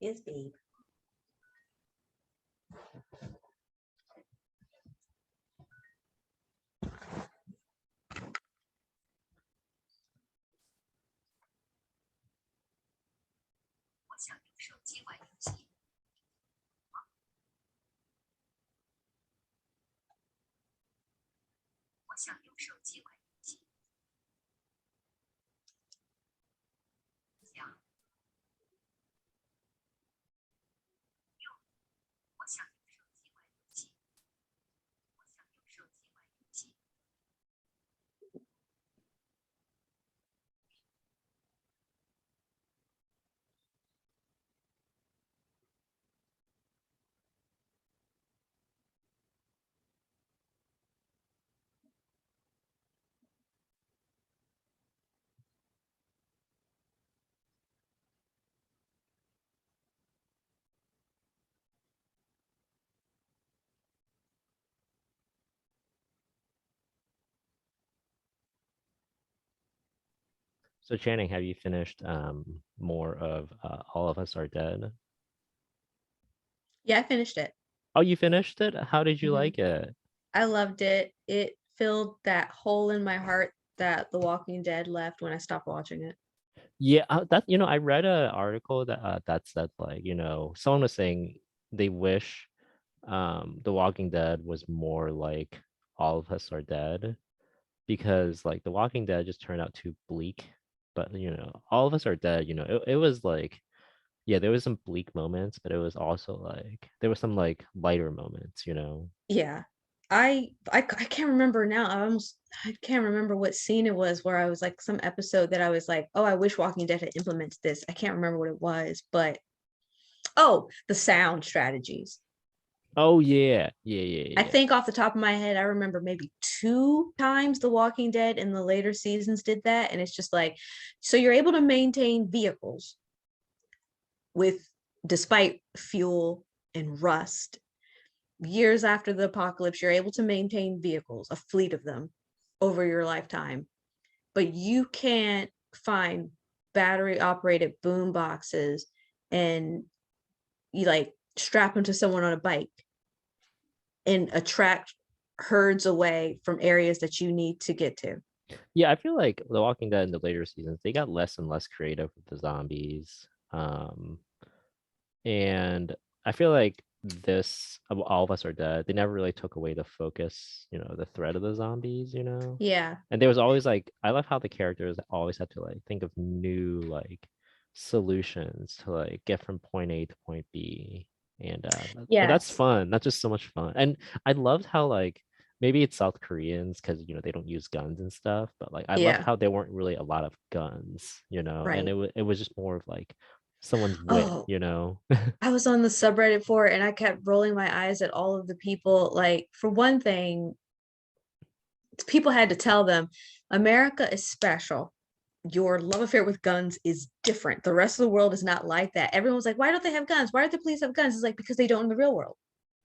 is Babe. So Channing, have you finished more of All of Us Are Dead? Yeah, I finished it. Oh, you finished it? How did you Mhm. like it? I loved it. It filled that hole in my heart that The Walking Dead left when I stopped watching it. Yeah, that I read an article that that said like someone was saying they wish The Walking Dead was more like All of Us Are Dead because like The Walking Dead just turned out too bleak. But All of Us Are Dead, it was like yeah, there was some bleak moments, but it was also like there was some like lighter moments. Yeah. I can't remember now. I can't remember what scene it was where I was like some episode that I was like, oh, I wish Walking Dead had implemented this. I can't remember what it was, but oh, the sound strategies. Oh yeah, yeah, I yeah. think off the top of my head, I remember maybe 2 times The Walking Dead in the later seasons did that. And it's just like, so you're able to maintain vehicles with despite fuel and rust. Years after the apocalypse, you're able to maintain vehicles, a fleet of them over your lifetime, but you can't find battery operated boom boxes and you like strap them to someone on a bike and attract herds away from areas that you need to get to. Yeah, I feel like The Walking Dead in the later seasons, they got less and less creative with the zombies. And I feel like this All of Us Are Dead, they never really took away the focus, the threat of the zombies. Yeah. And there was always like I love how the characters always had to like think of new like solutions to like get from point A to point B. And that's Yes. fun. That's just so much fun. And I loved how like maybe it's South Koreans because they don't use guns and stuff, but like I loved Yeah. how there weren't really a lot of guns, and Right. it was just more of like someone's wit, Oh, you know. I was on the subreddit for it and I kept rolling my eyes at all of the people. Like, for one thing, people had to tell them America is special. Your love affair with guns is different. The rest of the world is not like that. Everyone was like, why don't they have guns? Why don't the police have guns? It's like, because they don't in the real world.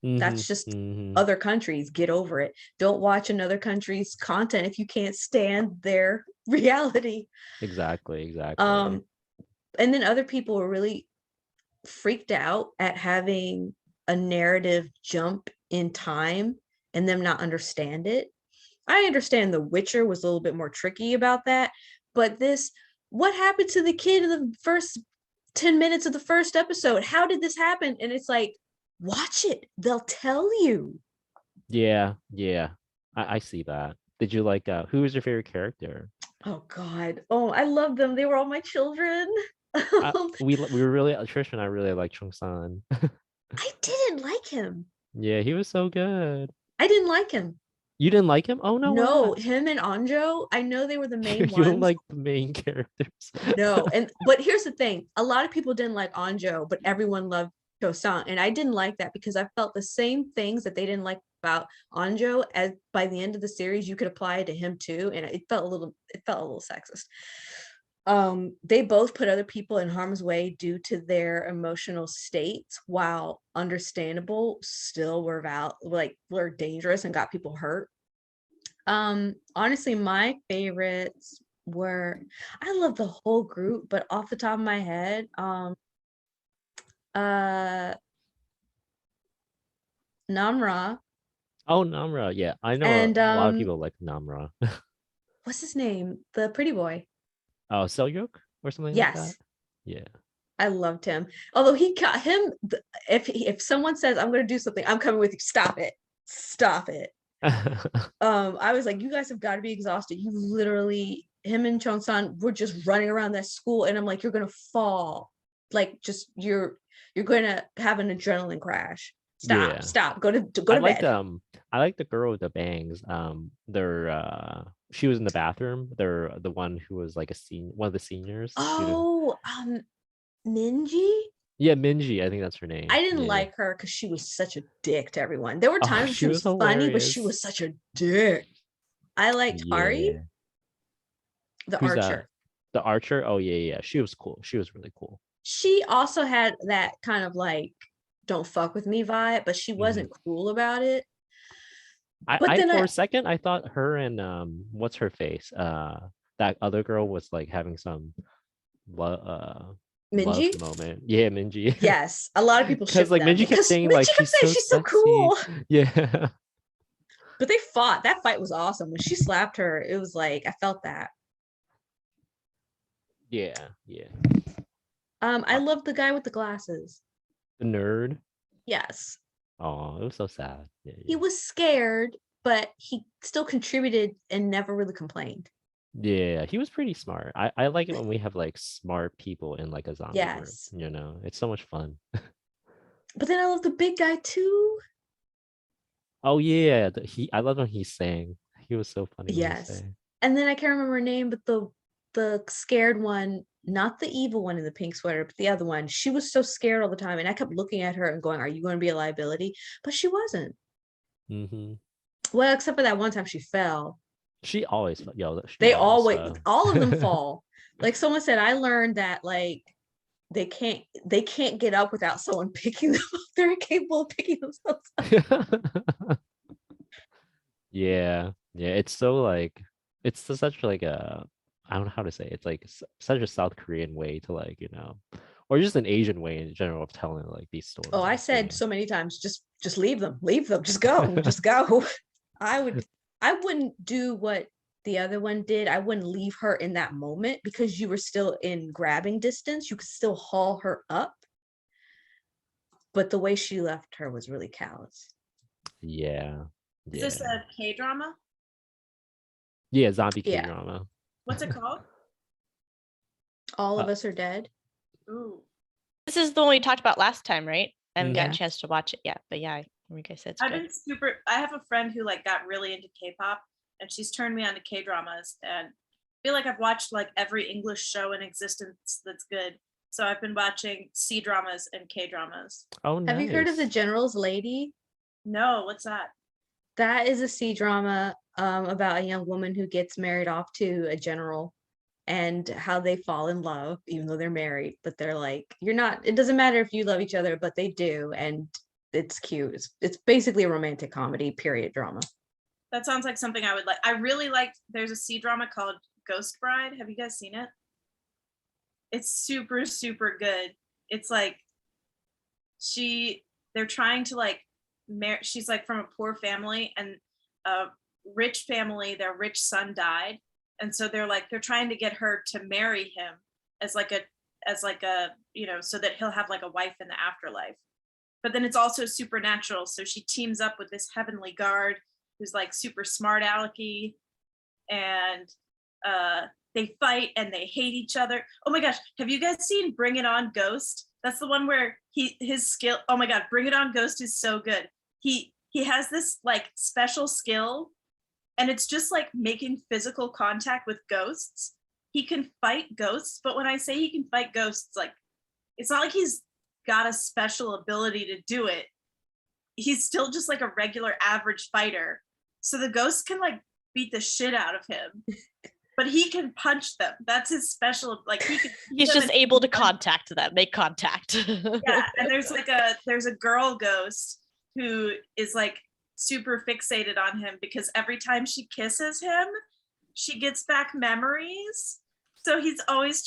Hmm. That's just Hmm. other countries. Get over it. Don't watch another country's content if you can't stand their reality. Exactly. And then other people were really freaked out at having a narrative jump in time and them not understand it. I understand The Witcher was a little bit more tricky about that, but what happened to the kid in the first 10 minutes of the first episode? How did this happen? And it's like, watch it. They'll tell you. Yeah. I see that. Did you like who was your favorite character? Oh God. Oh, I love them. They were all my children. We were really Trish and I really like Chung San. I didn't like him. Yeah, he was so good. I didn't like him. You didn't like him? Oh no No, way. him and Anjo, I know they were the main You don't ones. like the main characters. No, but here's the thing: a lot of people didn't like Anjo, but everyone loved Chosan, and I didn't like that because I felt the same things that they didn't like about Anjo. As by the end of the series, you could apply it to him too, and it felt a little sexist. They both put other people in harm's way due to their emotional states, while understandable, still were dangerous and got people hurt. Honestly, my favorites were, I love the whole group, but off the top of my head, uh Namra, Oh, Namra. Yeah, I know and a lot of people like Namra. what's his name? The pretty boy. Oh, Selyuk or something like that. Yes, Yeah. I loved him. Although he got him, if someone says I'm gonna do something, I'm coming with you. Stop it. Stop it. I was like, you guys have got to be exhausted. You literally, him and Chong-san were just running around that school, and I'm like, you're gonna fall. Like, just you're gonna have an adrenaline crash. Yeah. Stop. Go I to liked bed. I like the girl with the bangs. She was in the bathroom. They're the one who was like one of the seniors. You know. Oh, Minji. Yeah, Minji, I think that's her name. I didn't Yeah. like her because she was such a dick to everyone. There were Oh, times when she she was was funny, but she hilarious. was such a dick. I liked Ari, Yeah. the Who's archer. that? The archer? Oh yeah, yeah. She was cool. She was really cool. She also had that kind of like don't fuck with me vibe, but she wasn't cool about it. But I then for a second I thought her and what's her face? That other girl was like having some love Minji. moment. Yeah, Minji. Yes, a lot of people Because shipped like them Minji kept because saying Minji like kept saying she's so sexy. cool. Yeah. But they fought. That fight was awesome. When she slapped her, it was like I felt that. Yeah, yeah. I love the guy with the glasses. The nerd. Yes, Oh, it was so sad. Yeah, he was scared, but he still contributed and never really complained. yeah, he was pretty smart. I like it when we have like smart people in like a zombie group. Yes. You know, it's so much fun. But then I love the big guy too. Oh yeah, I love when he sang. He was so funny when he Yes. sang. And then I can't remember her name, but the scared one, not the evil one in the pink sweater, but the other one. She was so scared all the time, and I kept looking at her and going, "Are you going to be a liability?" But she wasn't. Mm-hmm. Well, except for that one time she fell. She always she They always always, fell. all of them fall. Like someone said, I learned that like they can't get up without someone picking them up. They're incapable of picking themselves up. Yeah, yeah. It's so like such like a I don't know how to say it. It's like such a South Korean way to like or just an Asian way in general of telling like these stories. Oh, I you said know? so many times, just leave them, just go, just go. I wouldn't do what the other one did. I wouldn't leave her in that moment because you were still in grabbing distance. You could still haul her up. But the way she left her was really callous. Yeah. Is this a K-drama? Yeah, zombie Yeah. K-drama. What's it called? All of Us Are Dead. Ooh. This is the one we talked about last time, right? I haven't gotten a Yeah. chance to watch it yet, but yeah, like I said, it's I've good. been super. I have a friend who like got really into K-pop, and she's turned me on to K-dramas, and I feel like I've watched like every English show in existence that's good. So I've been watching C-dramas and K-dramas. Oh, nice. Have you heard of The General's Lady? No, what's that? That is a C-drama about a young woman who gets married off to a general and how they fall in love, even though they're married. But they're like, it doesn't matter if you love each other, but they do. And it's cute. It's basically a romantic comedy, period drama. That sounds like something I would like. I really liked. There's a C-drama called Ghost Bride. Have you guys seen it? It's super, super good. It's like they're trying to like she's like from a poor family, and a rich family, their rich son died, and so they're trying to get her to marry him as like a so that he'll have like a wife in the afterlife. But then it's also supernatural, so she teams up with this heavenly guard who's like super smart alecky, and they fight and they hate each other. Oh my gosh, have you guys seen Bring It On Ghost? That's the one where his skill. Oh my god, Bring It On Ghost is so good. He has this like special skill, and it's just like making physical contact with ghosts. He can fight ghosts, but when I say he can fight ghosts, like it's not like he's got a special ability to do it. He's still just like a regular average fighter. So the ghosts can like beat the shit out of him. But he can punch them. That's his special. Like He's just able to contact them, make contact. Yeah, and there's a girl ghost who is like super fixated on him because every time she kisses him, she gets back memories. So she's always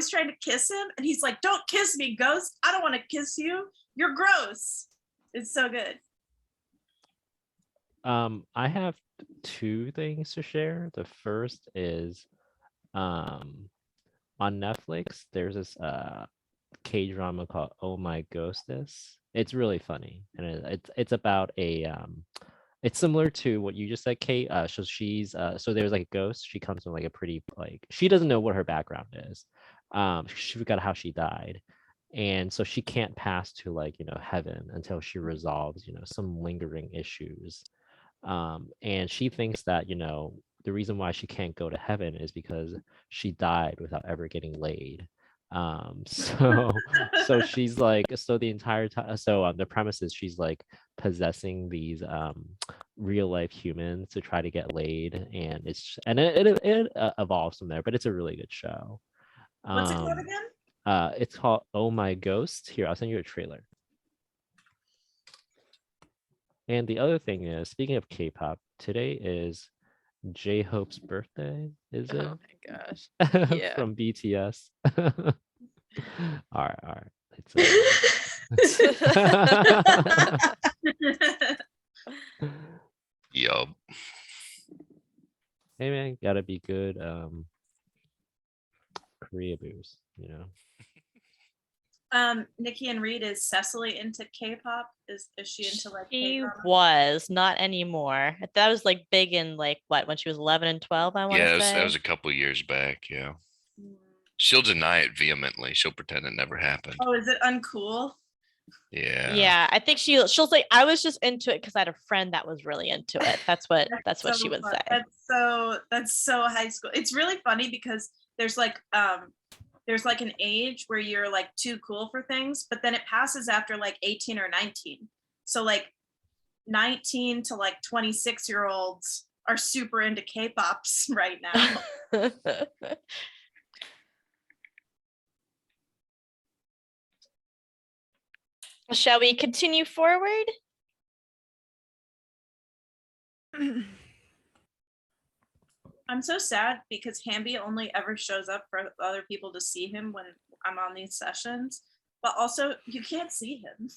trying to kiss him, and he's like, "Don't kiss me, ghost. I don't want to kiss you. You're gross." It's so good. I have two things to share. The first is on Netflix, there's this K-drama called Oh My Ghostess. It's really funny, and it's about a it's similar to what you just said, Kate. So she's so there's like a ghost. She comes from like a pretty like she doesn't know what her background is. She forgot how she died, and so she can't pass to like heaven until she resolves some lingering issues. And she thinks that the reason why she can't go to heaven is because she died without ever getting laid. So she's like, so the entire time, so the premise is she's like possessing these real life humans to try to get laid, and it evolves from there, but it's a really good show. What's it called Um, again? it's called Oh My Ghost. Here, I'll send you a trailer. And the other thing is, speaking of K-pop, today is J-Hope's birthday, is it? Oh my gosh. Yeah. From BTS. All right. Yup. Hey man, gotta be good. Korea boost, Nikki and Reed, is Cecily into K-pop? Is she into like She K-drama? was not anymore. That was like big in like what when she was 11 and 12. I want Yeah, to that say. was a couple years back. Yeah. Mm. She'll deny it vehemently. She'll pretend it never happened. Oh, is it uncool? Yeah. Yeah, I think she'll say I was just into it because I had a friend that was really into it. That's what So she would fun. say. That's so high school. It's really funny because there's like an age where you're like too cool for things, but then it passes after like 18 or 19. So like 19 to like 26-year-olds are super into K-pops right now. Shall we continue forward? I'm so sad because Hamby only ever shows up for other people to see him when I'm on these sessions, but also you can't see him.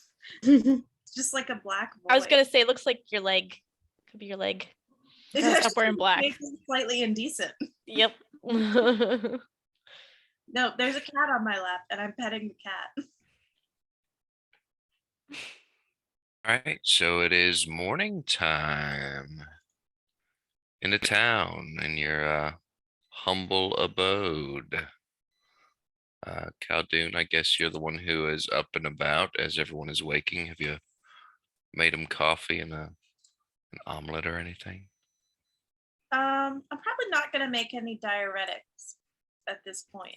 It's just like a black void. I was gonna say, it looks like your leg. Could be your leg. It Gotta stop actually wearing black. makes it slightly indecent. Yep. No, there's a cat on my lap and I'm petting the cat. All right. So it is morning time in the town in your humble abode. Caldoon, I guess you're the one who is up and about as everyone is waking. Have you made them coffee and an omelet or anything? I'm probably not gonna make any diuretics at this point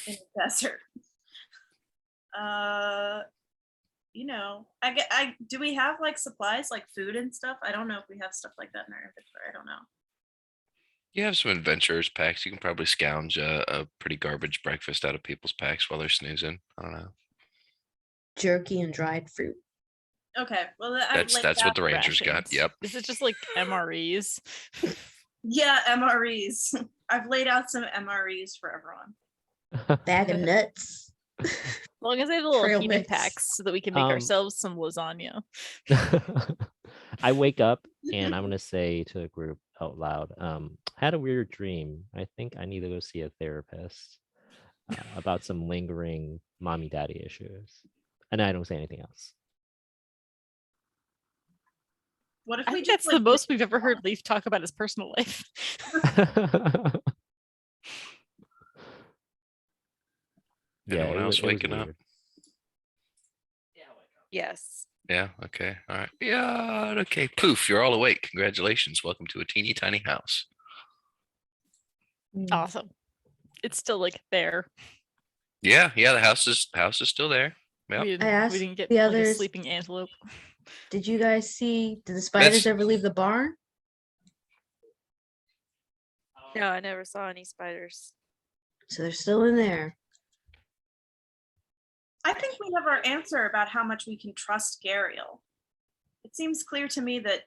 in the desert. Do we have like supplies like food and stuff? I don't know if we have stuff like that in our inventory. I don't know. You have some adventurers packs. You can probably scrounge a pretty garbage breakfast out of people's packs while they're snoozing. I don't know. Jerky and dried fruit. Okay, well That's what the Rangers got. Rations. Yep. This is just like MREs. Yeah, MREs. I've laid out some MREs for everyone. Bag of nuts. As long as they have the little Trail heated mix. packs so that we can make Um, ourselves some lasagna. I wake up and I'm gonna say to the group out loud, I had a weird dream. I think I need to go see a therapist about some lingering mommy daddy issues. And I don't say anything else. What if I we think just that's the most we've ever heard Leaf talk about his personal life. Anyone else it was waking up? weird. Yes. Yeah. Okay. All right. Yeah. Okay. Poof. You're all awake. Congratulations. Welcome to a teeny tiny house. Awesome. It's still like there. Yeah. Yeah. The house is still there. Yep. We I didn't, asked we didn't get the like a others, sleeping antelope. did you guys see, did the spiders ever leave the barn? No, I never saw any spiders. So they're still in there. I think we have our answer about how much we can trust Gariel. It seems clear to me that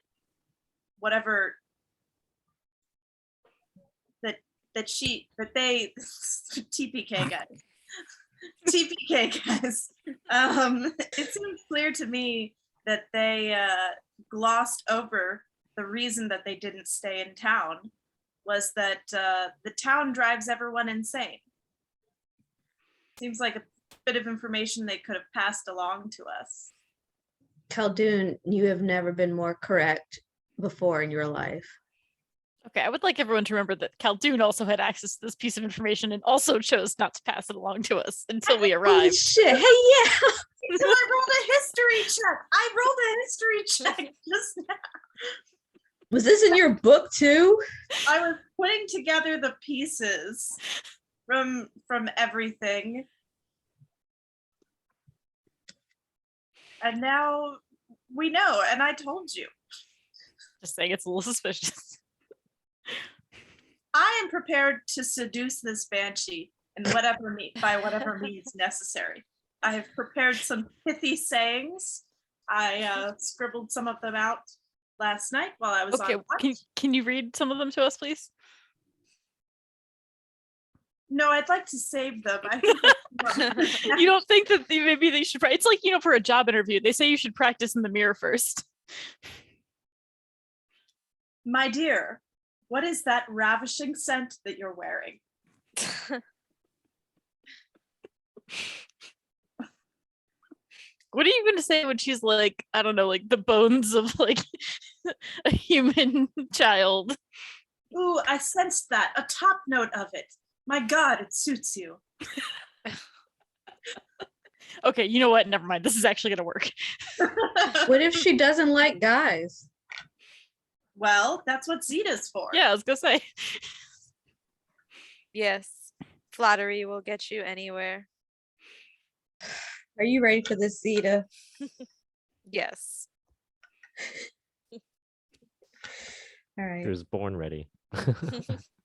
whatever that that they TPK guys. TPK guys. It seems clear to me that they glossed over the reason that they didn't stay in town was that the town drives everyone insane. Seems like a bit of information they could have passed along to us. Khaldun, you have never been more correct before in your life. Okay, I would like everyone to remember that Khaldun also had access to this piece of information and also chose not to pass it along to us until we Holy arrived. shit! Hey, yeah. So I rolled a history check. I rolled a history check just now. Was this in your book too? I was putting together the pieces from everything. And now we know, and I told you. Just saying it's a little suspicious. I am prepared to seduce this banshee in by whatever means necessary. I have prepared some pithy sayings. I scribbled some of them out last night while I was Okay, on watch. can you read some of them to us, please? No, I'd like to save them. I think You don't think that maybe they should? It's like, for a job interview, they say you should practice in the mirror first. My dear, what is that ravishing scent that you're wearing? What are you going to say when she's like, I don't know, like the bones of like a human child? Ooh, I sensed that. A top note of it. My God, it suits you. Okay, you know what? Never mind. This is actually going to work. What if she doesn't like guys? Well, that's what Zeta's for. Yeah, I was going to say. Yes, flattery will get you anywhere. Are you ready for this, Zeta? Yes. All right. He was born ready.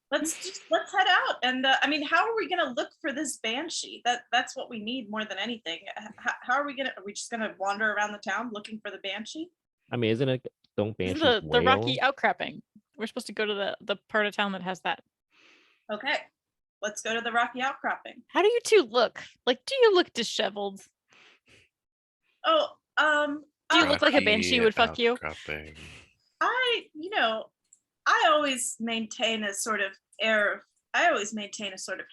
Let's head out. And how are we gonna look for this banshee? That's what we need more than anything. Are we just gonna wander around the town looking for the banshee? I mean, isn't it? Don't This is banshees the rocky wail? outcropping. We're supposed to go to the part of town that has that. Okay, let's go to the rocky outcropping. How do you two look? Like, do you look disheveled? Oh, Do you look like a banshee would fuck you? Outcropping. I always maintain a sort of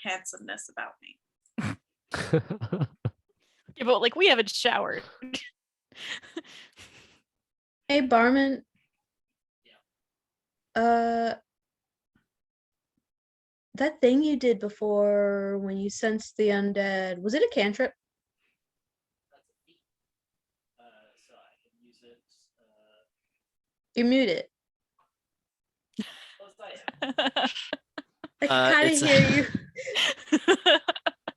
handsomeness about me. Yeah, but like we haven't showered. Hey, barman. That thing you did before when you sensed the undead, was it a cantrip? So I can use it. You're muted. I can kind it's of a- hear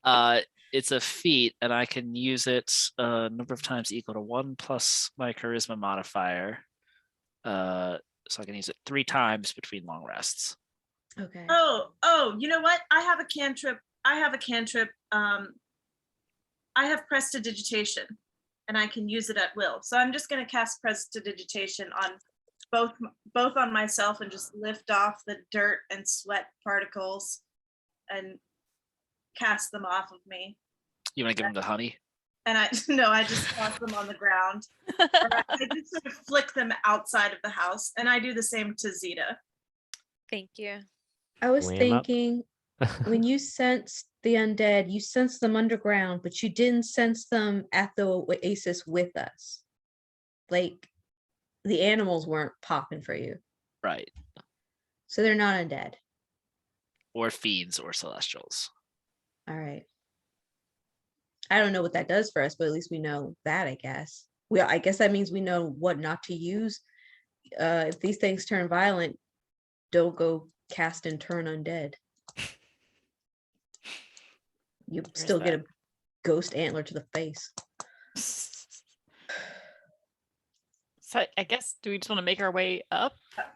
you. It's a feat, and I can use it a number of times equal to 1 plus my charisma modifier. So I can use it 3 times between long rests. Okay. Oh, you know what? I have a cantrip. I have prestidigitation, and I can use it at will. So I'm just going to cast prestidigitation on both on myself and just lift off the dirt and sweat particles and cast them off of me. You want to give him the honey? And I just toss them on the ground. Or I just sort of flick them outside of the house, and I do the same to Zeta. Thank you. I was Lamb up. thinking when you sensed the undead, you sensed them underground, but you didn't sense them at the oasis with us. Like the animals weren't popping for you. Right. So they're not undead. Or fiends or celestials. All right. I don't know what that does for us, but at least we know that, I guess. I guess that means we know what not to use. If these things turn violent, don't go cast and turn undead. You still get a ghost antler to the face. So I guess, do we just want to make our way up?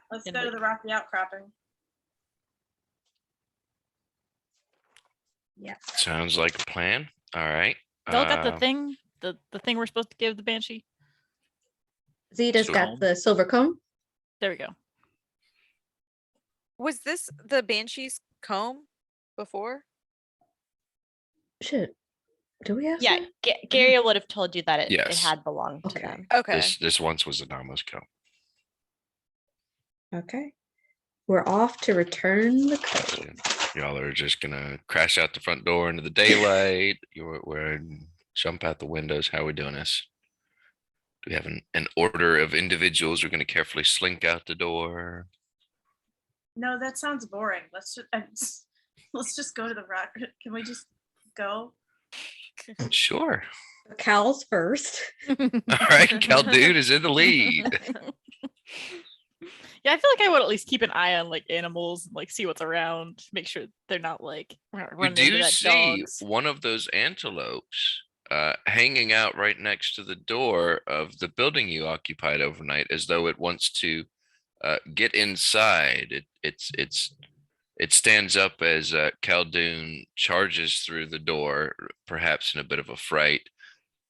Let's And go to like- the rocky outcropping. Sounds like a plan. All right. Y'all got the Uh, thing? The thing we're supposed to give the banshee? Zeta's So- got the silver comb. There we go. Was this the banshee's comb before? Shit. Do we have Yeah, some? Gary would have told you that it Yes. had belonged to Okay. them. Okay. This once was a Nama's comb. Okay. We're off to return the code. Y'all are just gonna crash out the front door into the daylight. We're jump out the windows. How are we doing this? Do we have an order of individuals who are gonna carefully slink out the door? No, that sounds boring. Let's just go to the rock. Can we just go? Sure. Cal's first. All right, Khaldun is in the lead. Yeah, I feel like I would at least keep an eye on like animals, and, like see what's around, make sure they're not like You running into do that see dogs. one of those antelopes hanging out right next to the door of the building you occupied overnight, as though it wants to get inside. It stands up as Khaldun charges through the door, perhaps in a bit of a fright,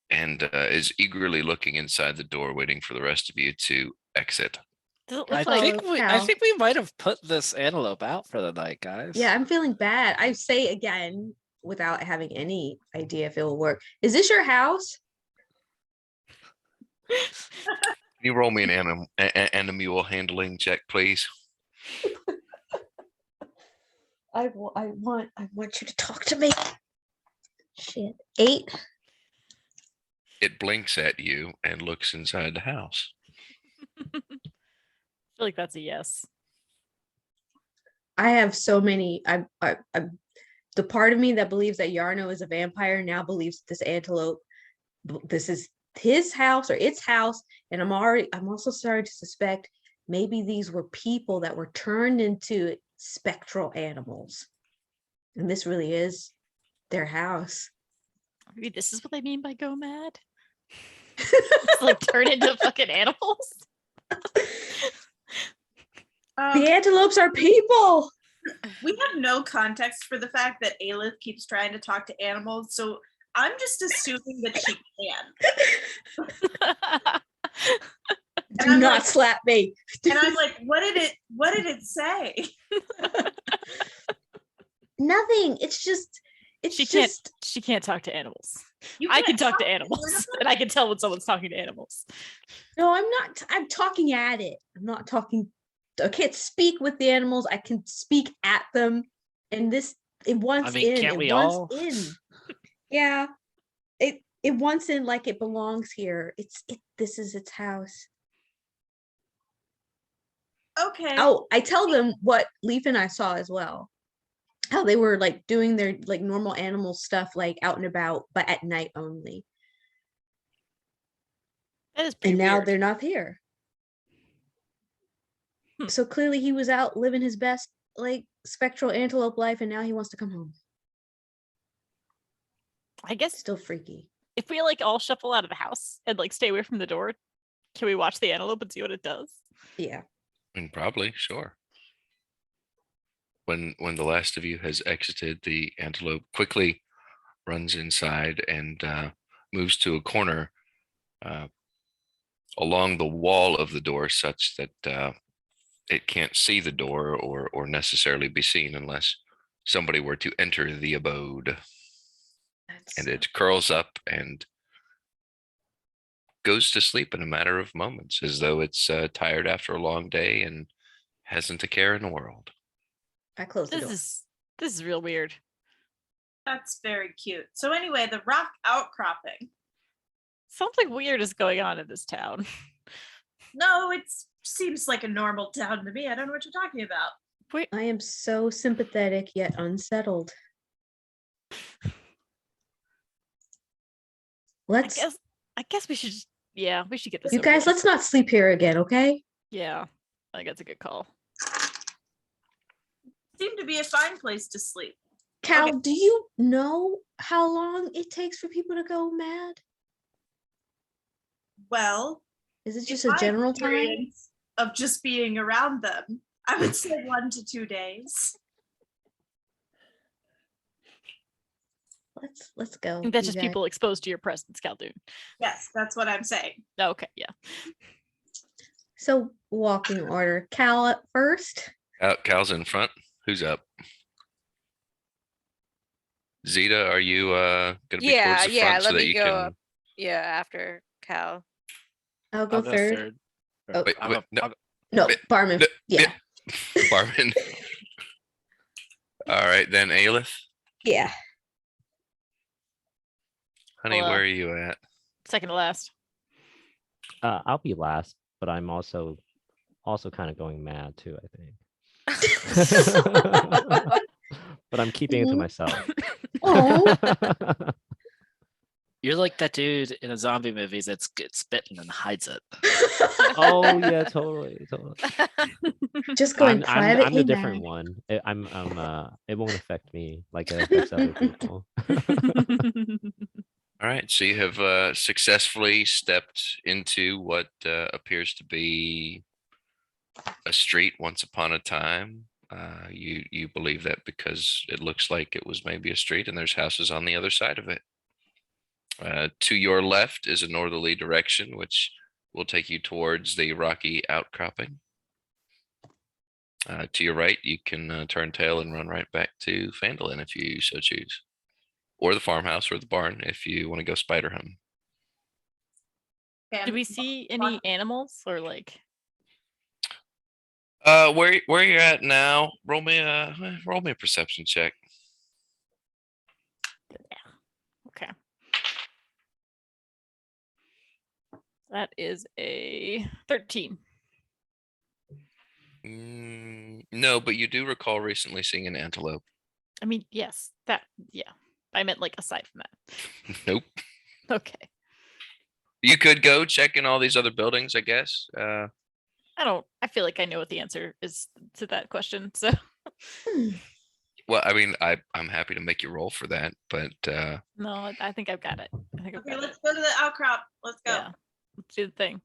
and is eagerly looking inside the door, waiting for the rest of you to exit. Does it I look like think I Cal. think we might have put this antelope out for the night, guys. Yeah, I'm feeling bad. I say again, without having any idea if it will work. Is this your house? Can you roll me an animal handling check, please? I want you to talk to me. Shit. 8. It blinks at you and looks inside the house. I feel like that's a yes. I have so many. The part of me that believes that Yarno is a vampire now believes this antelope. This is his house or its house, and I'm also starting to suspect maybe these were people that were turned into spectral animals, and this really is their house. Maybe this is what they mean by go mad. It's like turn into fucking animals. The antelopes are people. We have no context for the fact that Aelith keeps trying to talk to animals, so I'm just assuming that she can. And Do I'm not like- slap me. And I'm like, what did it say? Nothing. It's She can't talk to animals. You I can can't talk to animals. animals, and I can tell when someone's talking to animals. No, I'm not. I'm talking at it. I'm not talking. I can't speak with the animals. I can speak at them. And it wants mean, in. can't It we wants all? in. Yeah. It wants in like it belongs here. This is its house. Okay. Oh, I tell them what Leaf and I saw as well. How they were like doing their like normal animal stuff, like out and about, but at night only. That is pretty And now weird. they're not here. Hmm. So clearly he was out living his best like spectral antelope life, and now he wants to come home. I guess Still freaky. if we like all shuffle out of the house and like stay away from the door, can we watch the antelope and see what it does? Yeah. And probably, sure. When the last of you has exited, the antelope quickly runs inside and moves to a corner along the wall of the door, such that it can't see the door or necessarily be seen unless somebody were to enter the abode. And it curls up and goes to sleep in a matter of moments, as though it's tired after a long day and hasn't a care in the world. I closed the door. This is real weird. That's very cute. So anyway, the rock outcropping. Something weird is going on in this town. No, it seems like a normal town to me. I don't know what you're talking about. Wait, I am so sympathetic yet unsettled. I guess we should we should get this. You over guys, with. let's not sleep here again, okay? Yeah, I think that's a good call. Seemed to be a fine place to sleep. Cal, Okay. do you know how long it takes for people to go mad? Well, Is it in just a my general time? experience of just being around them, I would say 1 to 2 days. Let's go. I think that's you just guys. people exposed to your presence, Khaldun. Yes, that's what I'm saying. Okay, yeah. So walking order. Cal up first. Cal's in front. Who's up? Zeta, are you gonna be Yeah, towards the yeah, front so let that me you go can? up. Yeah, after Cal. I'll go I'll go third. third. Oh. Wait, I'm wait, up- no, I'll go- No, Bit- Barman. bit- Yeah. Barman. All right, then Aelith. Yeah. Honey, Hello. where are you at? Second to last. I'll be last, but I'm also kind of going mad too, I think. But I'm keeping it to Aw. myself. Oh. You're like that dude in a zombie movie that gets bitten and hides it. Oh yeah, totally. Just going private. I'm the different one. It won't affect me like it affects other people. All right, so you have successfully stepped into what appears to be a street once upon a time. You believe that because it looks like it was maybe a street and there's houses on the other side of it. To your left is a northerly direction, which will take you towards the rocky outcropping. To your right, you can turn tail and run right back to Phandalin if you so choose, or the farmhouse or the barn if you want to go spider hunting. Did we see any animals or like? Where you're at now? Roll me a perception check. Okay. That is a 13. No, but you do recall recently seeing an antelope. I mean, yes, yeah. I meant like aside from that. Nope. Okay. You could go check in all these other buildings, I guess. I feel like I know what the answer is to that question. So Well, I mean, I'm happy to make you roll for that, but no, I think I've got it. I think I've Okay, got let's it. go to the outcrop. Let's go. Yeah. Let's do the thing.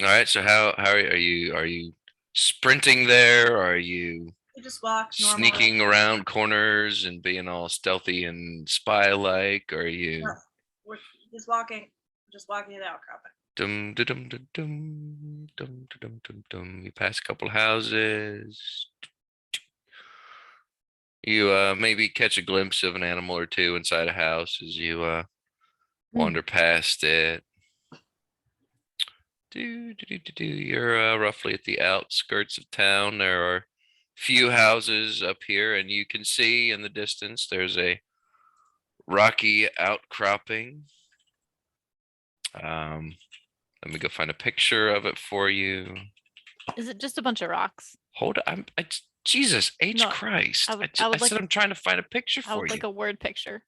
all right. So how are you sprinting there? Are you We just walk normal. sneaking around corners and being all stealthy and spy like? Are you No, we're just walking to the outcropping. dum dum dum dum dum dum dum dum dum? You pass a couple houses. You maybe catch a glimpse of an animal or two inside a house as you wander past it. You're roughly at the outskirts of town. There are few houses up here, and you can see in the distance there's a rocky outcropping. Let me go find a picture of it for you. Is it just a bunch of rocks? Hold on. Jesus H. No, Christ. I would- I would I said like- I'm trying to find a picture I for would you. like a word picture.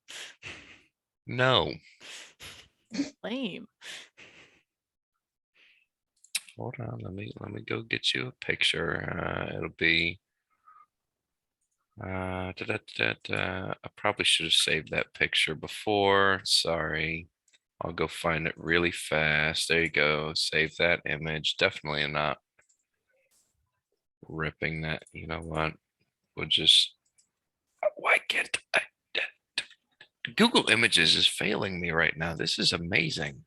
No. Lame. Hold on. Let me go get you a picture. It'll be I probably should have saved that picture before. Sorry. I'll go find it really fast. There you go. Save that image. Definitely not ripping that. You know what? We'll just. Why can't I? Google Images is failing me right now. This is amazing.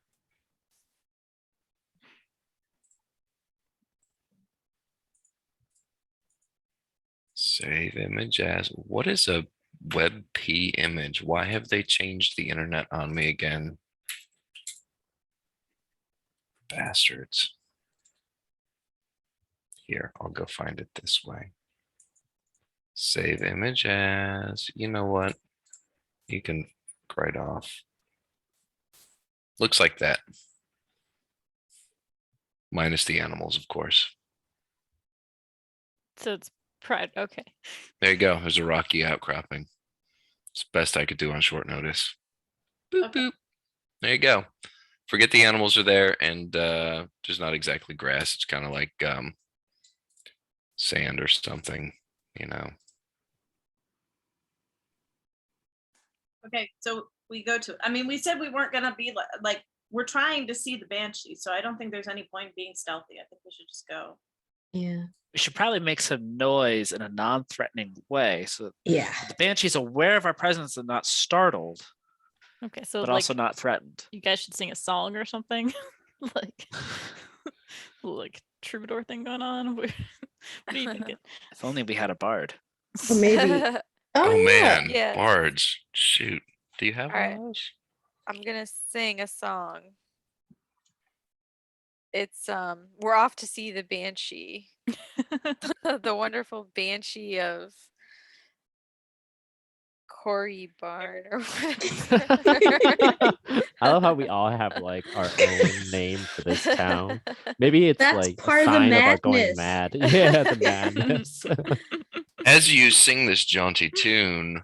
Save image as. What is a WebP image? Why have they changed the internet on me again? Bastards. Here, I'll go find it this way. Save image as. You know what? You can write off. Looks like that. Minus the animals, of course. So it's pride. Okay. There you go. There's a rocky outcropping. It's the best I could do on short notice. Boop, Okay. boop. There you go. Forget the animals are there, and there's not exactly grass. It's kind of like sand or something, you know. Okay, so we go to. I mean, we said we weren't gonna be like we're trying to see the banshee, so I don't think there's any point being stealthy. I think we should just go. Yeah. We should probably make some noise in a non-threatening way so that Yeah. the banshee's aware of our presence and not startled, Okay. So but like also not threatened. you guys should sing a song or something. like troubadour thing going on. What are you thinking? If only we had a bard. Or maybe Oh yeah. man, Yeah. bards. Shoot. Do you have All one right. of those? I'm gonna sing a song. It's we're off to see the banshee. The wonderful banshee of Corey Barn or whatever. I love how we all have like our own name for this town. Maybe it's That's like a part of the sign of our going madness. mad. Yeah, the madness. As you sing this jaunty tune,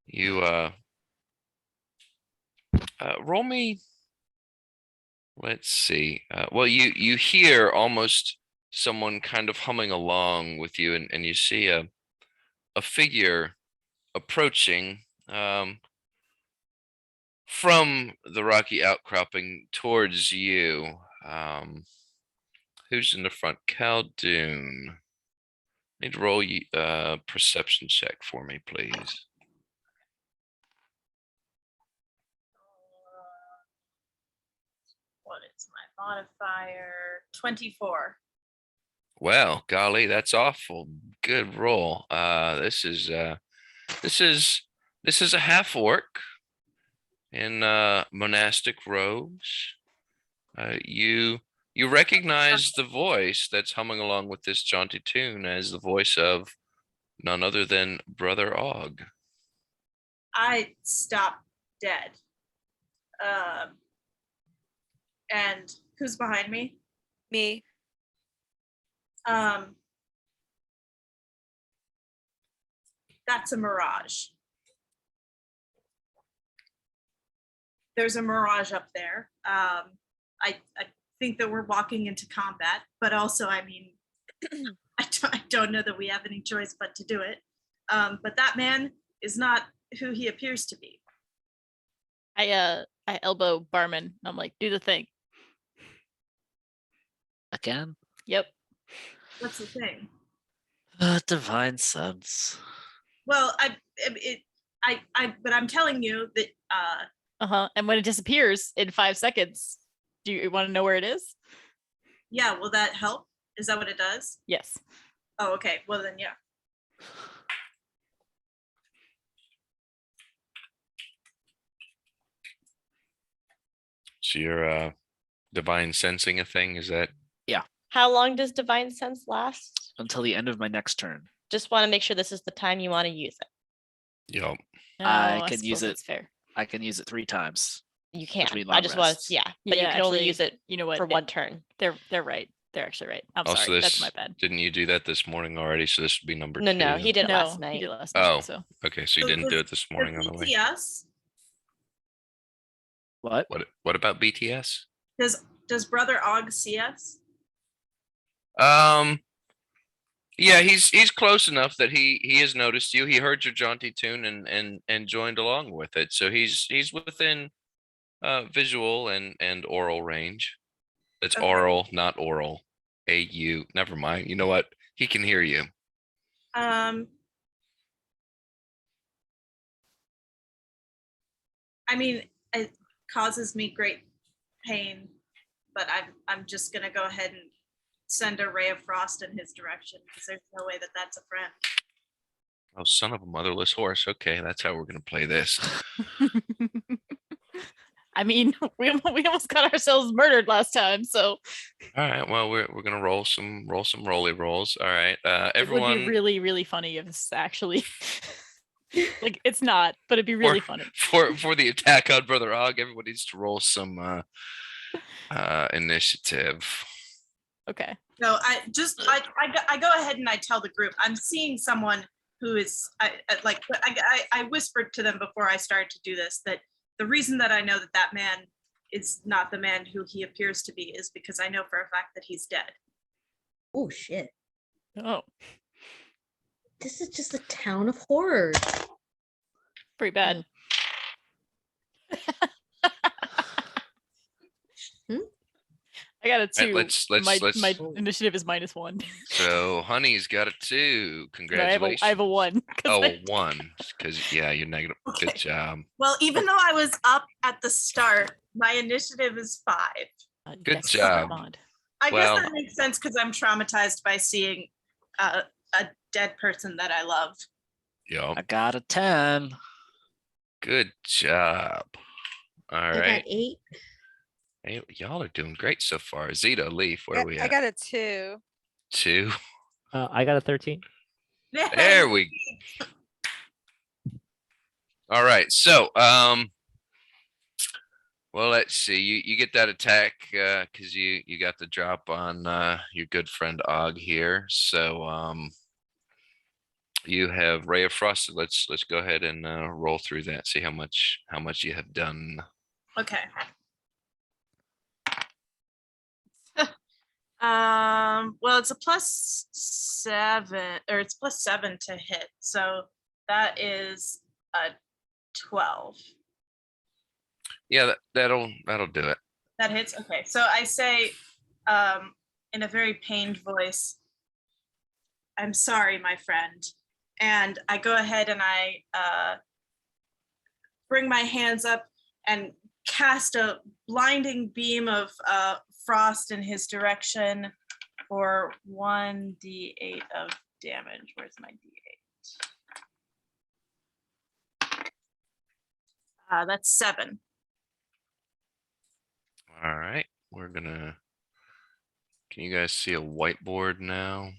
you roll me. Let's see. Well, you hear almost someone kind of humming along with you, and you see a figure approaching from the rocky outcropping towards you. Who's in the front? Khaldun. Need to roll perception check for me, please. What is my modifier? 24. Well, golly, that's awful. Good roll. This is a half orc in monastic robes. You recognize the voice that's humming along with this jaunty tune as the voice of none other than Brother Og. I stop dead. And who's behind me? Me. That's a mirage. There's a mirage up there. I think that we're walking into combat, but also, I mean, I don't know that we have any choice but to do it. But that man is not who he appears to be. I elbow Barman. I'm like, do the thing. Again? Yep. What's the thing? Divine sense. Well, but I'm telling you that And when it disappears in 5 seconds, do you want to know where it is? yeah, will that help? Is that what it does? Yes. Oh, okay. Well then, yeah. So you're divine sensing a thing, is that? How long does divine sense last? Until the end of my next turn. Just want to make sure this is the time you want to use it. Yup. I No, can use suppose it. It's fair. I can use it 3 times. You can't. Between I long just want rests. to, yeah. But you Yeah, can only actually, use it You know what? for it- one turn. They're right. They're actually right. I'm Also, sorry. That's this my bad. didn't you do that this morning already? So this would be number No, 2. no, he did it No, last he night. did it last night. Oh. So Okay, so you So didn't do does- it this morning on the way. BTS, What? What about BTS? does Brother Og see us? Yeah, he's close enough that he has noticed you. He heard your jaunty tune and joined along with it. So he's within visual and oral range. It's Okay. oral, not oral. AU. Never mind. You know what? He can hear you. I mean, it causes me great pain, but I'm just gonna go ahead and send a ray of frost in his direction because there's no way that that's a friend. Oh, son of a motherless horse. Okay, that's how we're gonna play this. I mean, we almost got ourselves murdered last time, so All right. Well, we're gonna roll some roly rolls. All right. it would Everyone be really, really funny if this actually like it's not, but it'd be really funny. for the attack on Brother Og, everyone needs to roll some initiative. Okay. No, I go ahead and I tell the group I'm seeing someone who is I whispered to them before I started to do this that the reason that I know that that man is not the man who he appears to be is because I know for a fact that he's dead. Oh shit. Oh, This is just a town of horrors. pretty bad. I got a 2. let's- my initiative is -1. So Honey's got a 2. No, I Congratulations. have a 1. 'cause Oh, I- a 1. Because yeah, you're negative. Good Okay. job. Well, even though I was up at the start, my initiative is 5. Good Dex job. mod. I Well- guess that makes sense because I'm traumatized by seeing a dead person that I love. Yup. I got a 10. Good job. All I got right. 8. Hey, y'all are doing great so far. Zeta, Leaf, where are we I at? got a 2. 2. I got a 13. There we. All right. So, well, let's see. You get that attack because you got the drop on your good friend Og here. So, you have Ray of Frost. Let's go ahead and roll through that. See how much you have done. Okay. Well, it's a +7, or it's +7 to hit. So that is a 12. Yeah, that'll do it. That hits. Okay. So I say in a very pained voice, I'm sorry, my friend. And I go ahead and I bring my hands up and cast a blinding beam of frost in his direction for 1d8 of damage. Where's my d8? That's 7. All right. We're gonna. Can you guys see a whiteboard now?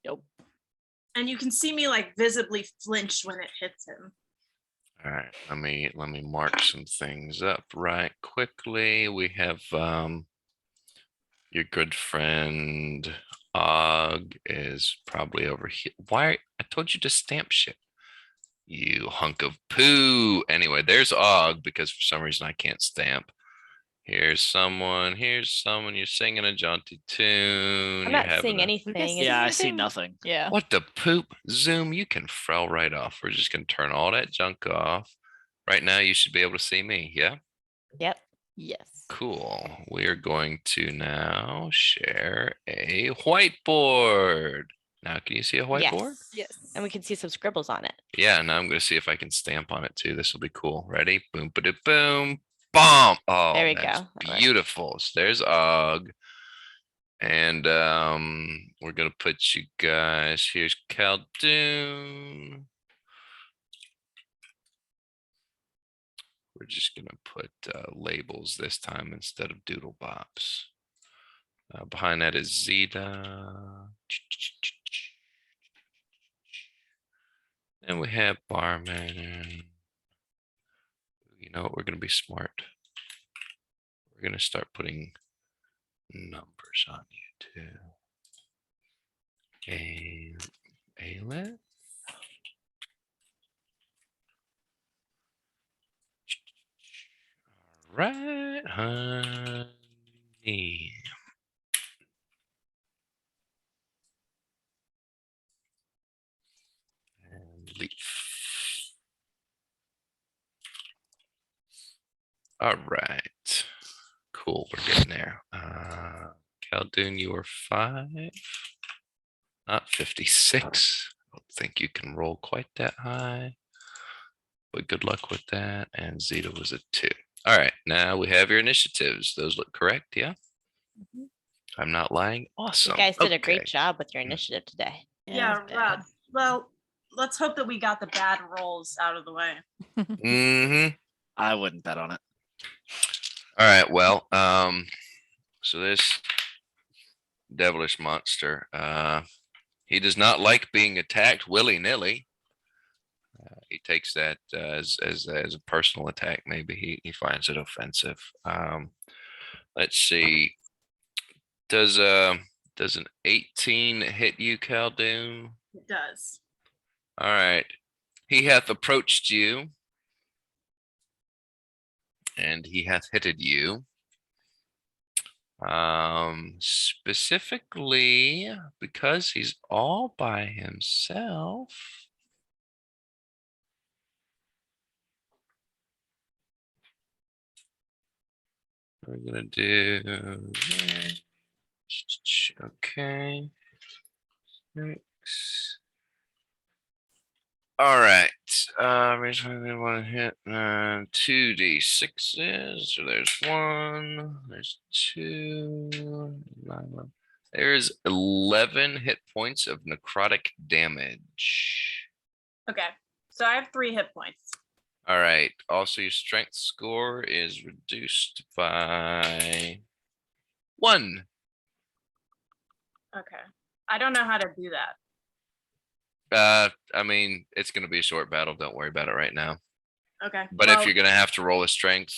Nope. And you can see me like visibly flinch when it hits him. All right, let me mark some things up right quickly. We have your good friend Og is probably over here. Why? I told you to stamp shit. You hunk of poo. Anyway, there's Og because for some reason I can't stamp. Here's someone. You're singing a jaunty tune. I'm you're not having seeing a- anything. Is Yeah, I this see anything- nothing. Yeah. What the poop? Zoom, you can frell right off. We're just gonna turn all that junk off. Right now, you should be able to see me. Yeah. Yep. Yes. Cool. We are going to now share a whiteboard. Now, can you see a whiteboard? Yes. Yes. And we can see some scribbles on it. Yeah. Now I'm going to see if I can stamp on it too. This will be cool. Ready? Boom, ba boom, bomb. Oh, There we that's go. That works. beautiful. So there's Og. And we're going to put you guys. Here's Khaldun. We're just going to put labels this time instead of doodle bops. Behind that is Zeta. And we have Barman. You know what? We're going to be smart. We're going to start putting numbers on you too. Aleph. All right, honey. And leaf. All right. Cool, we're getting there. Khaldun, you are 5. Not 56. I don't think you can roll quite that high. But good luck with that. And Zeta was a 2. All right, now we have your initiatives. Those look correct, yeah? I'm not lying. Awesome. You guys did a Okay. great job with your initiative today. Yeah, it's bad. Rob. Well, let's hope that we got the bad rolls out of the way. Mm-hmm. I wouldn't bet on it. All right, well, so this devilish monster, he does not like being attacked willy-nilly. He takes that as a personal attack. Maybe he finds it offensive. Let's see. Does an 18 hit you, Khaldun? It does. All right. He hath approached you, and he hath hitted you. Specifically because he's all by himself. We're gonna do this. Okay. 6. All right. Reason we want to hit 2d6s. So there's 1. There's 2. 9. There's 11 hit points of necrotic damage. Okay. So I have 3 hit points. All right. Also, your strength score is reduced by 1. Okay. I don't know how to do that. I mean, it's gonna be a short battle. Don't worry about it right now. Okay. But well, if you're gonna have to roll a strength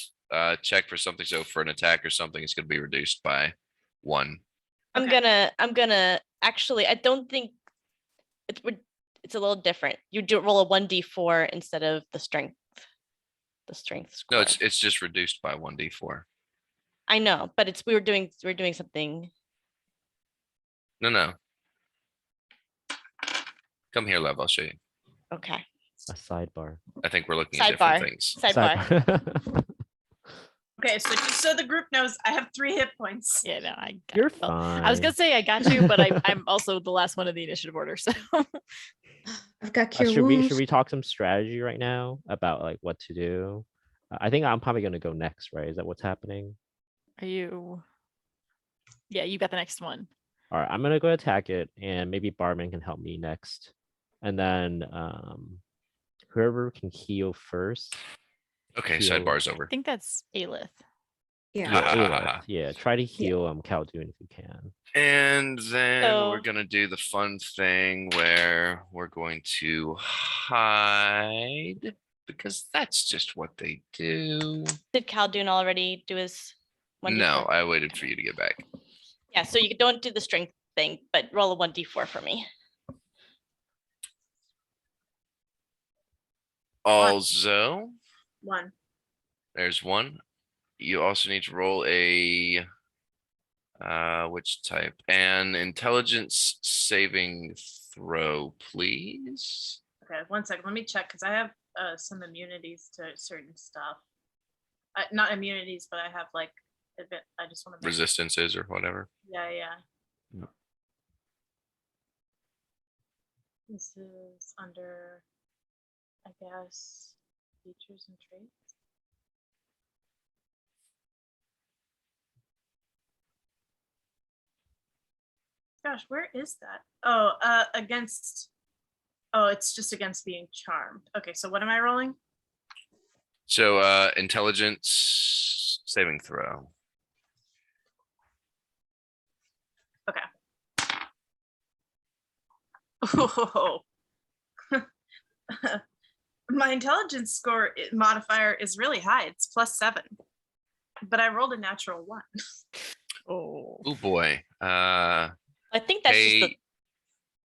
check for something, so for an attack or something, it's gonna be reduced by 1. I'm Okay. gonna actually, I don't think it's a little different. You do roll a 1d4 instead of the strength score. No, it's just reduced by 1d4. I know, but it's we're doing something. No. Come here, Lev. I'll show you. Okay. A sidebar. I think we're looking at different Sidebar. things. Sidebar. Okay, so just so the group knows, I have 3 hit points. Yeah, no, I got You're it. Well, fine. I was gonna say I got you, but I'm also the last one in the initiative order. So I've got cure should wounds. we talk some strategy right now about like what to do? I think I'm probably gonna go next, right? Is that what's happening? are you? Yeah, you got the next one. All right, I'm gonna go attack it, and maybe Barman can help me next, and then whoever can heal first. Okay, heal- sidebar's over. I think that's Aelith. Yeah. Ha, ha, ha, Aelith, ha. yeah, try to heal Khaldun if you can. And then we're So- gonna do the fun thing where we're going to hide because that's just what they do. Did Khaldun already do his 1d4? No, I waited for you to get back. Yeah, so you don't do the strength thing, but roll a 1d4 for me. Also, 1. there's 1. You also need to roll a which type? An intelligence saving throw, please. Okay, 1 second. Let me check because I have some immunities to certain stuff. Not immunities, but I have like a bit. I just want to Resistances or whatever. Yeah. Yep. This is under, I guess, features and traits. Gosh, where is that? Oh, against. Oh, it's just against being charmed. Okay, so what am I rolling? So intelligence saving throw. Oh. My intelligence score modifier is really high. It's +7. But I rolled a natural 1. Oh, Oh boy. I think that's just the. Hey,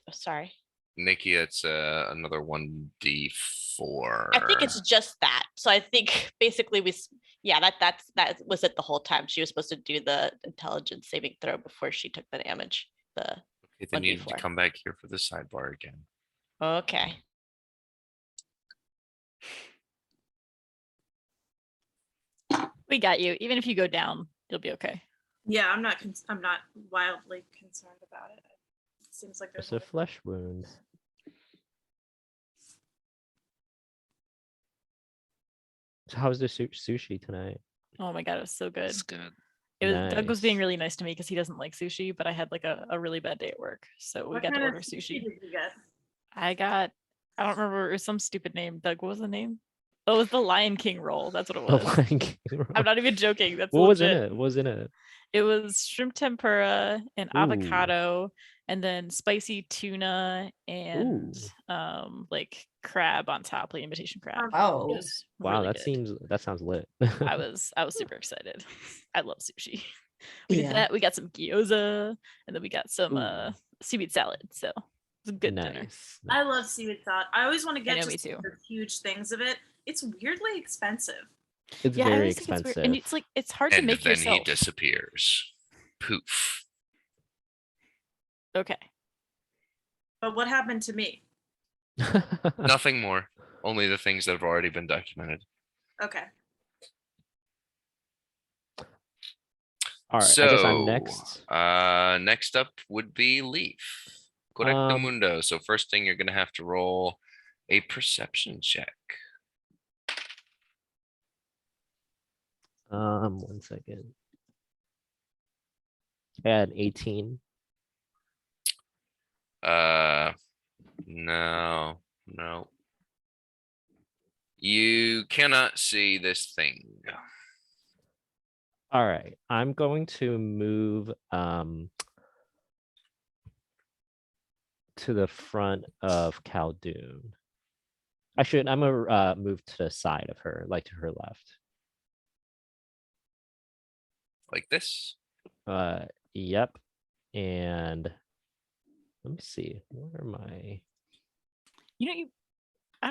Oh, sorry. Nikki, it's another 1d4. I think it's just that. So I think basically that was it the whole time. She was supposed to do the intelligence saving throw before she took the damage. Okay, then you need to 1d4. come back here for the sidebar again. Okay. we got you. Even if you go down, you'll be okay. Yeah, I'm not wildly concerned about it. It seems like It's there's a flesh wound. So how's the sushi tonight? Oh my god, it was so good. It's good. Doug was being Nice. really nice to me because he doesn't like sushi, but I had like a really bad day at work, so we What got to kind of order sushi. did you get? I don't remember, it was some stupid name. Doug, what was the name? Oh, it was the Lion King roll. That's what it Oh was. my I'm not even joking. That's What was in legit. it? What was in it? It was shrimp tempura and Ooh. avocado, and then spicy tuna and like crab on top, like imitation crab. It Oh, was Wow, really good. that sounds lit. I was super excited. I love sushi. We did yeah. that. We got some gyoza, and then we got some Ooh. seaweed salad. So it was a good dinner. Nice. I love seaweed salad. I always want to get know, me just too. the huge things of it. It's weirdly expensive. It's Yeah, I very always think it's weird. expensive. And it's like it's hard to And make then he yourself. disappears. Poof. Okay. But what happened to me? Nothing more. Only the things that have already been documented. Okay. All right, I guess I'm So, next. next up would be Leaf. Um, Correctamundo. So first thing you're gonna have to roll a perception check. 1 second. I had 18. No. You cannot see this thing. All right, I'm going to move to the front of Khaldun. Actually, I'm gonna move to the side of her, like to her left. Like this. Yep. And let me see. Where am I?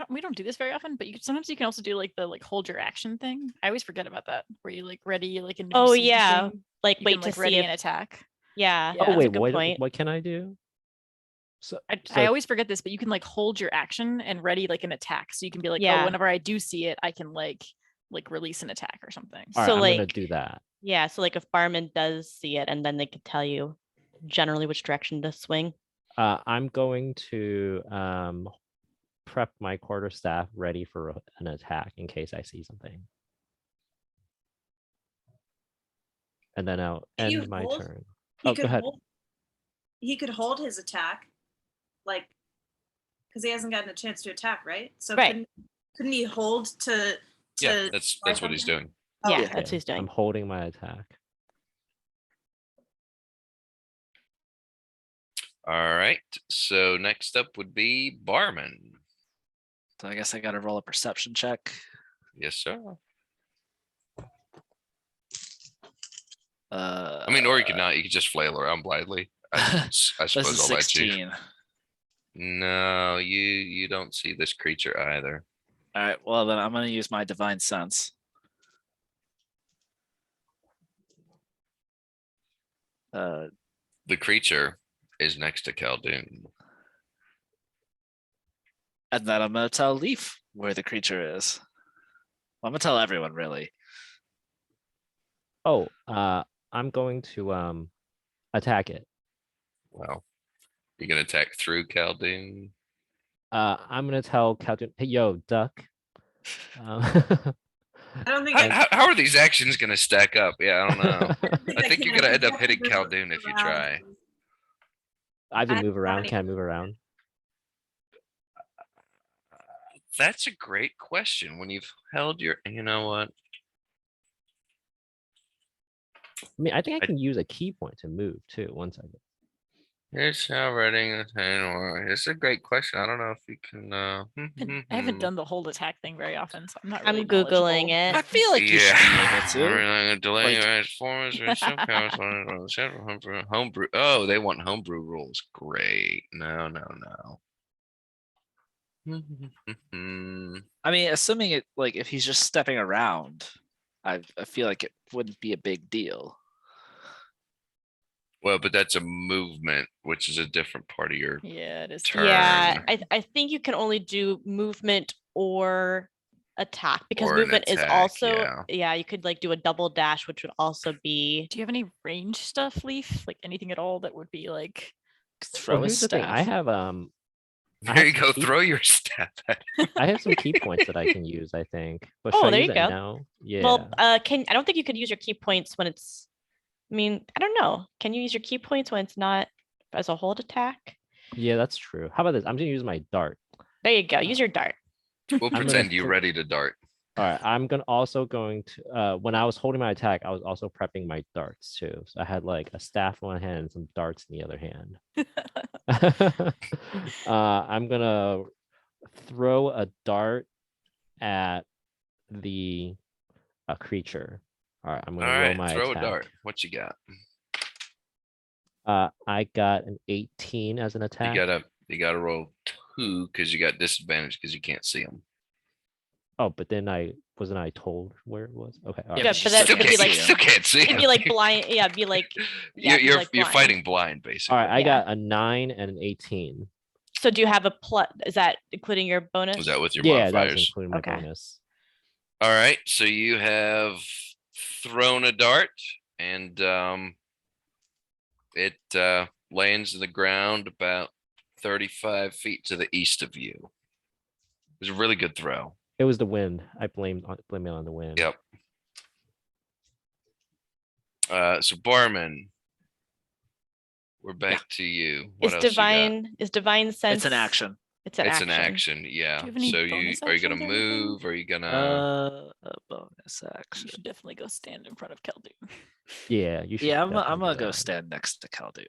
We don't do this very often, but sometimes you can also do like the hold your action thing. I always forget about that, where you like ready, like, and if you Oh see the yeah, thing, like you wait can, to like, see ready if an attack. yeah. Yeah. Oh That's a wait, good point. what can I do? So I so always forget this, but you can like hold your action and ready like an attack. So you can be like, Yeah. oh, whenever I do see it, I can like release an attack or something. all right, So, I'm gonna like- do that. Yeah, so like if Barman does see it, and then they could tell you generally which direction to swing. I'm going to prep my quarterstaff ready for an attack in case I see something. And then I'll Can you end my hold? turn. He Oh, go could ahead. hold. He could hold his attack, like, because he hasn't gotten a chance to attack, right? So Right. couldn't he hold to? Yeah, to that's try what he's something? doing. Oh, Yeah, okay. that's what he's doing. I'm holding my attack. All right. So next up would be Barman. So I guess I gotta roll a perception check. Yes, sir. I I mean, or you could not. You could just flail around blindly. I This suppose is I'll let you. 16. No, you don't see this creature either. All right, well then I'm gonna use my divine sense. The creature is next to Khaldun. And then I'm gonna tell Leaf where the creature is. I'm gonna tell everyone really. Oh, I'm going to attack it. Well, you're gonna attack through Khaldun. I'm gonna tell Khaldun, hey yo, duck. I don't think. How are these actions gonna stack up? Yeah, I don't know. I think you're can. gonna end up have hitting to move Khaldun if you around. try. I have I to move don't have around. any Can I move around? That's a great question. When you've held your, you know what? I mean, I think I I- can use a key point to move too. 1 second. Here's how writing a It's a great question. I don't know if you can. I haven't done the hold attack thing very often, so I'm not I'm really Googling knowledgeable. it. I feel like you should Yeah, be able to. everything delay Like- transformers or some kind of homebrew. Oh, they want homebrew rules. Great. No. I mean, assuming it like if he's just stepping around, I feel like it wouldn't be a big deal. Well, but that's a movement, which is a different part of your. Yeah, it is. Turn. Yeah, I think you can only do movement or attack, because Or an movement is attack, also yeah. you could like do a double dash, which would also be Do you have any range stuff, Leaf? Like anything at all that would be like? Throw Well, a here's the thing. I staff. have I There have you some go. key- Throw your staff at it. I have some key points that I can use. I think. But Oh, should I there use you it go. now? Yeah. well. I don't think you could use your key points when it's. I mean, I don't know. Can you use your key points when it's not as a hold attack? Yeah, that's true. How about this? I'm gonna use my dart. There you go. Use your dart. We'll gonna pretend you throw- ready to dart. All right. I'm going to when I was holding my attack, I was also prepping my darts too. So I had like a staff in one hand and some darts in the other hand. I'm gonna throw a dart at the creature. All right, I'm All gonna roll right, my throw attack. a dart. What you got? I got an 18 as an attack. You gotta roll 2 because you got disadvantage because you can't see them. Oh, but then wasn't I told where it was? Okay. all Yeah, right. Yeah, but but you that still would be can't like see still can't see it'd be like blind. Yeah, it'd be like yeah, it'd be like you're blind. fighting blind basically. All right, I Yeah. got a 9 and an 18. So do you have a plus? Is that including your bonus? Was that with your Yeah, that was modifiers? including my Okay. bonus. All right, so you have thrown a dart and it lands in the ground about 35 feet to the east of you. It was a really good throw. It was the wind. I blame it on the wind. Yep. So Barman, we're back to you. What Is else you got? divine sense? It's an action. It's an It's action. an action, yeah. have any So bonus are you gonna actions or anything? move? Are you gonna? A bonus You action. should definitely go stand in front of Khaldun. Yeah, you should. Yeah, I'm definitely gonna do go that. stand next to Khaldun.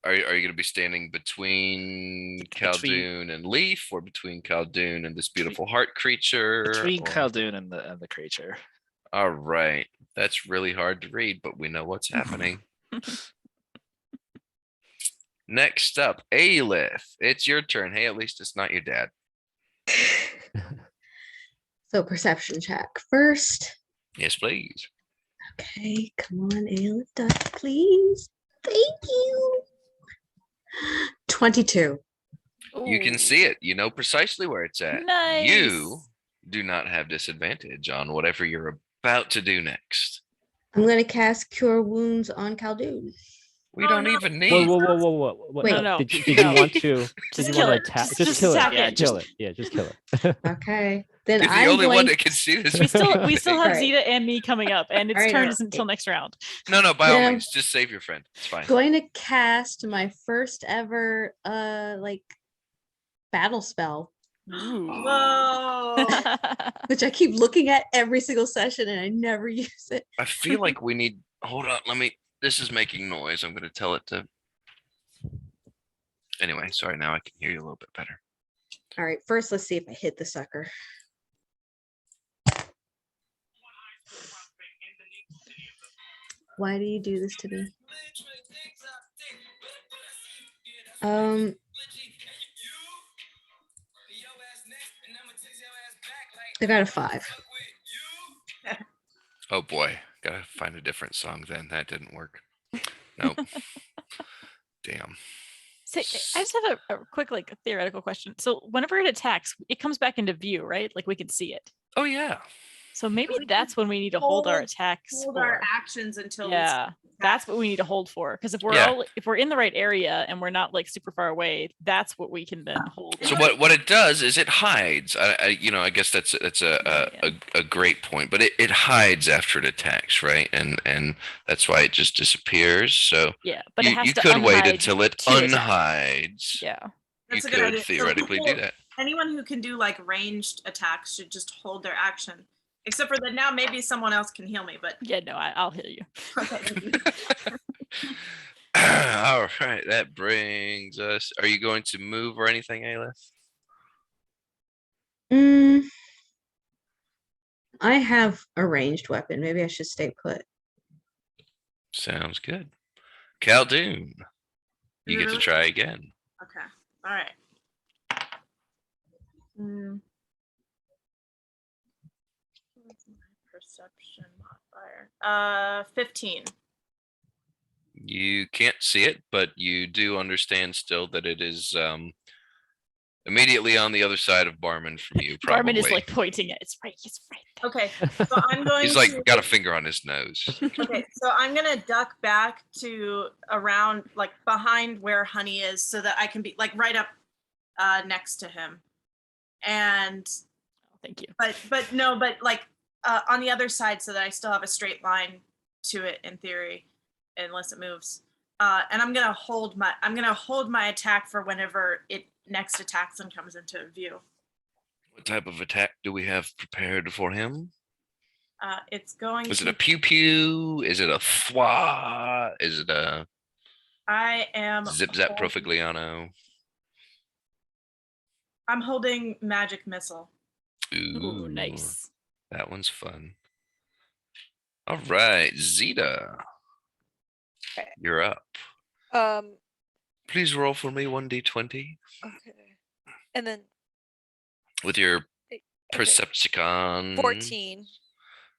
Are you gonna be standing between Khaldun and Leaf, or between Khaldun and this beautiful heart creature? Between or- Khaldun and the creature. All right, that's really hard to read, but we know what's happening. Next up, Aelith. It's your turn. Hey, at least it's not your dad. So perception check first. Yes, please. Okay, come on, Aelith, duck, please. Thank you. 22. You can Ooh, see it. You know precisely where it's at. Nice. You do not have disadvantage on whatever you're about to do next. I'm gonna cast Cure Wounds on Khaldun. We Oh, don't no. even Whoa, need. whoa, whoa, whoa, whoa! What, Wait. No. Did you No. want to? Did Just you kill want it. to attack? Just- Just just kill it. attack Yeah, it. kill Just- it. Yeah, just kill it. Okay, then You're the I'm only one going. that can see this. We still have Alright. Zeta and me coming up, and its Alright, turn alright. isn't until next round. No, by all Yeah. means, just save your friend. It's fine. Going to cast my first ever like battle spell, Ooh. Whoa. which I keep looking at every single session and I never use it. I feel like we need. Hold on. Let me. This is making noise. I'm going to tell it to. Anyway, sorry. Now I can hear you a little bit better. All right, first let's see if I hit the sucker. Why do you do this to me? I got a 5. Oh boy, gotta find a different song then. That didn't work. Nope. Damn. So I just have a quick like theoretical question. So whenever it attacks, it comes back into view, right? Like we can see it. Oh yeah. So maybe we can that's when we need to hold our attacks Hold for. our actions until. we Yeah, see that's attack. what we need to hold for. Because Yeah. if we're in the right area and we're not like super far away, that's what we can then hold. So and- what it does is it hides. I guess that's a great point. But it hides after it attacks, right? And that's why it just disappears. So Yeah, but it you, has you to could wait unhide until it to attack. unhides. Yeah. You That's a good could idea. So theoretically do people- that. Anyone who can do like ranged attacks should just hold their action. Except for that now maybe someone else can heal me, but Yeah, no, I'll heal you. All right, that brings us. Are you going to move or anything, Aelith? I have a ranged weapon. Maybe I should stay put. Sounds good. Khaldun, you get to Really? try again. okay. All right. What's my perception modifier? 15. You can't see it, but you do understand still that it is immediately on the other side of Barman from you. Probably. Barman is like pointing at it's right. There. Okay. So I'm going He's like to got a finger on his nose. Okay, so I'm gonna duck back to around like behind where Honey is so that I can be like right up next to him. And Thank you. but no, but like on the other side so that I still have a straight line to it in theory, unless it moves. And I'm gonna hold my attack for whenever it next attacks and comes into view. What type of attack do we have prepared for him? It's going Is it to a pew pew? Is it a thwa? Is it a I am zip zap holding- profigliano? I'm holding magic missile. Ooh, nice. That one's fun. All right, Zeta. Okay. You're up. Um, Please roll for me 1d20 okay. And then with your okay, Percepticon. 14.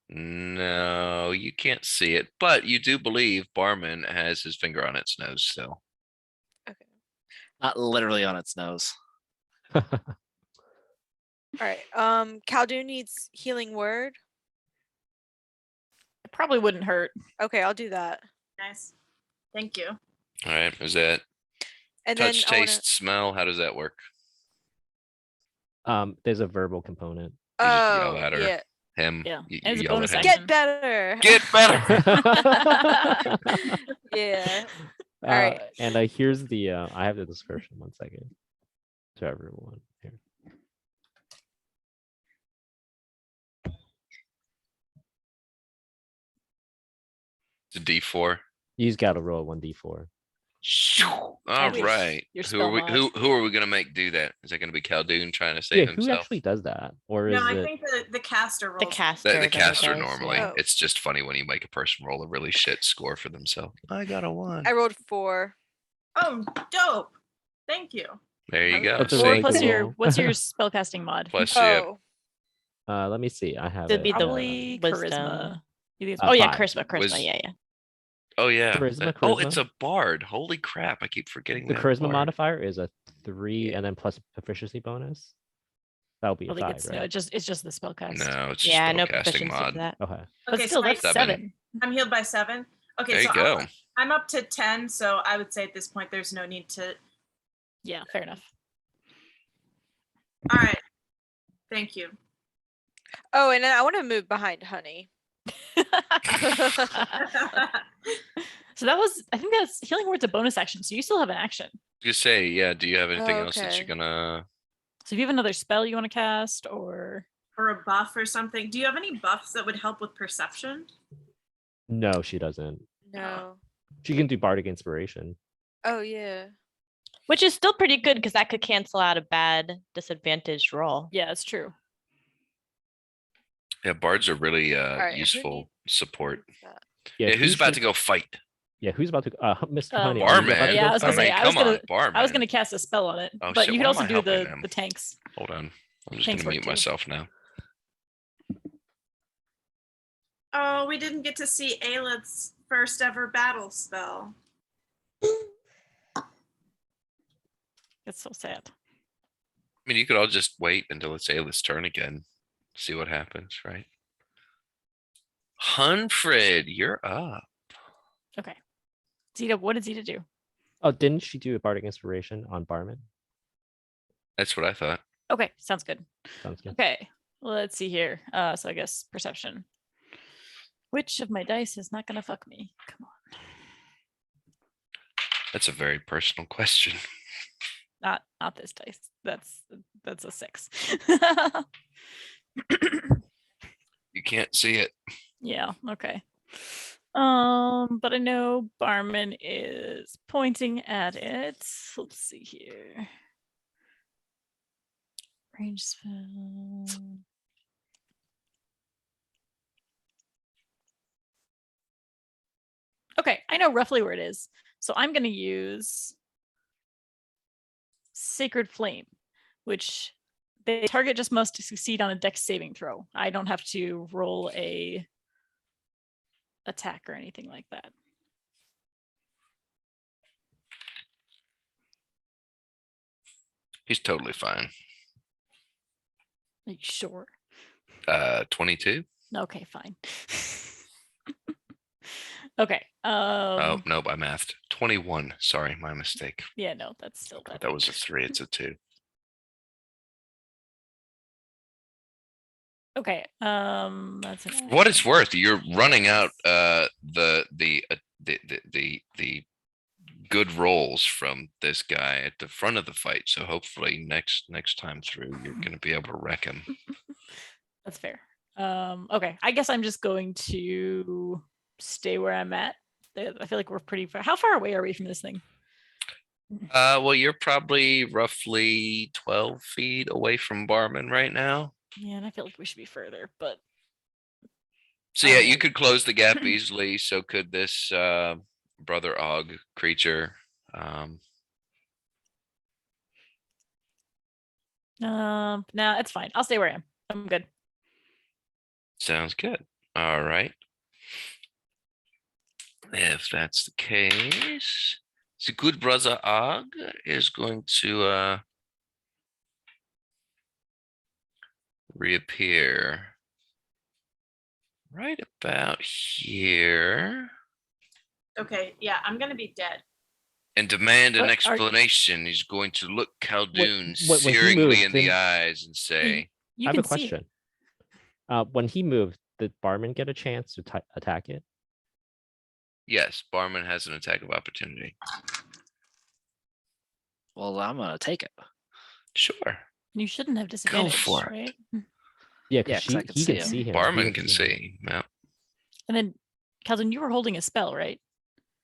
No, you can't see it, but you do believe Barman has his finger on its nose still. Okay. Not literally on its nose. All right. Khaldun needs healing word. It probably wouldn't hurt. Okay, I'll do that. Nice. Thank you. All right, is that And touch, then I wanna, taste, smell? How does that work? There's a verbal component. You just yell oh at her. yeah, Him? Yeah, You and it's a yell at bonus him. action. get better. Get better. Yeah. Uh, Alright. And here's the I have the description. 1 second. to everyone here. It's a D4. You just gotta roll 1d4. All wish right. your Who are spell we? mod. Who are we gonna make do that? Is that gonna be Khaldun trying to save Yeah, who himself? actually does that? Or No, is I it? think the caster rolls. The it. caster. The that caster does, normally. yeah. Oh. It's just funny when you make a person roll a really shit score for themselves. I got a 1. I rolled 4. Oh, dope. Thank you. There you go. That's a See? really Plus good your roll. what's your spellcasting mod? Plus, yeah. Oh, Let me see. I have It'd it. be the Probably wisdom. charisma. You think it's Uh, Oh yeah, 5. charisma. Yeah, yeah. Oh yeah. Charisma, Oh, it's charisma. a bard. Holy crap! I keep forgetting The that charisma bard. modifier is a 3 Yeah. and then plus proficiency bonus. That'll be I a think 5, it's right? no, it's just the spellcast. No, it's Yeah, just no spellcasting proficiency mod. for that. Okay. But Okay, still, so that's 7. I'm healed by 7. Okay, There so you go. I'm up to 10, so I would say at this point there's no need to. Yeah, fair enough. All right. Thank you. oh, and then I want to move behind Honey. So that was, I think that's healing word's a bonus action. So you still have an action. You say, yeah. Do you have anything else that Okay. you're gonna? So if you have another spell you want to cast, or Or a buff or something. Do you have any buffs that would help with perception? No, she doesn't. No. She can do bardic inspiration. Oh yeah. Which is still pretty good because that could cancel out a bad disadvantaged roll. yeah, it's true. Yeah, bards are really right, who useful support. needs that? Yeah, who who's about should- to go fight? Yeah, who's about to? Mr. Uh, Honey. are you about Barman. to Yeah, go I was gonna fight? say, I was come on, gonna- barman. I was gonna cast a spell on it, Oh, but shit, you why could am also I do helping the him? tanks. Hold on. I'm just Thanks, gonna work mute too. myself now. Oh, we didn't get to see Aelith's first ever battle spell. It's so sad. I mean, you could all just wait until it's Ayla's turn again. See what happens, right? Hunfred, you're up. Okay. Zeta, what did Zeta do? Oh, didn't she do a bardic inspiration on Barman? That's what I thought. Okay, sounds good. Sounds good. Okay, let's see here. So I guess perception. Which of my dice is not gonna fuck me? Come on. That's a very personal question. Not this dice. That's a 6. You can't see it. Yeah, okay. But I know Barman is pointing at it. Let's see here. Range spell. Okay, I know roughly where it is. So I'm going to use Sacred Flame, which the target just must succeed on a dex saving throw. I don't have to roll a attack or anything like that. He's totally fine. Are you sure? 22. Okay, fine. Okay. Oh, nope, I mathed. 21. Sorry, my mistake. Yeah, no, that's still Thought better. that was a 3. It's a 2. Okay. That's For what it's worth, you're running out the good rolls from this guy at the front of the fight. So hopefully next time through, you're gonna be able to wreck him. That's fair. Okay. I guess I'm just going to stay where I'm at. I feel like we're pretty far. How far away are we from this thing? Well, you're probably roughly 12 feet away from Barman right now. Yeah, and I feel like we should be further, but So yeah, you could close the gap easily. So could this brother Og creature. no, it's fine. I'll stay where I am. I'm good. Sounds good. All right. If that's the case, the good brother Og is going to reappear right about here Okay, yeah, I'm gonna be dead. and demand an What are- explanation. He's going to look Khaldun when he searingly moves, in the then- eyes and say, You I have can a see it. question. When he moved, did Barman get a chance to attack it? yes, Barman has an attack of opportunity. Well, I'm gonna take it. Sure. You shouldn't have disadvantage, for it. right? Yeah, Yeah, because 'cause I can he see can him. see him. he Barman can him. see. Yeah. And then, Calvin, you were holding a spell, right?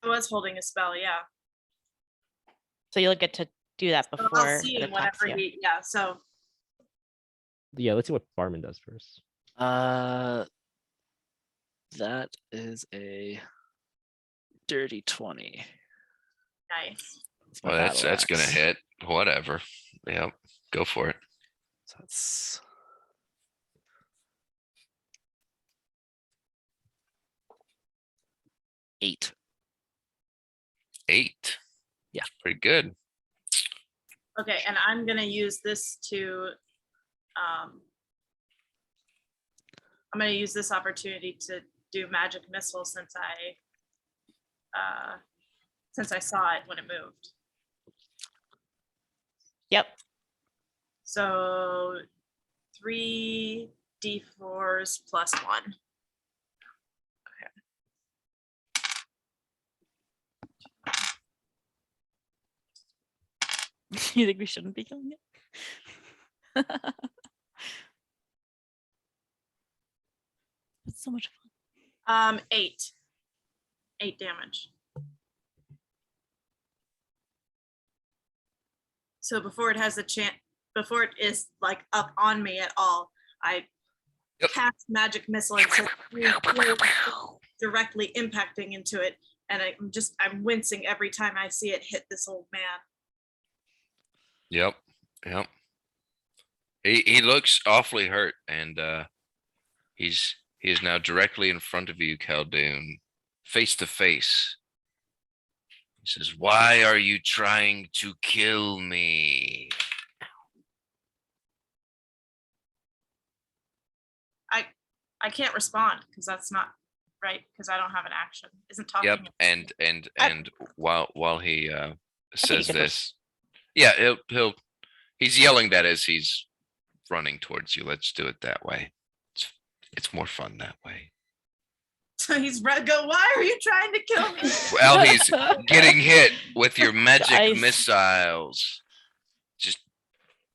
I was holding a spell, yeah. So you'll get to do that So before I'll see it him attacks whenever you. he, yeah, so Yeah, let's see what Barman does first. That is a dirty 20. nice. It's my Well, that's battle gonna axe. hit. Whatever. Yep. Go for it. So that's 8. 8. Yeah. Pretty good. Okay, and I'm gonna use this to, I'm gonna use this opportunity to do magic missile since I saw it when it moved. Yep. So 3d4s plus 1. You think we shouldn't be killing it? It's so much fun. 8. 8 damage. So before it has a chance, before it is like up on me at all, I Yep. cast magic missile and send 3 blows directly impacting into it. And I'm wincing every time I see it hit this old man. Yep. Yep. He looks awfully hurt, and he is now directly in front of you, Khaldun, face to face. He says, "Why are you trying to kill me?" I can't respond because that's not right, because I don't have an action. Isn't talking. Yep. an And action? while he says can this, yeah, he's yelling that as he's running towards you. Let's do it that way. It's more fun that way. So he's go. Why are you trying to kill me? Well, he's getting hit with your magic Guys. missiles, just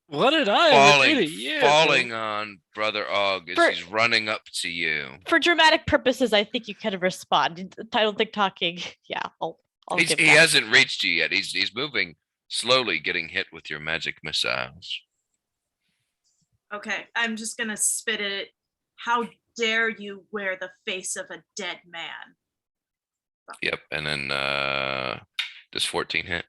What did I ever do to you? falling on Brother Og as For- he's running up to you. For dramatic purposes, I think you could have responded. I don't think talking. Yeah, I'll give He that. hasn't reached you yet. He's moving slowly, getting hit with your magic missiles. Okay, I'm just gonna spit at it. How dare you wear the face of a dead man? Yep. And then does 14 hit?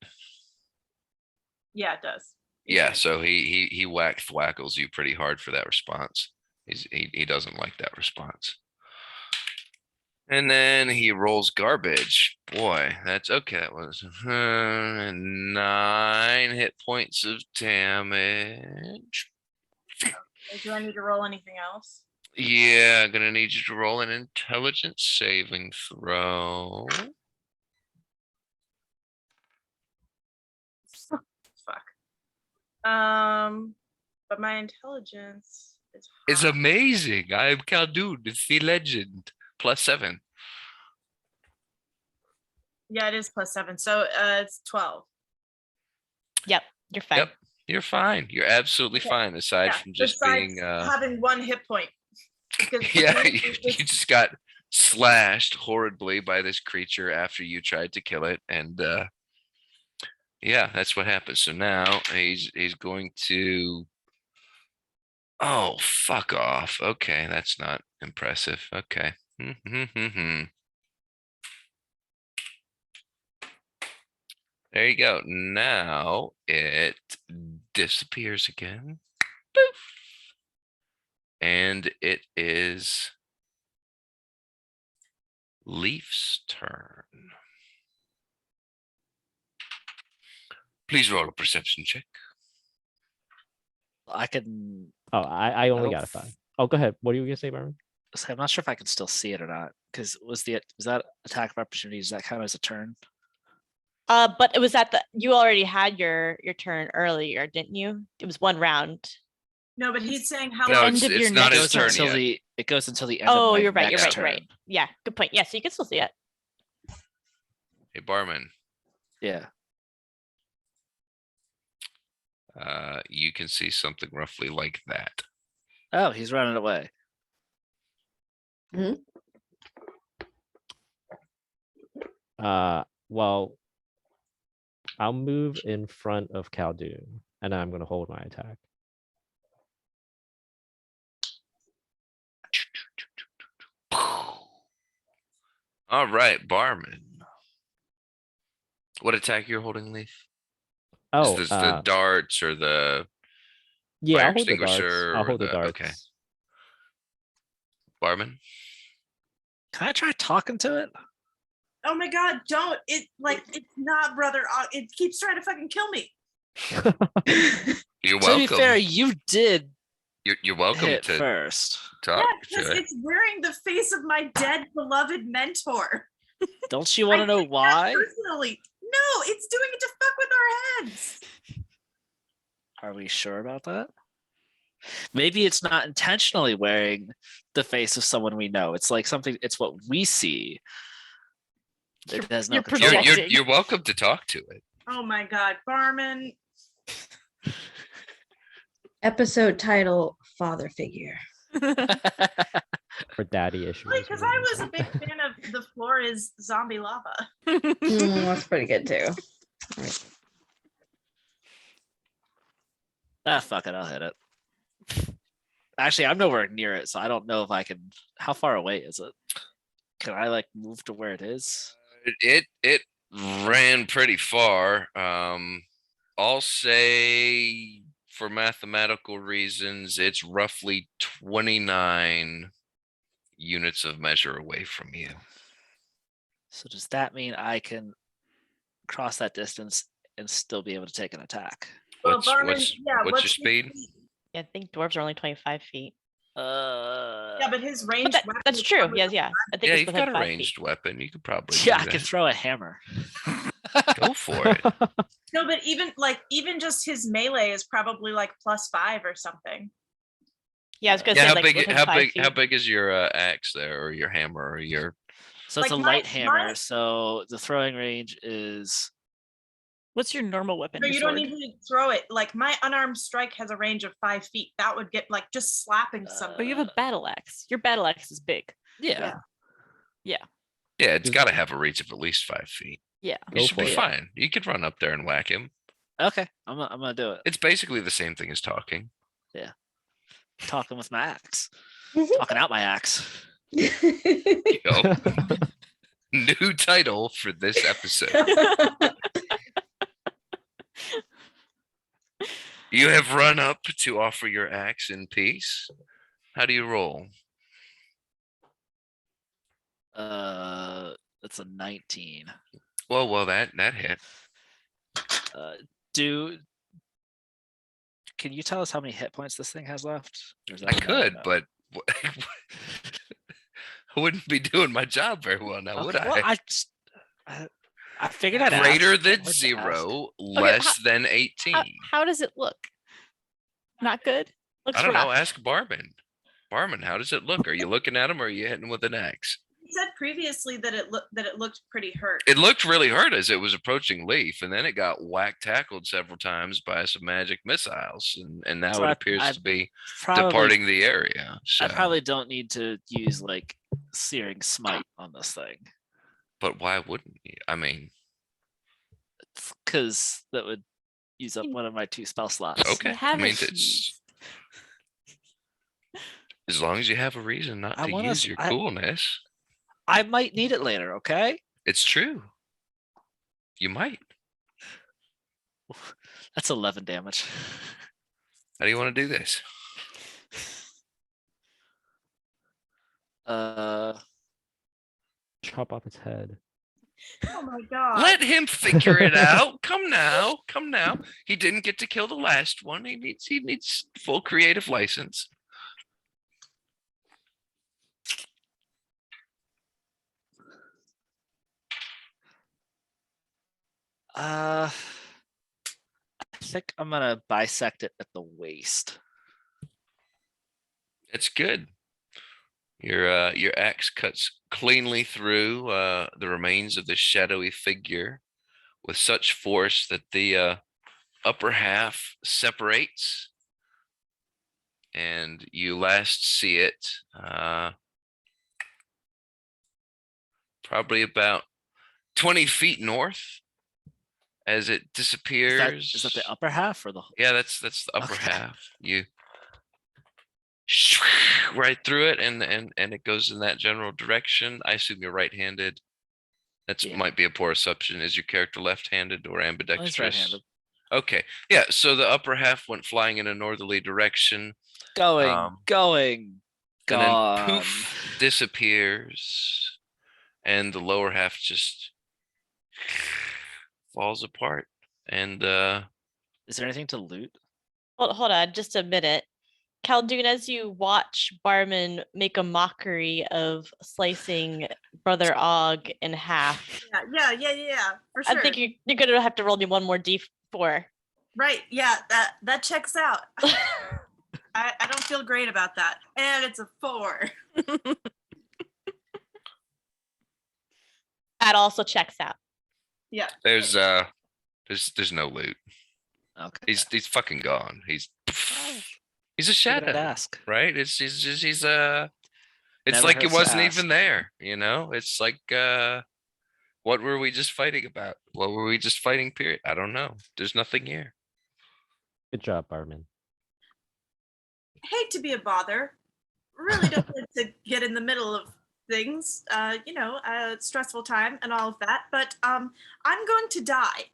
Yeah, it does. Yeah, so he whackles you pretty hard for that response. He doesn't like that response. And then he rolls garbage. Boy, that's okay. That was 9 hit points of damage. Do I need to roll anything else? Yeah, I'm gonna need you to roll an intelligence saving throw. Fuck. But my intelligence is It's high. amazing. I'm Khaldun. It's the legend. +7. Yeah, it is +7. So it's 12. Yep, you're fine. Yep. You're fine. You're absolutely Okay. fine. Aside Yeah, from just besides being having 1 hit point. Because yeah, the- you just got slashed horribly by this creature after you tried to kill it, and yeah, that's what happens. So now he's going to. Oh, fuck off. Okay, that's not impressive. Okay. There you go. Now it disappears again. Poof. And it is Leaf's turn. Please roll a perception check. I can. Oh, I only don't got a 5. Oh, go ahead. What are you gonna say, Barman? So I'm not sure if I can still see it or not. Because was that attack of opportunity? Does that count as a turn? But it was you already had your turn earlier, didn't you? It was 1 round. No, but he's saying how No, long. end of your it's not next his turn until yet. it goes until the end. of Oh, my you're right. You're next right. turn. Right. Yeah, good point. Yeah, so you can still see it. Hey, Barman. Yeah. you can see something roughly like that. Oh, he's running away. Well, I'll move in front of Khaldun, and I'm gonna hold my attack. All right, Barman. What attack you're holding, Leaf? Is Oh, this the darts or the yeah, fire I'll hold the darts. extinguisher I'll or hold the the- darts. okay. Barman? Can I try talking to it? Oh my god, don't. It's not, brother. It keeps trying to fucking kill me. You're To be welcome. fair, you did You're welcome hit to first. talk Yeah, because to it. it's wearing the face of my dead beloved mentor. Don't you want I to know did that why? Personally, no, it's doing it to fuck with our heads. Are we sure about that? Maybe it's not intentionally wearing the face of someone we know. It's like something. It's what we see. It has no you're control. projecting. You're welcome to talk to it. Oh my god, Barman. Episode title: Father Figure. For daddy issues. Because I was a big fan of The Floor is Zombie Lava. That's pretty good too. Ah, fuck it. I'll hit it. Actually, I'm nowhere near it, so I don't know if I can. How far away is it? Can I like move to where it is? It ran pretty far. I'll say for mathematical reasons, it's roughly 29 units of measure away from you. So does that mean I can cross that distance and still be able to take an attack? What's what's your speed? Yeah, I think dwarves are only 25 feet. Yeah, but his But range. that's true. Yes, yeah. I think Yeah, it's you've within got a 5 feet. ranged weapon. You could probably Yeah, do I can that. throw a hammer. Go for it. No, but even just his melee is probably like +5 or something. Yeah, I was gonna Yeah, say how like big? within How 5 big? How feet. big is your axe there, or your hammer, or your? So it's Like a my- light hammer. my- So the throwing range is What's your normal weapon? No, your you don't sword? need to throw it. Like my unarmed strike has a range of 5 feet. That would get like just slapping But somebody. you have a battle axe. Your battle axe is big. yeah. Yeah, it's Just- got to have a reach of at least 5 feet. Yeah. You Go should for be it. fine. You could run up there and whack him. Okay, I'm gonna do it. It's basically the same thing as talking. Talking with my axe. Talking out my axe. You go. New title for this episode. You have run up to offer your axe in peace. How do you roll? That's a 19. Well, that hit. Can you tell us how many hit points this thing has left? Or is I that could, no? but I wouldn't be doing my job very well now, would Okay, I? well, I figured I'd ask. Greater I than wanted to ask. 0, less than 18. How does it look? Not good. Looks I don't know. rough. Ask Barman. Barman, how does it look? Are you looking at him or are you hitting with an axe? He said previously that it looked pretty hurt. It looked really hurt as it was approaching Leaf, and then it got tackled several times by some magic missiles, and now So it I- appears I to be Probably, departing the area. So. I probably don't need to use like searing smite on this thing. But why wouldn't you? I mean, Because that would use up one of my 2 spell slots. okay. I have mean, it it's as long as you have a reason not I to wanna use s- your I- coolness. I might need it later, okay? It's true. You might. That's 11 damage. How do you want to do this? Chop off its head. Oh my god. Let him figure it out. Come now. Come now. He didn't get to kill the last one. He needs full creative license. I think I'm gonna bisect it at the waist. It's good. Your axe cuts cleanly through the remains of the shadowy figure with such force that the upper half separates, and you last see it probably about 20 feet north as it disappears. Is that the upper half or the? Yeah, that's the upper Okay. half. You right through it, and it goes in that general direction. I assume you're right-handed. That's Yeah. might be a poor assumption. Is your character left-handed or ambidextrous? right-handed. Okay, yeah. So the upper half went flying in a northerly direction, Going, and then gone. poof, disappears, and the lower half just falls apart. And Is there anything to loot? Hold on, just a minute. Khaldun, as you watch Barman make a mockery of slicing Brother Og in half, Yeah, for sure. I think you're gonna have to roll me one more d4. Right, yeah, that checks out. I don't feel great about that. And it's a 4. That also checks out. Yeah. there's no loot. Okay. He's fucking gone. He's a Figured I'd shadow, ask. right? It's it's Never like it hurts to wasn't ask. even there, you know? It's like what were we just fighting about? What were we just fighting, period? I don't know. There's nothing here. Good job, Barman. Hate to be a bother. Really don't like to get in the middle of things. A stressful time and all of that. But I'm going to die.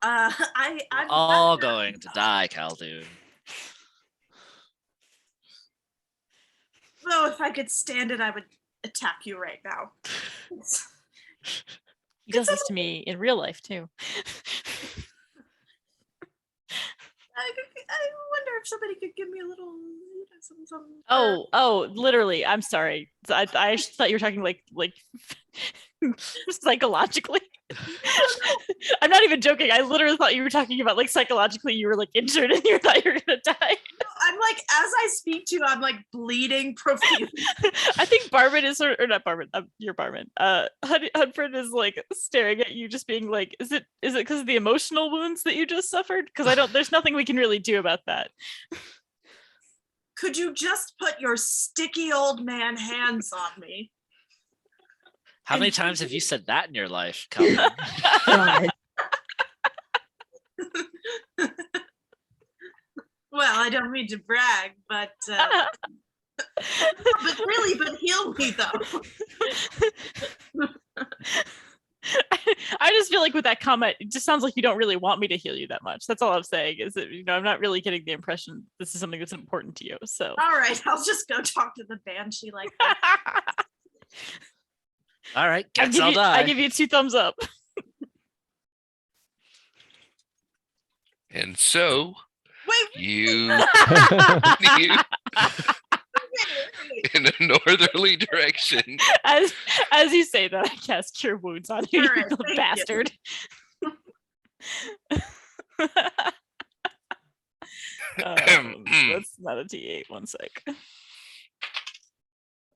I'm All going to die, Khaldun. Though if I could stand it, I would attack you right now. He does this to me in real life too. I wonder if somebody could give me a little, some. Oh, literally. I'm sorry. I thought you were talking like psychologically. I'm not even joking. I literally thought you were talking about like psychologically you were like injured and you thought you were gonna die. I'm like, as I speak to you, I'm like bleeding profusely. I think Barman is or not Barman. You're Barman. Hunfred is like staring at you, just being like, "Is it because of the emotional wounds that you just suffered? Because I don't. There's nothing we can really do about that." Could you just put your sticky old man hands on me? How many times have you said that in your life, Khaldun? God. Well, I don't mean to brag, but but heal me though. I just feel like with that comment, it just sounds like you don't really want me to heal you that much. That's all I'm saying. Is that I'm not really getting the impression this is something that's important to you. So All right, I'll just go talk to the banshee like that. All right, I guess give, I'll you, die. I give you 2 thumbs up. And so Wait, you you in a northerly direction. As you say that, I cast Cure Wounds on you, All right, you thank you. bastard. That's not a D8. One sec.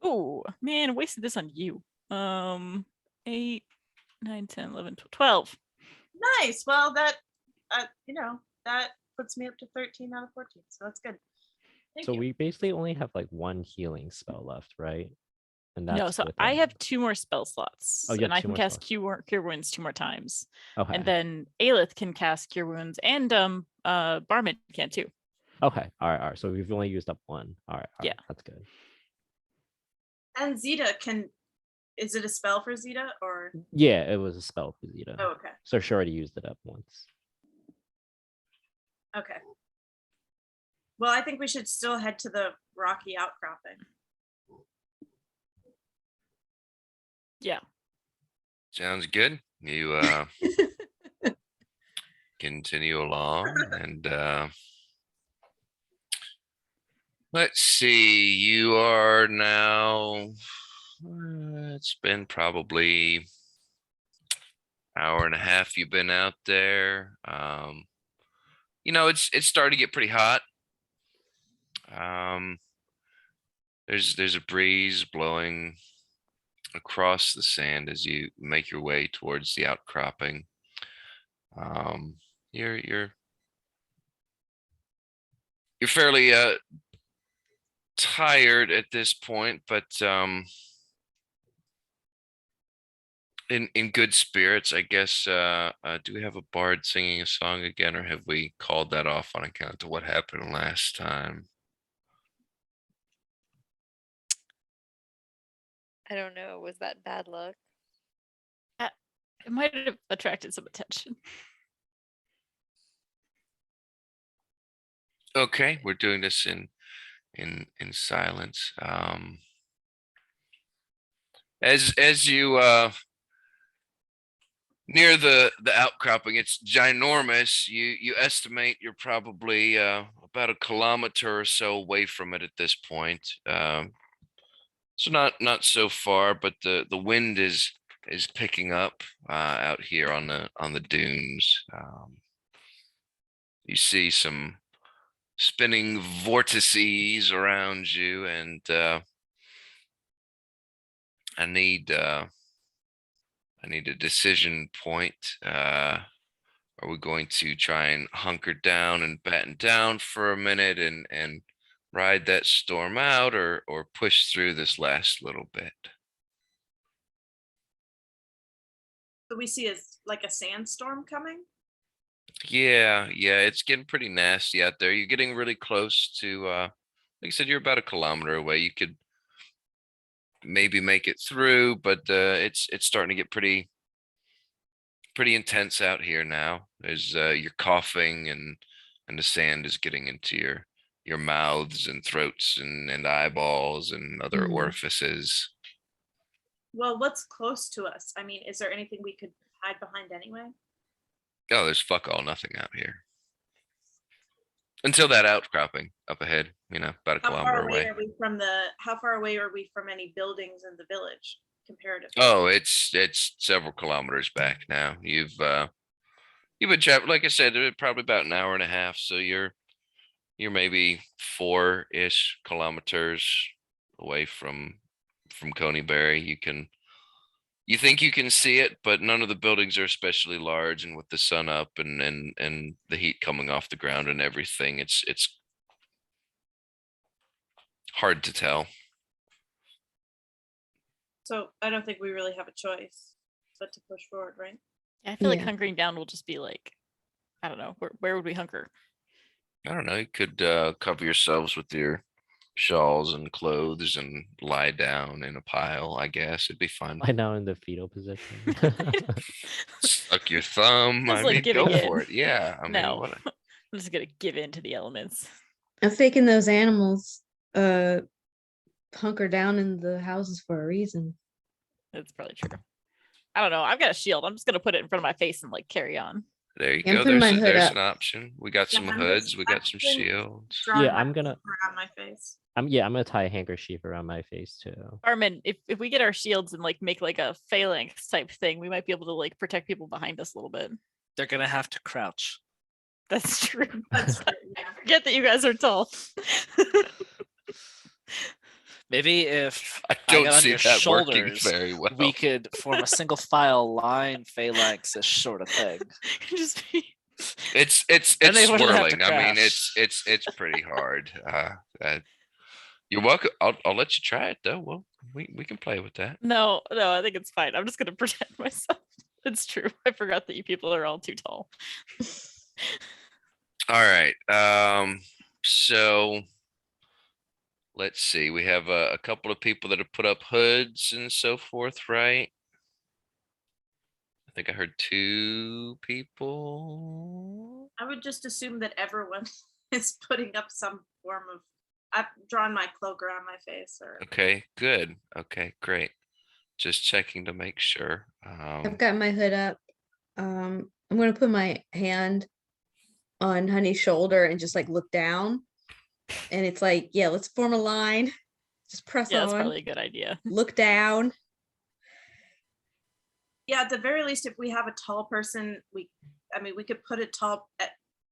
Oh man, wasted this on you. 8, 9, 10, 11, 12. nice. Well, that that puts me up to 13 out of 14, so that's good. Thank So you. we basically only have like one healing spell left, right? And No, so with, I have 2 more spell slots, Oh, you have and I 2 can more cast spells. Cure Wounds 2 more times, Okay. and then Aelith can cast Cure Wounds, and Barman can too. Okay. All right. So we've only used up one. All right. Yeah. That's good. And Zeta is it a spell for Zeta or? Yeah, it was a spell for Zeta. Oh, okay. So she already used it up once. Okay. Well, I think we should still head to the rocky outcropping. Yeah. Sounds good. You continue along, and let's see. You are now. It's been probably hour and a half you've been out there. It's starting to get pretty hot. There's a breeze blowing across the sand as you make your way towards the outcropping. You're you're fairly tired at this point, but in good spirits, I guess. Do we have a bard singing a song again, or have we called that off on account of what happened last time? I don't know. Was that bad luck? It might have attracted some attention. Okay, we're doing this in silence. As you near the outcropping, it's ginormous. You estimate you're probably about a kilometer or so away from it at this point. So not so far, but the wind is picking up out here on the dunes. You see some spinning vortices around you, and I need a decision point. Are we going to try and hunker down and batten down for a minute and ride that storm out, or push through this last little bit? So we see like a sandstorm coming. Yeah, it's getting pretty nasty out there. You're getting really close to like I said, you're about a kilometer away. You could maybe make it through, but it's starting to get pretty intense out here now. There's you're coughing, and the sand is getting into your mouths and throats and eyeballs and other orifices. Well, what's close to us? I mean, is there anything we could hide behind anyway? Oh, there's fuck all nothing out here. Until that outcropping up ahead, about a How kilometer far away away. are we from how far away are we from any buildings in the village comparatively? Oh, it's several kilometers back now. You've been traveling, like I said, they're probably about an hour and a half. So you're maybe 4-ish kilometers away from Coneyberry. You think you can see it, but none of the buildings are especially large, and with the sun up and the heat coming off the ground and everything, it's hard to tell. So I don't think we really have a choice but to push forward, right? Yeah, I feel like Yeah. hunkering down will just be like, I don't know, where would we hunker? I don't know. You could cover yourselves with your shawls and clothes and lie down in a pile. I guess it'd be fun. Lie down in the fetal position. Suck your thumb. That's I like mean, giving go for in. it. Yeah. I mean, No. what? I'm just gonna give in to the elements. I'm thinking those animals hunker down in the houses for a reason. That's probably true. I don't know. I've got a shield. I'm just gonna put it in front of my face and like carry on. There you Yeah, I'm go. putting my hood There's up. an option. We got Yeah, some I'm hoods. just- We got I've some been shields. Drawing Yeah, my I'm gonna- around my face. I'm gonna tie a handkerchief around my face too. Armin, if we get our shields and like make like a phalanx type thing, we might be able to like protect people behind us a little bit. They're gonna have to crouch. That's true. That's true, yeah. Forget that you guys are tall. Maybe if I I don't got on see your that working shoulders, very well. we could form a single file line phalanx-ish sort of thing. Just be It's And they wouldn't have to swirling. I mean, crash. it's pretty hard. You're welcome. I'll let you try it though. Well, we can play with that. no, I think it's fine. I'm just gonna protect myself. It's true. I forgot that you people are all too tall. All right. So let's see. We have a couple of people that have put up hoods and so forth, right? I think I heard 2 people. I would just assume that everyone is putting up some form of. I've drawn my cloak around my face, or Okay, good. Okay, great. Just checking to make sure. I've got my hood up. I'm gonna put my hand on Honey's shoulder and just like look down. And it's like, yeah, let's form a line. Just press Yeah, that's on. probably a good idea. Look down. yeah, at the very least, if we have a tall person, we could put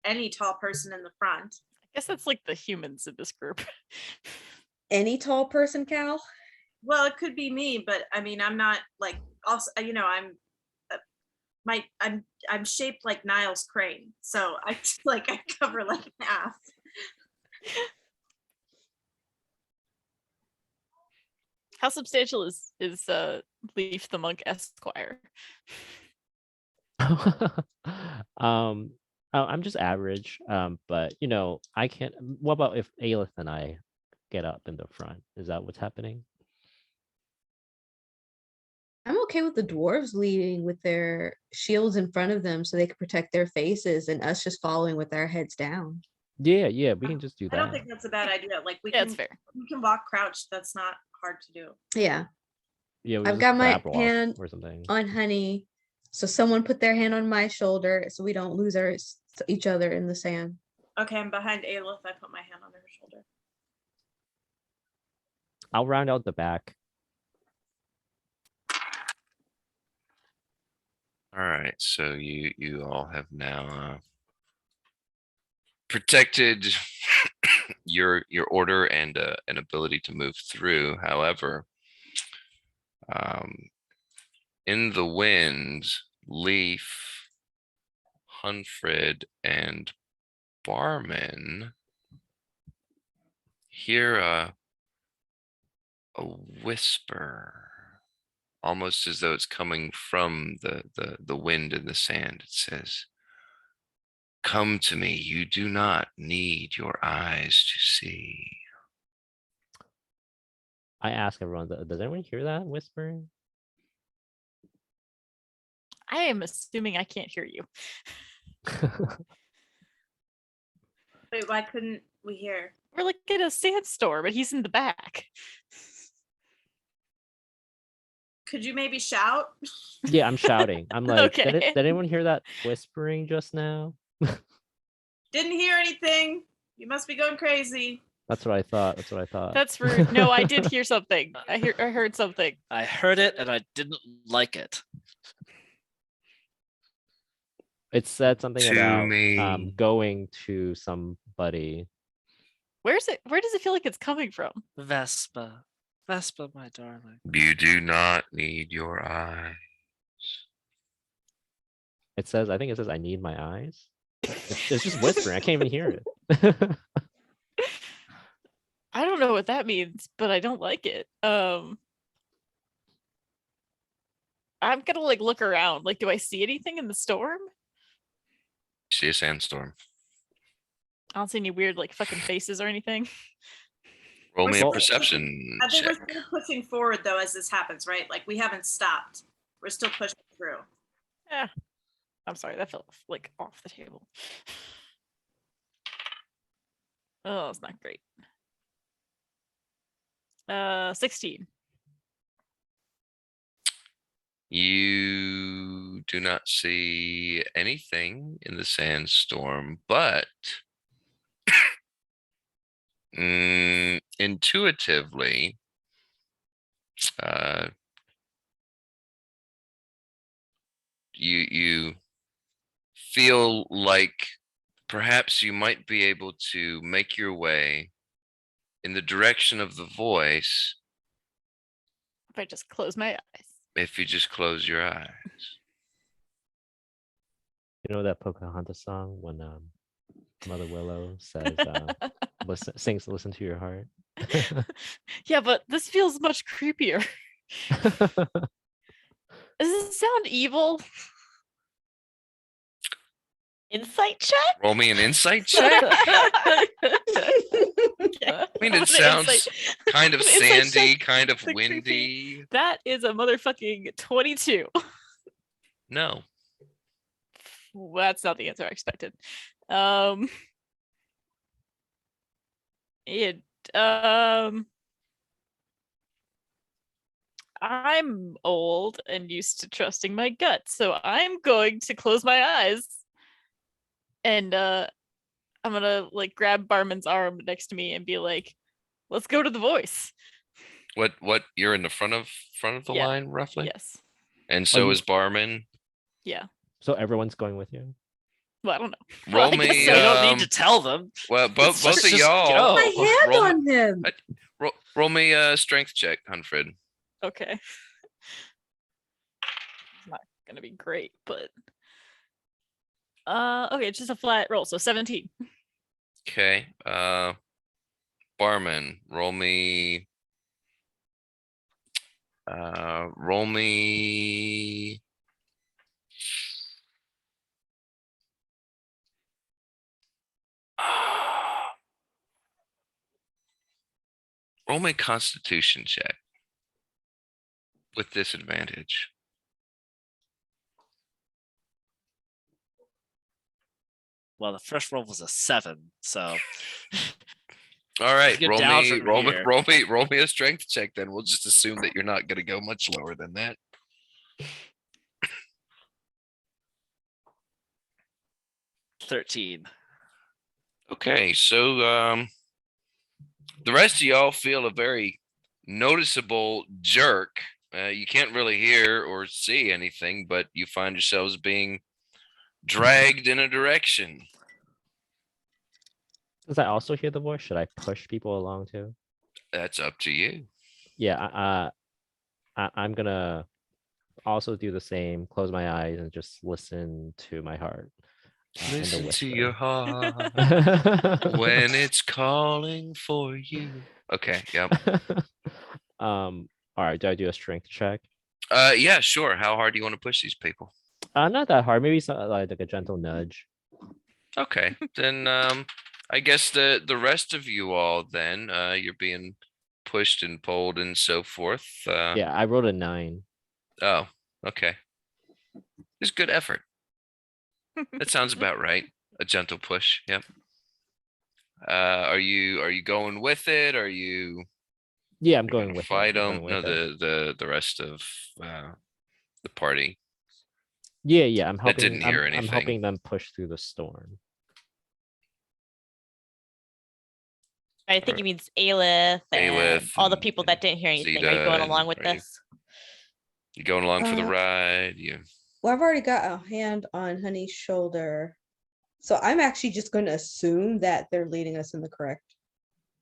any tall person in the front. I guess that's like the humans in this group. Any tall person, Cal? Well, it could be me, but I mean, I'm not like also, I'm I'm shaped like Niles Crane, so I cover like half. How substantial is Leaf the Monk Esquire? I'm just average. But you know, I can't. What about if Aelith and I get up in the front? Is that what's happening? I'm okay with the dwarves leading with their shields in front of them so they can protect their faces and us just following with our heads down. Yeah, yeah, we can just do I don't that. think that's a bad idea. Like Yeah, it's fair. we can walk crouched. That's not hard to do. Yeah. Yeah, we I've just got my grab walk hand or something. on Honey. So someone put their hand on my shoulder so we don't lose each other in the sand. Okay, I'm behind Aelith. I put my hand on her shoulder. I'll round out the back. All right, so you all have now protected your order and an ability to move through. However, in the wind, Leaf, Hunfred, and Barman hear a whisper, almost as though it's coming from the wind and the sand. It says, "Come to me, you do not need your eyes to see." I ask everyone, does anyone hear that whispering? I am assuming I can't hear you. Wait, why couldn't we hear? We're like in a sandstorm, but he's in the back. Could you maybe shout? Yeah, I'm shouting. I'm like, Okay. did anyone hear that whispering just now? Didn't hear anything. You must be going crazy. That's what I thought. That's what I thought. That's rude. No, I did hear something. I heard something. I heard it and I didn't like it. It said something To about me. going to somebody. Where's it? Where does it feel like it's coming from? Vespa. Vespa, my darling. You do not need your eyes. It says, I think it says, I need my eyes. It's just whispering. I can't even hear it. I don't know what that means, but I don't like it. I'm gonna like look around. Like, do I see anything in the storm? See a sandstorm. I don't see any weird like fucking faces or anything. Roll me a Well- perception I think check. we're still pushing forward though as this happens, right? Like we haven't stopped. We're still pushing through. Yeah. I'm sorry, that fell like off the table. Oh, it's not great. 16. You do not see anything in the sandstorm, but intuitively, you feel like perhaps you might be able to make your way in the direction of the voice If I just close my eyes. if you just close your eyes. You know that Pocahontas song when Mother Willow says, listen to your heart. Yeah, but this feels much creepier. Does this sound evil? Insight check? Roll me an insight check. I mean, it sounds kind of sandy, kind of the creepy- windy. That is a motherfucking 22. No. Well, that's not the answer I expected. I'm old and used to trusting my gut, so I'm going to close my eyes and I'm gonna like grab Barman's arm next to me and be like, let's go to the voice. What you're in the front of the Yeah. line roughly? Yes. And so you- is Barman. Yeah. So everyone's going with you? Well, I don't know. Roll I guess me so. You don't need to tell them. well both Let's of just y'all go. My hand roll, on him. roll me a strength check, Hunfred. Okay. It's not gonna be great, but okay, it's just a flat roll, so 17. Okay. Barman, roll me. Roll me. Roll me Constitution check with disadvantage. Well, the first roll was a 7, so All right, get roll down me, from roll me, here. roll me a strength check. Then we'll just assume that you're not going to go much lower than that. 13. Okay, so the rest of y'all feel a very noticeable jerk. You can't really hear or see anything, but you find yourselves being dragged in a direction. Does I also hear the voice? Should I push people along too? That's up to you. Yeah, I'm gonna also do the same. Close my eyes and just listen to my heart. And the Listen to whisper. your heart when it's calling for you. Okay, yep. All right, do I do a strength check? Yeah, sure. How hard do you want to push these people? Not that hard. Maybe some, like a gentle nudge. Okay, then I guess the rest of you all then you're being pushed and pulled and so forth. Yeah, I rolled a 9. Oh, okay. It's good effort. That sounds about right. A gentle push. Yep. Are you going with it? Are you Yeah, I'm you're going gonna with fight it. I'm them? going No, with it. the rest of the party. Yeah, I'm that helping. didn't hear I'm helping anything. them push through the storm. I think he means Aelith and Aelith all the and- people and that didn't hear anything. Are Zeta you going and- along with are you- this? You going along for the Uh, ride? You Well, I've already got a hand on Honey's shoulder. So I'm actually just going to assume that they're leading us in the correct.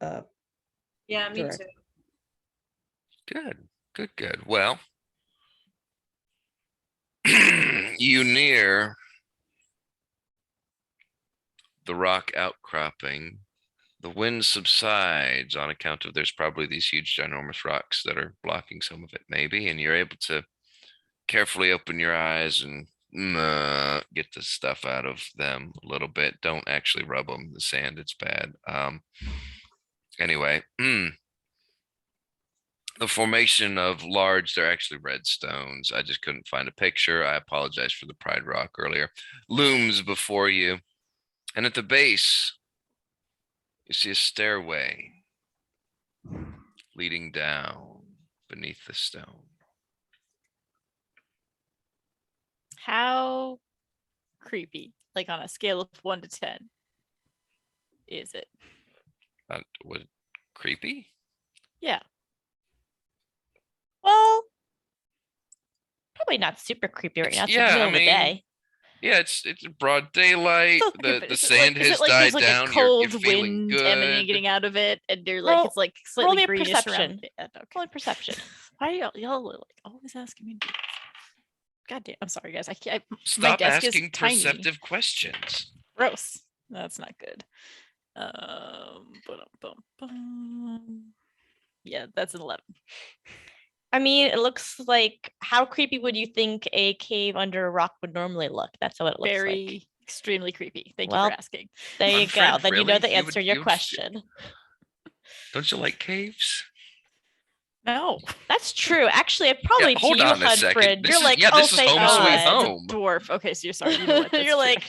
Yeah, me Direct. too. good. Well, you near the rock outcropping. The wind subsides on account of there's probably these huge, ginormous rocks that are blocking some of it, maybe, and you're able to carefully open your eyes and get the stuff out of them a little bit. Don't actually rub them. The sand, it's bad. Anyway, the formation of large, they're actually red stones. I just couldn't find a picture. I apologize for the Pride Rock earlier. Looms before you. And at the base, you see a stairway leading down beneath the stone. How creepy, like on a scale of 1 to 10, is it? Was it creepy? Yeah. Well, probably not super creepy right now. It's Yeah, the I middle of the mean, day. Yeah, it's broad daylight. Still think of it, The is it sand is it has like died there's like down. a You're cold feeling wind good. emanating out of it, and you're Roll- like it's like roll slightly me a greenish around. perception. Yeah, okay. Roll perception. Why are y'all like always asking me? To do this? God damn! I'm sorry, guys. I can't. My Stop desk is asking tiny. perceptive questions. Gross. That's not good. Bum. Yeah, that's an 11. I mean, it looks like how creepy would you think a cave under a rock would normally look? That's what it looks Very like. extremely creepy. Thank you Well, for asking. There you Unfriend, go. Then you know really? the You answer would- to your you would- question. Don't you like caves? No. That's true. Actually, probably to hold you, on a second. Hudfred. This You're is- like, yeah, oh, this is thank home sweet God. home. Dwarf. Okay, so you're sorry. You know what? that's You're true. like,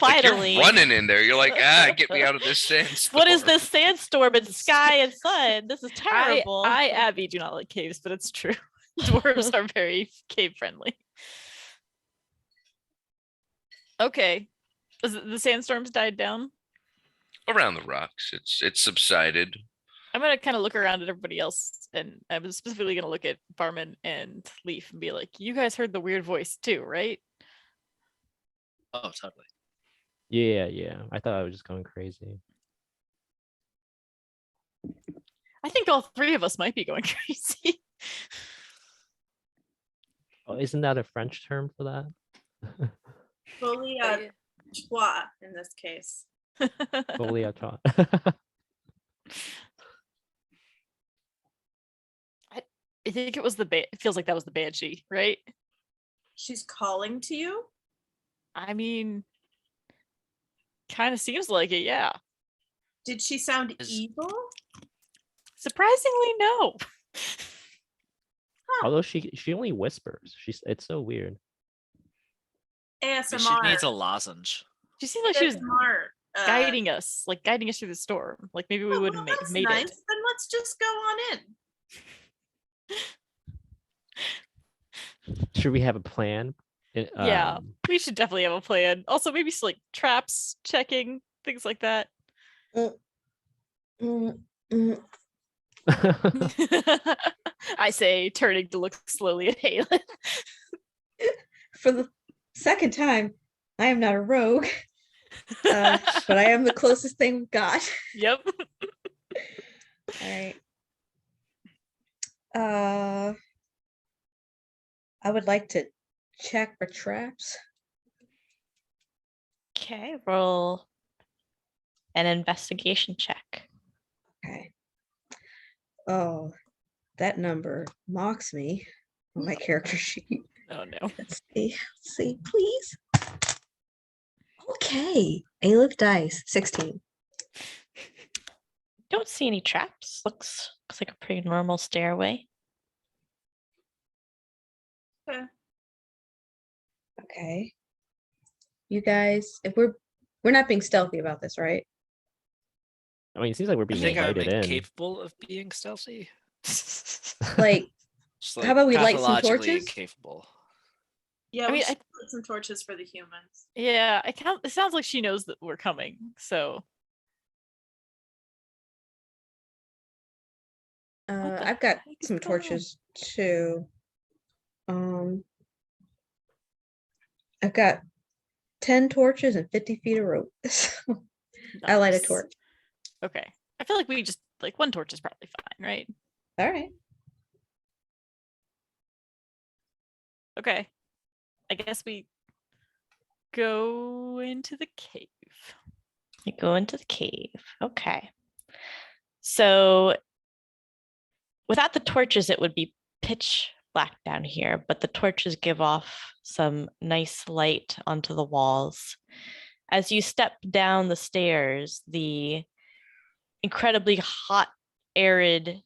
Like, finally. you're running in there. You're like, get me out of this sandstorm. What is this sandstorm and sky and sun? This is terrible. I, Abby, do not like caves, but it's true. Dwarves are very cave friendly. Okay. The sandstorms died down. Around the rocks. It's subsided. I'm gonna kind of look around at everybody else, and I was specifically gonna look at Barman and Leaf and be like, "You guys heard the weird voice too, right?" Oh, totally. Yeah. I thought I was just going crazy. I think all three of us might be going crazy. Oh, isn't that a French term for that? Fully But yeah. trois in this case. Fully a tot. I think it was it feels like that was the banshee, right? She's calling to you? I mean, kind of seems like it, yeah. Did she sound Is- evil? Surprisingly, no. Although she only whispers. It's so weird. ASMR. She needs a lozenge. She seemed like she was ASMR. guiding us through the storm. Like maybe we Oh, would well, have that's made nice. it. Then let's just go on in. Should we have a plan? Yeah. We should definitely have a plan. Also, maybe like traps checking, things like that. Mm, mm. I say, turning to look slowly at Halen. For the second time, I am not a rogue, but I am the closest thing we've got. Yep. All right. I would like to check for traps. Okay, roll an investigation check. Okay. Oh, that number mocks me on my character sheet. Oh no. Let's see, please. Okay, Aleph dice, 16. Don't see any traps. Looks like a pretty normal stairway. Okay. You guys, if we're not being stealthy about this, right? I mean, it seems like we're I being think I'm invited in. incapable of being stealthy. Like, Just, how about we light some pathologically torches? Incapable. Yeah, I we mean, should put some torches for the humans. Yeah, it sounds like she knows that we're coming, so What the I've got heck is some going on? torches too. I've got 10 torches and 50 feet of rope. I light a nice. torch. Okay. I feel like we just like one torch is probably fine, right? All right. Okay. I guess we go into the cave. You go into the cave. Okay. So without the torches, it would be pitch black down here, but the torches give off some nice light onto the walls. As you step down the stairs, the incredibly hot, arid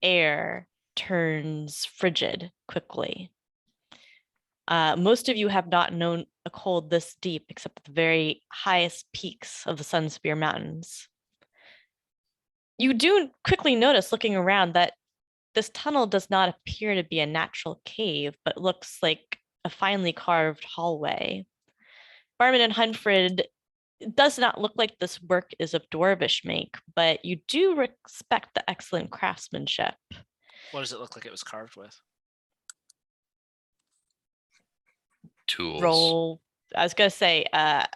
air turns frigid quickly. Most of you have not known a cold this deep except at the very highest peaks of the Sunspear Mountains. You do quickly notice, looking around, that this tunnel does not appear to be a natural cave, but looks like a finely carved hallway. Barman and Hunfred, it does not look like this work is of dwarvish make, but you do respect the excellent craftsmanship. What does it look like it was carved with? Tools. Roll. I was gonna say,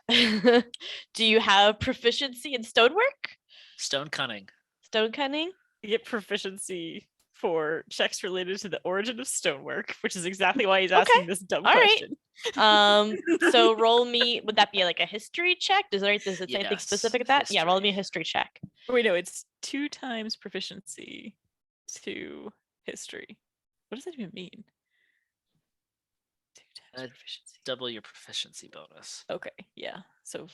do you have proficiency in stonework? Stone cunning. Stone cutting? You get proficiency for checks related to the origin of stonework, which is exactly why he's asking this dumb All right. question. So roll me, would that be like a history check? Does it say anything Yes, specific at that? Yeah, roll me a history. history check. Wait, no, it's 2 times proficiency to history. What does that even mean? 2 times proficiency. Double your proficiency bonus. Okay, yeah. So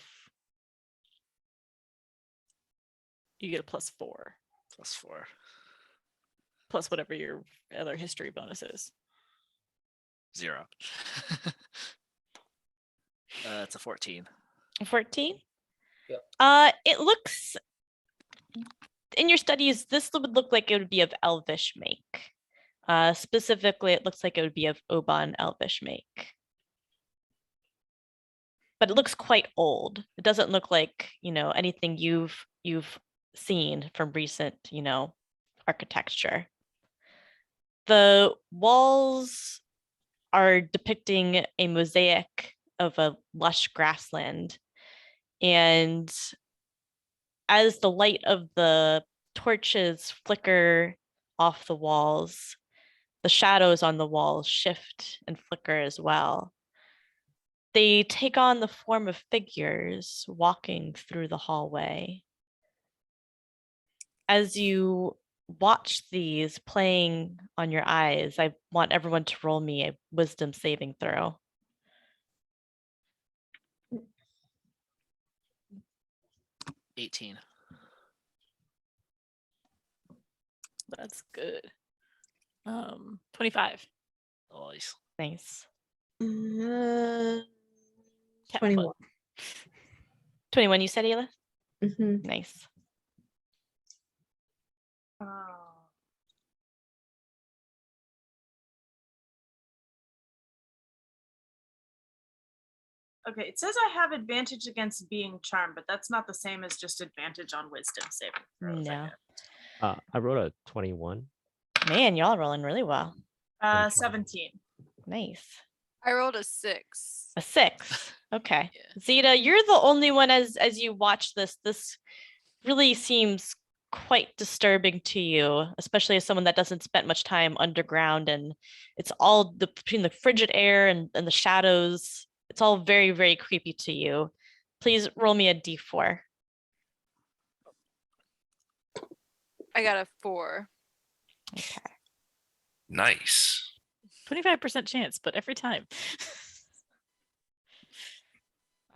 you get a +4, +4. plus whatever your other history bonus is. 0. It's a 14. 14? Yep. It looks, in your studies, this would look like it would be of Elvish make. Specifically, it looks like it would be of Oban Elvish make. But it looks quite old. It doesn't look like, anything you've seen from recent, architecture. The walls are depicting a mosaic of a lush grassland. And as the light of the torches flicker off the walls, the shadows on the walls shift and flicker as well. They take on the form of figures walking through the hallway. As you watch these playing on your eyes, I want everyone to roll me a wisdom saving throw. $18. That's good. 25. Nice. Nice. Cat 21. foot. 21, you said, Ayla? Mhm. Nice. Okay, it says I have advantage against being charmed, but that's not the same as just advantage on wisdom saving throws. I No. guess. I wrote a 21. Man, y'all rolling really well. 17. Nice. I rolled a 6. A 6. Okay. Yeah. Zeta, you're the only one as you watch this. This really seems quite disturbing to you, especially as someone that doesn't spend much time underground, and it's all between the frigid air and the shadows. It's all very, very creepy to you. Please roll me a d4. I got a 4. Okay. Nice. 25% chance, but every time.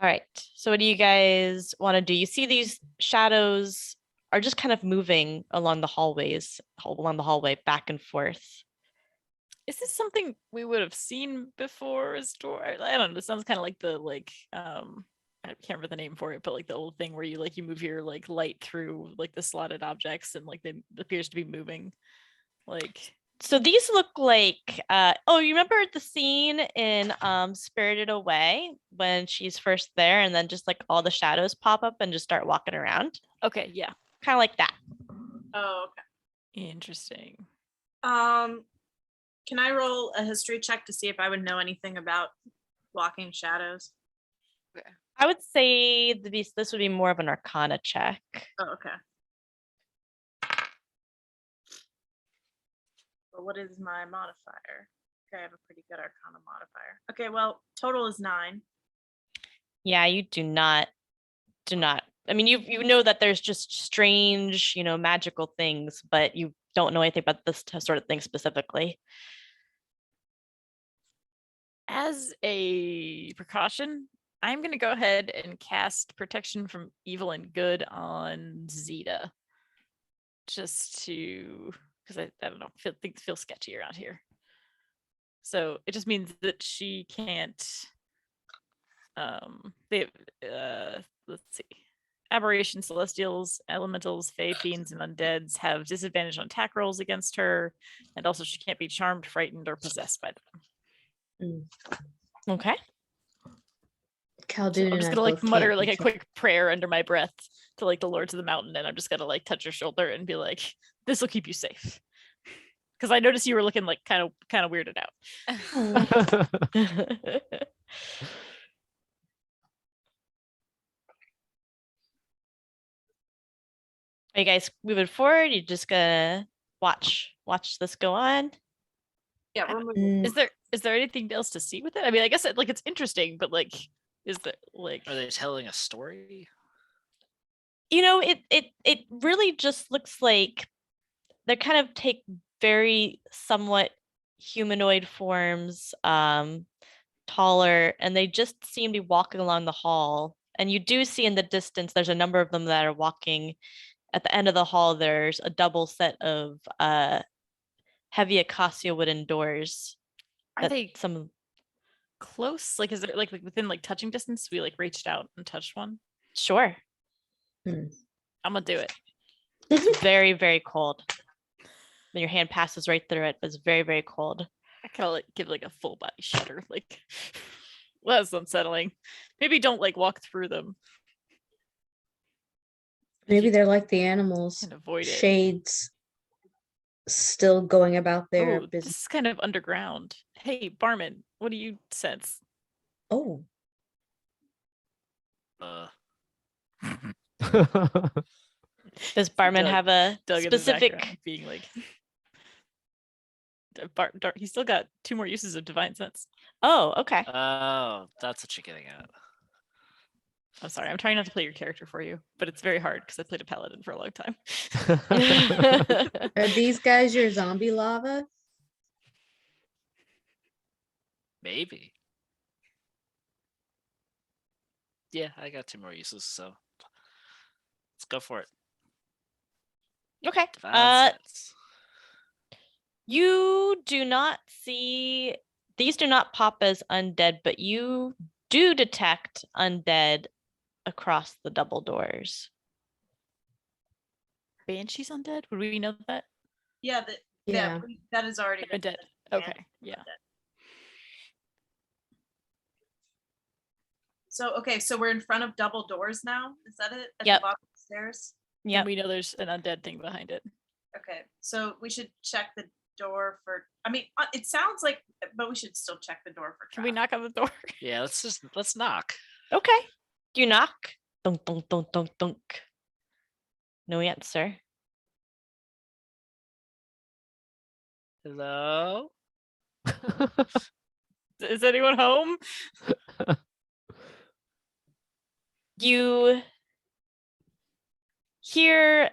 All right. So what do you guys want to do? You see these shadows are just kind of moving along the hallways, along the hallway back and forth. Is this something we would have seen before as door? I don't know. It sounds kind of like the I can't remember the name for it, but like the old thing where you move your light through like the slotted objects and like it appears to be moving. Like So these look like oh, you remember the scene in Spirited Away when she's first there and then just like all the shadows pop up and just start walking around? okay, yeah. Kind of like that. Oh, okay. Interesting. Can I roll a history check to see if I would know anything about walking shadows? I would say this would be more of an Arcana check. Oh, okay. But what is my modifier? Okay, I have a pretty good Arcana modifier. Okay, well, total is 9. Yeah, you do not. I mean, you know that there's just strange, magical things, but you don't know anything about this sort of thing specifically. As a precaution, I'm going to go ahead and cast Protection from Evil and Good on Zeta. Just to, because I don't know, things feel sketchy around here. So it just means that she can't, let's see. Aberrations, celestials, elementals, fae, fiends, and undeads have disadvantage on attack rolls against her, and also she can't be charmed, frightened, or possessed by them. Okay. Khaldun So I'm and just I gonna both mutter can't like a control- quick prayer under my breath to the lords of the mountain, and I'm just gonna touch her shoulder and be like, "This will keep you safe." Because I noticed you were looking kind of weirded out. Are you guys moving forward? You just gonna watch this go on? Yeah, we're moving. Is there anything else to see with it? I mean, I guess it's interesting, but is there Are they telling a story? It really just looks like they kind of take very somewhat humanoid forms, taller, and they just seem to be walking along the hall. And you do see in the distance, there's a number of them that are walking. At the end of the hall, there's a double set of heavy acacia wooden doors. are they close? Is it within touching distance? We reached out and touched one. Sure. I'm gonna do it. It's very, very cold. When your hand passes right through it, but it's very, very cold. I kind of give a full body shudder. Well, that's unsettling. Maybe don't walk through them. Maybe they're like the animals, Can avoid it. shades still going about their Oh, this business. is kind of underground. Hey, barman, what do you sense? Oh, Does Barman Doug- have a Doug in the specific? background being he's still got 2 more uses of divine sense. Oh, okay. Oh, that's what you're getting at. I'm sorry, I'm trying not to play your character for you, but it's very hard because I played a paladin for a long time. Are these guys your zombie lava? Maybe. Yeah, I got 2 more uses, so let's go for it. Okay. Divine Sense. You do not see, these do not pop as undead, but you do detect undead across the double doors. Banshee's undead? Would we know that? Yeah, Yeah. that is already They're been undead. Yeah. Okay, yeah. So, okay, so we're in front of double doors now? Is that it? At Yep. the bottom of the stairs? Yeah. And we know there's an undead thing behind it. Okay, so we should check the door for, I mean, it sounds like, but we should still check the door for Can we traffic. knock on the door? Yeah, let's knock. Okay. You knock. Dunk, dunk, dunk, dunk, dunk. No answer. Hello? Is anyone home? You hear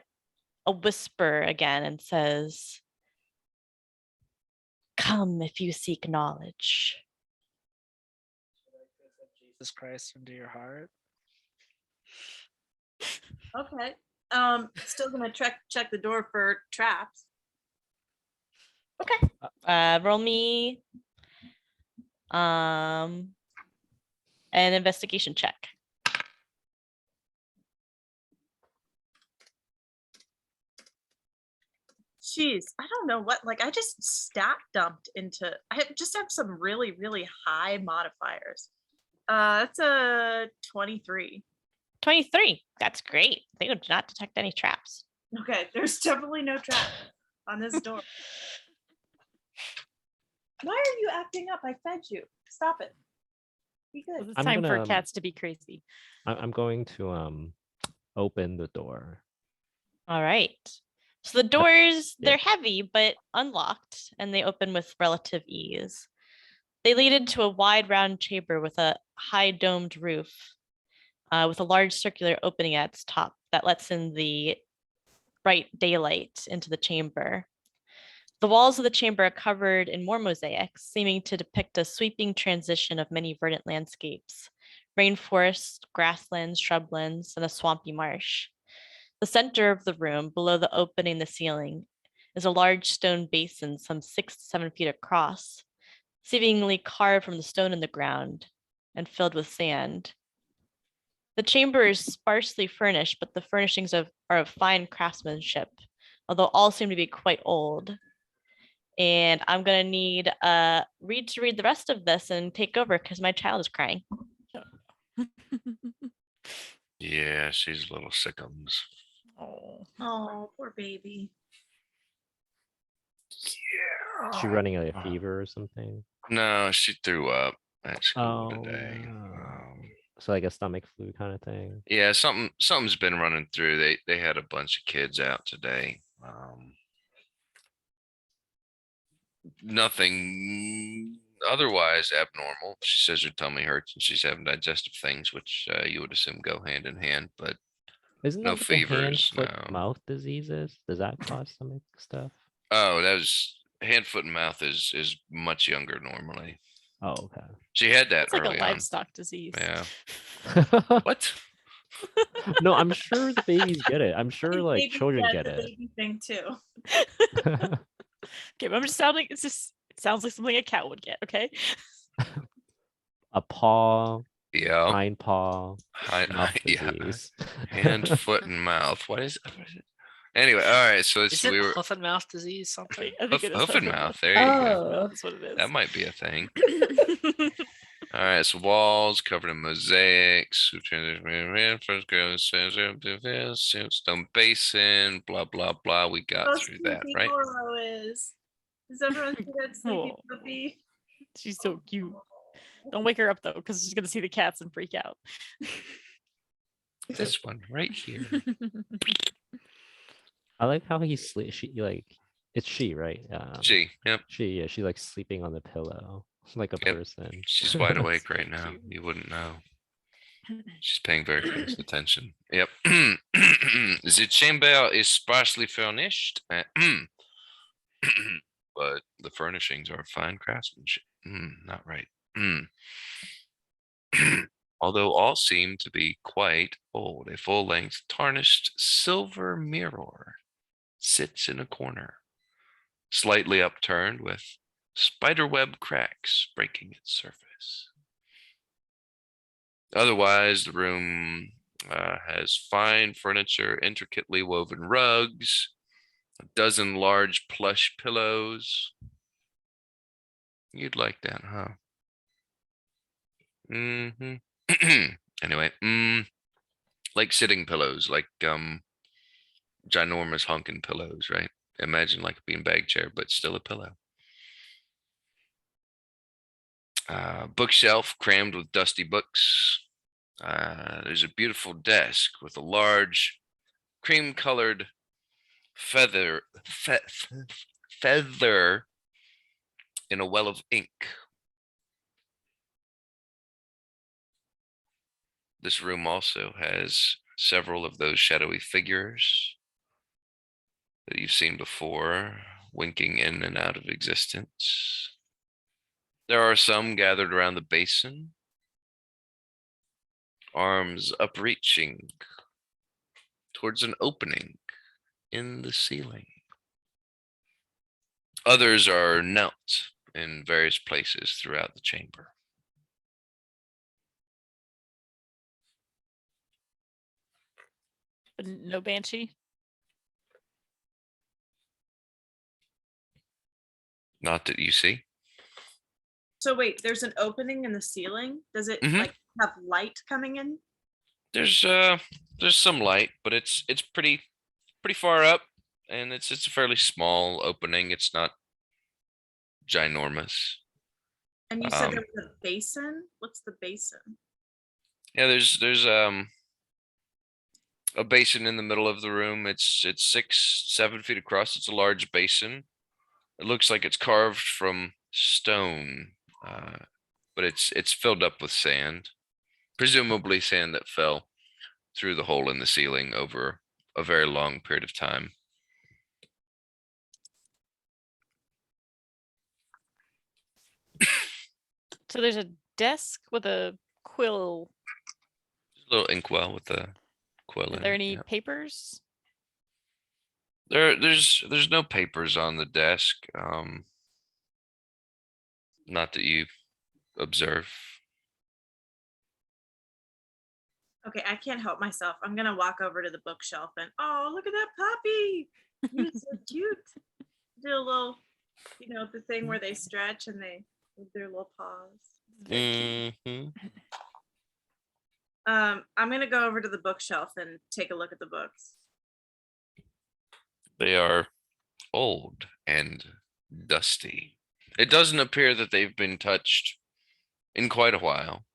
a whisper again and says, "Come if you seek knowledge." Jesus Christ into your heart. Okay, still gonna check the door for traps. Roll me an investigation check. Jeez, I don't know what, like I just stack dumped into, just have some really, really high modifiers. That's a 23. 23. That's great. They do not detect any traps. Okay, there's definitely no trap on this door. Why are you acting up? I fed you. Stop it. Be good. It's I'm time for gonna, cats to be crazy. I'm going to open the door. All right. So the doors, yeah. they're heavy but unlocked, and they open with relative ease. They lead into a wide round chamber with a high domed roof, with a large circular opening at its top that lets in the bright daylight into the chamber. The walls of the chamber are covered in more mosaics, seeming to depict a sweeping transition of many verdant landscapes: rainforest, grasslands, shrublands, and a swampy marsh. The center of the room, below the opening in the ceiling, is a large stone basin some 6 to 7 feet across, seemingly carved from the stone in the ground and filled with sand. The chamber is sparsely furnished, but the furnishings are of fine craftsmanship, although all seem to be quite old. And I'm gonna need Reed to read the rest of this and take over because my child is crying. Yeah, she's a little sickums. Oh. Oh, poor baby. Yeah. She running a fever or something? No, she threw up at school Oh, today. no. So like a stomach flu kind of thing. Yeah, something's been running through. They had a bunch of kids out today. Nothing otherwise abnormal. She says her tummy hurts and she's having digestive things, which you would assume go hand in hand, but Isn't no that what the hand, fevers, foot, no. mouth diseases? Does that cause stomach stuff? oh, that was hand, foot, and mouth is much younger normally. Oh, okay. She had that It's like early a on. livestock disease. Yeah. What? No, I'm sure the babies get it. I'm sure His like baby- children yeah, get the it. baby thing too. Okay, but I'm just sounding, it sounds like something a cat would get, okay? A paw, Yeah. hind paw, mouth Yeah. disease. Hand, foot, and mouth. What is it? Anyway, all right. So Is it hoof and mouth disease something? I think it is hoof and hoof mouth. There you go. Oh, That's what it is. That might be a thing. All right, so walls covered in mosaics, stone basin, blah blah blah. We got How through that, sleepy right? Oro is. Does everyone see that sleepy Oh. puppy? She's so cute. Don't wake her up though, because she's gonna see the cats and freak out. This one right here. I like how he sleep. She like it's she, right? She, yep, She she's like sleeping on the pillow like a Yep. person. she's wide awake right now. You wouldn't know. She's paying very close attention. Yep. The chamber is sparsely furnished, but the furnishings are fine craftsmanship. Not right. Although all seem to be quite old, a full-length tarnished silver mirror sits in a corner, slightly upturned with spiderweb cracks breaking its surface. Otherwise, the room has fine furniture, intricately woven rugs, a dozen large plush pillows. You'd like that, huh? Anyway, like sitting pillows, like ginormous honking pillows, right? Imagine like a beanbag chair, but still a pillow. Bookshelf crammed with dusty books. There's a beautiful desk with a large cream-colored feather in a well of ink. This room also has several of those shadowy figures that you've seen before, winking in and out of existence. There are some gathered around the basin, arms upreaching towards an opening in the ceiling. Others are knelt in various places throughout the chamber. No banshee. Not that you see. So wait, there's an opening in the ceiling? Does it Mhm. like have light coming in? There's some light, but it's pretty far up, and it's a fairly small opening. It's not ginormous. And you said there was a basin? What's the basin? Yeah, there's a basin in the middle of the room. It's 6-7 feet across. It's a large basin. It looks like it's carved from stone, but it's filled up with sand, presumably sand that fell through the hole in the ceiling over a very long period of time. So there's a desk with a quill. A little inkwell with a quill Are in there it, any yeah. papers? There's no papers on the desk. Not that you observe. Okay, I can't help myself. I'm gonna walk over to the bookshelf and oh, look at that puppy. He's so cute. Do a little, the thing where they stretch and they with their little paws. Mm-hmm. I'm gonna go over to the bookshelf and take a look at the books. They are old and dusty. It doesn't appear that they've been touched in quite a while.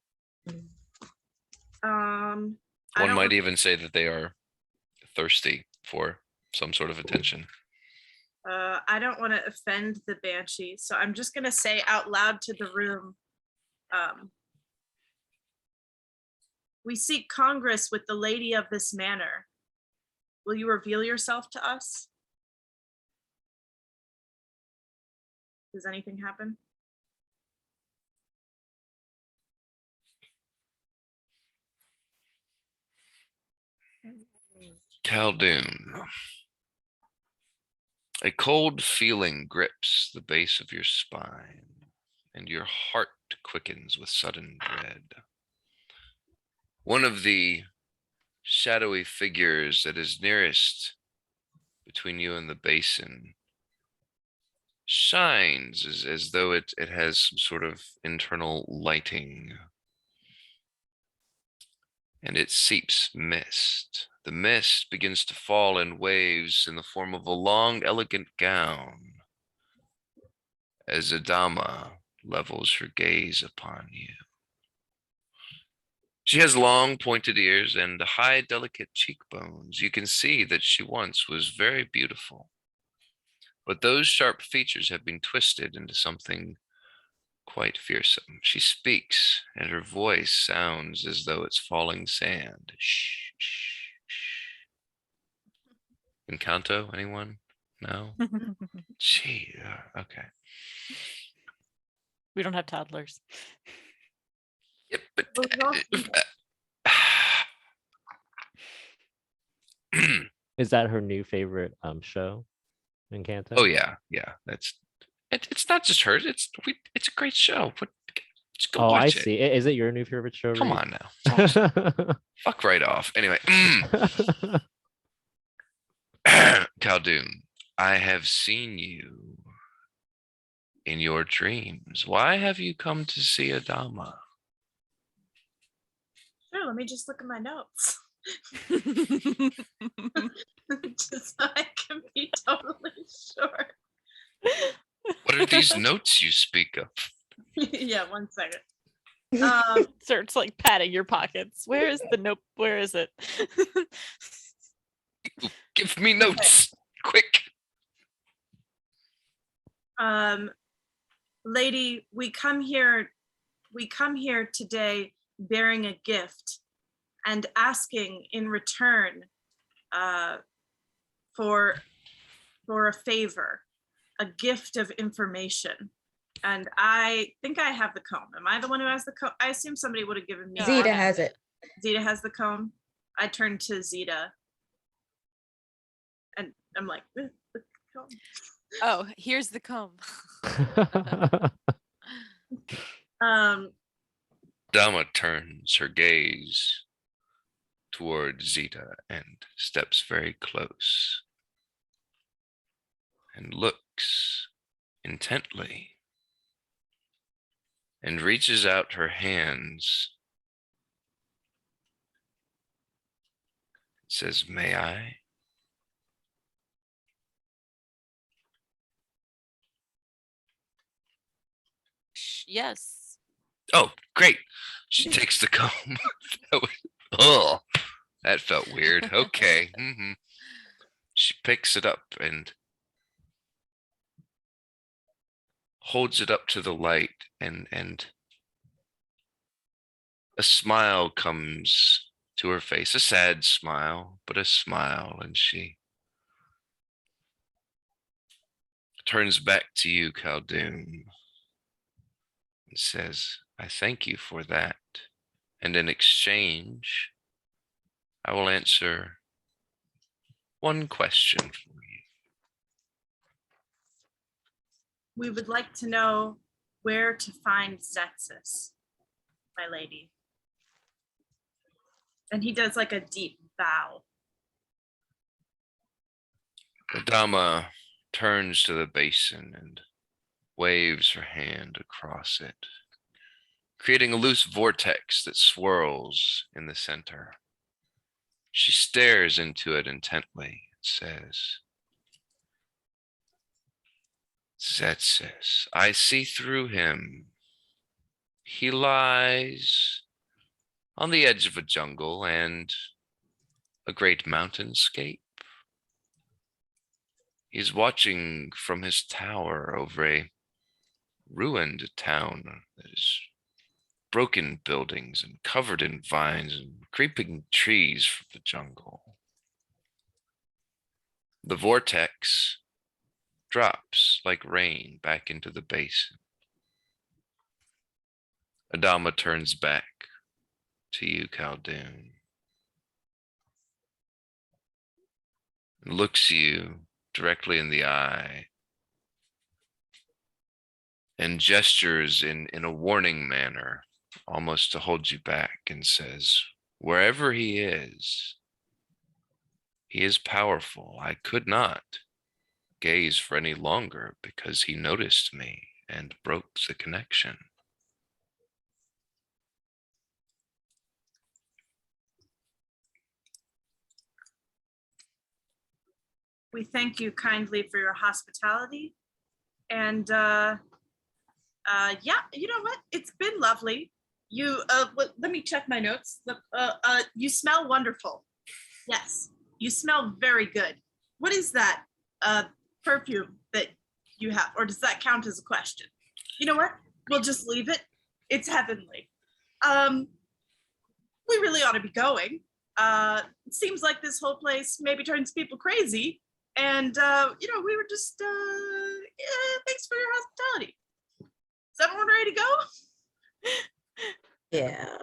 I One don't might wanna- even say that they are thirsty for some sort of attention. I don't want to offend the banshee, so I'm just gonna say out loud to the room. We seek Congress with the lady of this manor. Will you reveal yourself to us? Does anything happen? Khaldun. A cold feeling grips the base of your spine, and your heart quickens with sudden dread. One of the shadowy figures that is nearest between you and the basin shines as though it has some sort of internal lighting. And it seeps mist. The mist begins to fall in waves in the form of a long, elegant gown as Adama levels her gaze upon you. She has long, pointed ears and high, delicate cheekbones. You can see that she once was very beautiful, but those sharp features have been twisted into something quite fearsome. She speaks, and her voice sounds as though it's falling sand. Shh, shh, shh. Encanto, anyone? No? Gee, okay. We don't have toddlers. Yep, but Those also- Is that her new favorite show? Encanto? oh yeah, it's not just hers. It's a great show. Just go Oh, I watch it. see. Is it your new favorite show? Come Reed? on now. It's awesome. Fuck right off. Anyway, Khaldun, I have seen you in your dreams. Why have you come to see Adama? Sure, let me just look at my notes. Just so I can be totally sure. What are these notes you speak of? Yeah, 1 second. Starts like patting your pockets. Where is the note? Where is it? Give me notes, quick. Lady, we come here today bearing a gift and asking in return for a favor, a gift of information. And I think I have the comb. Am I the one who has the comb? I assume somebody would have given me. Zeta has it. Zeta has the comb. I turn to Zeta and I'm like, the comb. Oh, here's the comb. Dama turns her gaze toward Zeta and steps very close and looks intently and reaches out her hands. Says, may I? Yes. Oh, great. She takes the comb. That felt weird. Okay. She picks it up and holds it up to the light, and a smile comes to her face, a sad smile, but a smile, and she turns back to you, Khaldun, and says, I thank you for that. And in exchange, I will answer one question for you. We would like to know where to find Zetsus, my lady. And he does like a deep bow. Adama turns to the basin and waves her hand across it, creating a loose vortex that swirls in the center. She stares into it intently and says, Zetsus, I see through him. He lies on the edge of a jungle and a great mountainscape. He's watching from his tower over a ruined town that is broken buildings and covered in vines and creeping trees from the jungle. The vortex drops like rain back into the basin. Adama turns back to you, Khaldun, and looks you directly in the eye and gestures in a warning manner, almost to hold you back, and says, wherever he is powerful. I could not gaze for any longer because he noticed me and broke the connection. We thank you kindly for your hospitality. And yeah, you know what? It's been lovely. You, let me check my notes. You smell wonderful. Yes, you smell very good. What is that perfume that you have? Or does that count as a question? You know what? we'll just leave it. It's heavenly. We really ought to be going. It seems like this whole place maybe turns people crazy. And, we were just, thanks for your hospitality. Is everyone ready to go? Yeah.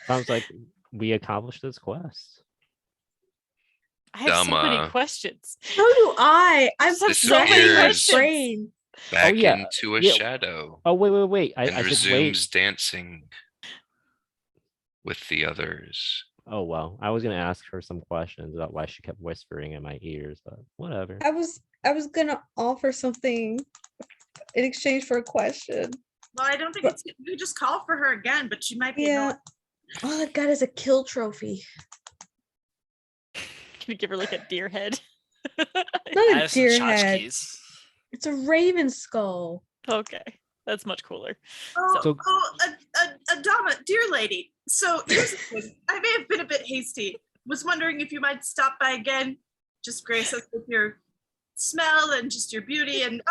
Sounds like we accomplished this quest. I have so many Dama questions. So do I. I'm This so many disappears. questions. brain. back yeah, into a yeah. shadow Oh wait. and I said resumes wait. dancing with the others. Oh well, I was gonna ask her some questions about why she kept whispering in my ears, but whatever. I was gonna offer something in exchange for a question. Well, I don't think it's, you just call for her again, but she might be Yeah. annoyed. All I've got is a kill trophy. Can you give her like a deer head? Not I a have some deer head. tchotchkes. It's a raven skull. Okay, that's much cooler. So- Adama, dear lady. So here's the thing. I may have been a bit hasty. Was wondering if you might stop by again, just grace us with your smell and just your beauty, and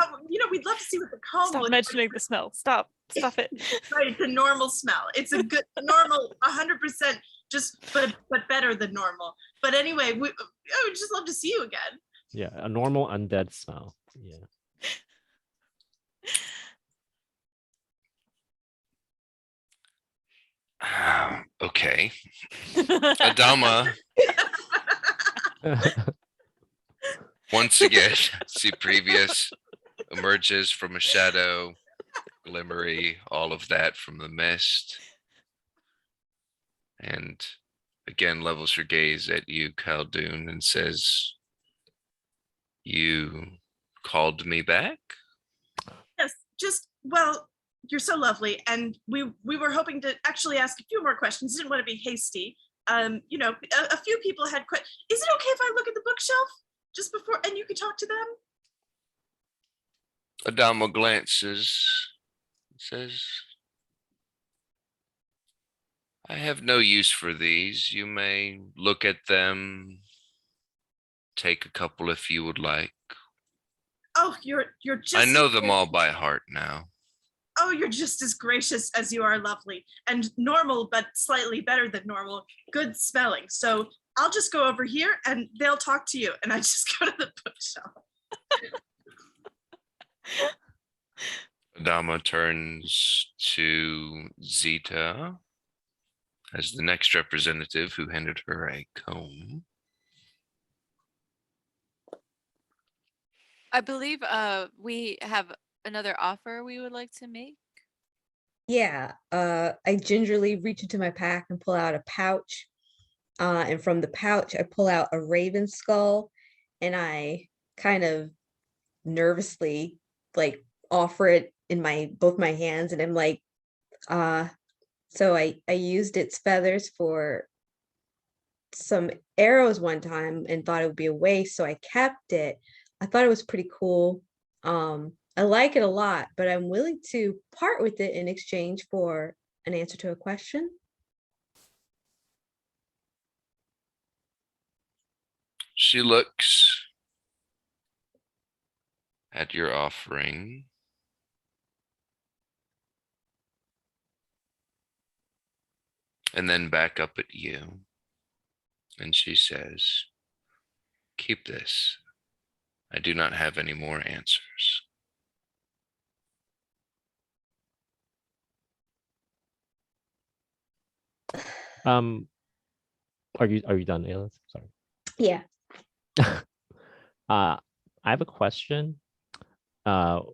we'd love to see what the comb Stop looks mentioning the smell. Stop it. like. Right, it's a normal smell. It's a good normal, 100%, just but better than normal. But anyway, I would just love to see you again. Yeah, a normal undead smell. Yeah. Okay. Adama once again, see previous, emerges from a shadow, glimmery, all of that from the mist. And again levels her gaze at you, Khaldun, and says, "You called me back?" Yes, well, you're so lovely, and we were hoping to actually ask a few more questions. Didn't want to be hasty. A few people had questions. Is it okay if I look at the bookshelf just before, and you could talk to them? Adama glances, says, "I have no use for these. You may look at them, take a couple if you would like. Oh, you're just. I know them all by heart now." Oh, you're just as gracious as you are lovely, and normal, but slightly better than normal. Good smelling. So I'll just go over here, and they'll talk to you. And I just go to the bookshelf. Adama turns to Zeta as the next representative who handed her a comb. I believe we have another offer we would like to make. Yeah. I gingerly reach into my pack and pull out a pouch. And from the pouch, I pull out a raven skull, and I kind of nervously like offer it in both my hands, and I'm like, so I used its feathers for some arrows one time and thought it would be a waste, so I kept it. I thought it was pretty cool. I like it a lot, but I'm willing to part with it in exchange for an answer to a question. She looks at your offering. And then back up at you. And she says, "Keep this. I do not have any more answers." Are you done, Ayla? Sorry. Yeah. I have a question. Were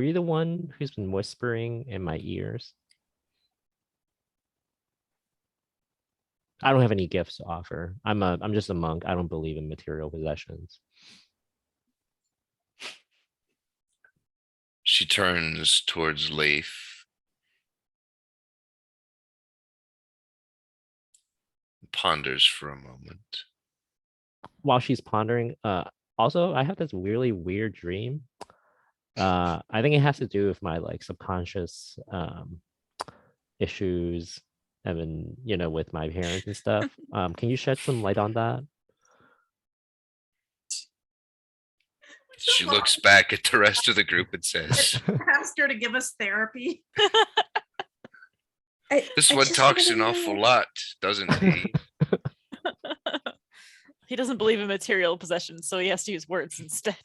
you the one who's been whispering in my ears? I don't have any gifts to offer. I'm just a monk. I don't believe in material possessions. She turns towards Leif. Ponders for a moment. While she's pondering, also I have this really weird dream. I think it has to do with my like subconscious issues, and with my parents and stuff. Can you shed some light on that? She looks back at the rest of the group and says, Ask her to give us therapy. "This I one just talks wanna an awful know. lot, doesn't he?" He doesn't believe in material possessions, so he has to use words instead.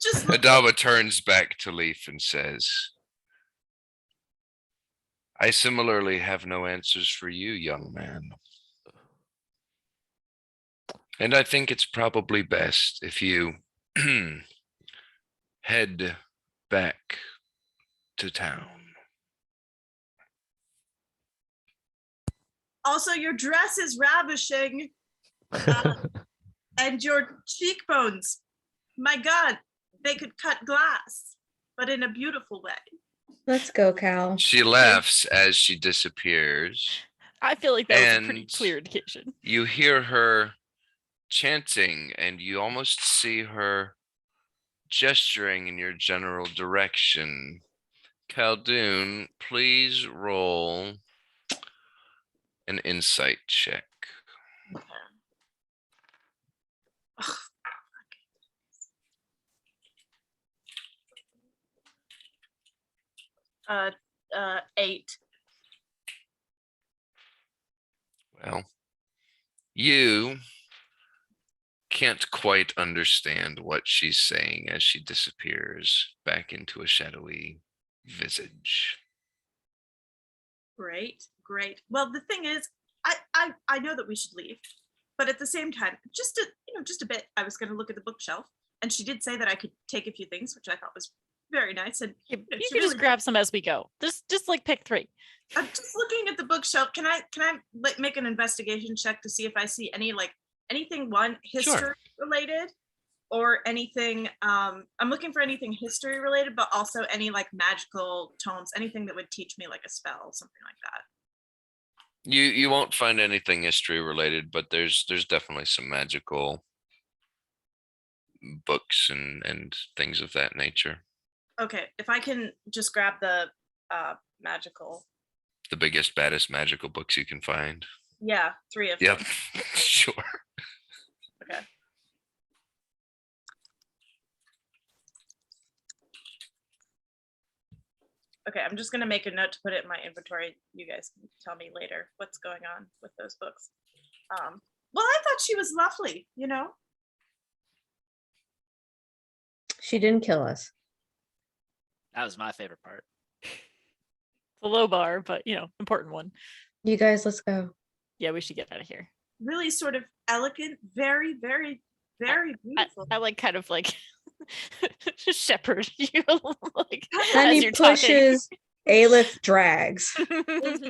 Just look Adama turns back to Leaf and says, "I similarly have no answers for you, young man. And I think it's probably best if you head back to town." Also, your dress is ravishing, and your cheekbones. My God, they could cut glass, but in a beautiful way. Let's go, Cal. She laughs as she disappears. I feel like that was a pretty And- clear indication. You hear her chanting, and you almost see her gesturing in your general direction. Khaldun, please roll an insight check. 8. Well, you can't quite understand what she's saying as she disappears back into a shadowy visage. Great, great. Well, the thing is, I know that we should leave, but at the same time, just a bit. I was going to look at the bookshelf, and she did say that I could take a few things, which I thought was very nice. And You she can just really- grab some as we go. Just like pick 3. I'm just looking at the bookshelf. Can I like make an investigation check to see if I see any anything history related or anything? I'm looking for anything history related, but also any like magical tomes, anything that would teach me like a spell, something like that. You won't find anything history related, but there's definitely some magical books and things of that nature. Okay, if I can just grab the magical. The biggest, baddest magical books you can find. Yeah, 3 of Yep, them. sure. Okay. Okay, I'm just gonna make a note to put it in my inventory. You guys can tell me later what's going on with those books. Well, I thought she was lovely, you know? She didn't kill us. That was my favorite part. It's a low bar, but important one. You guys, let's go. Yeah, we should get out of here. Really sort of elegant, very, very, very beautiful. I like kind of like shepherd you like as Honey you're talking. pushes, Aleph drags. Well,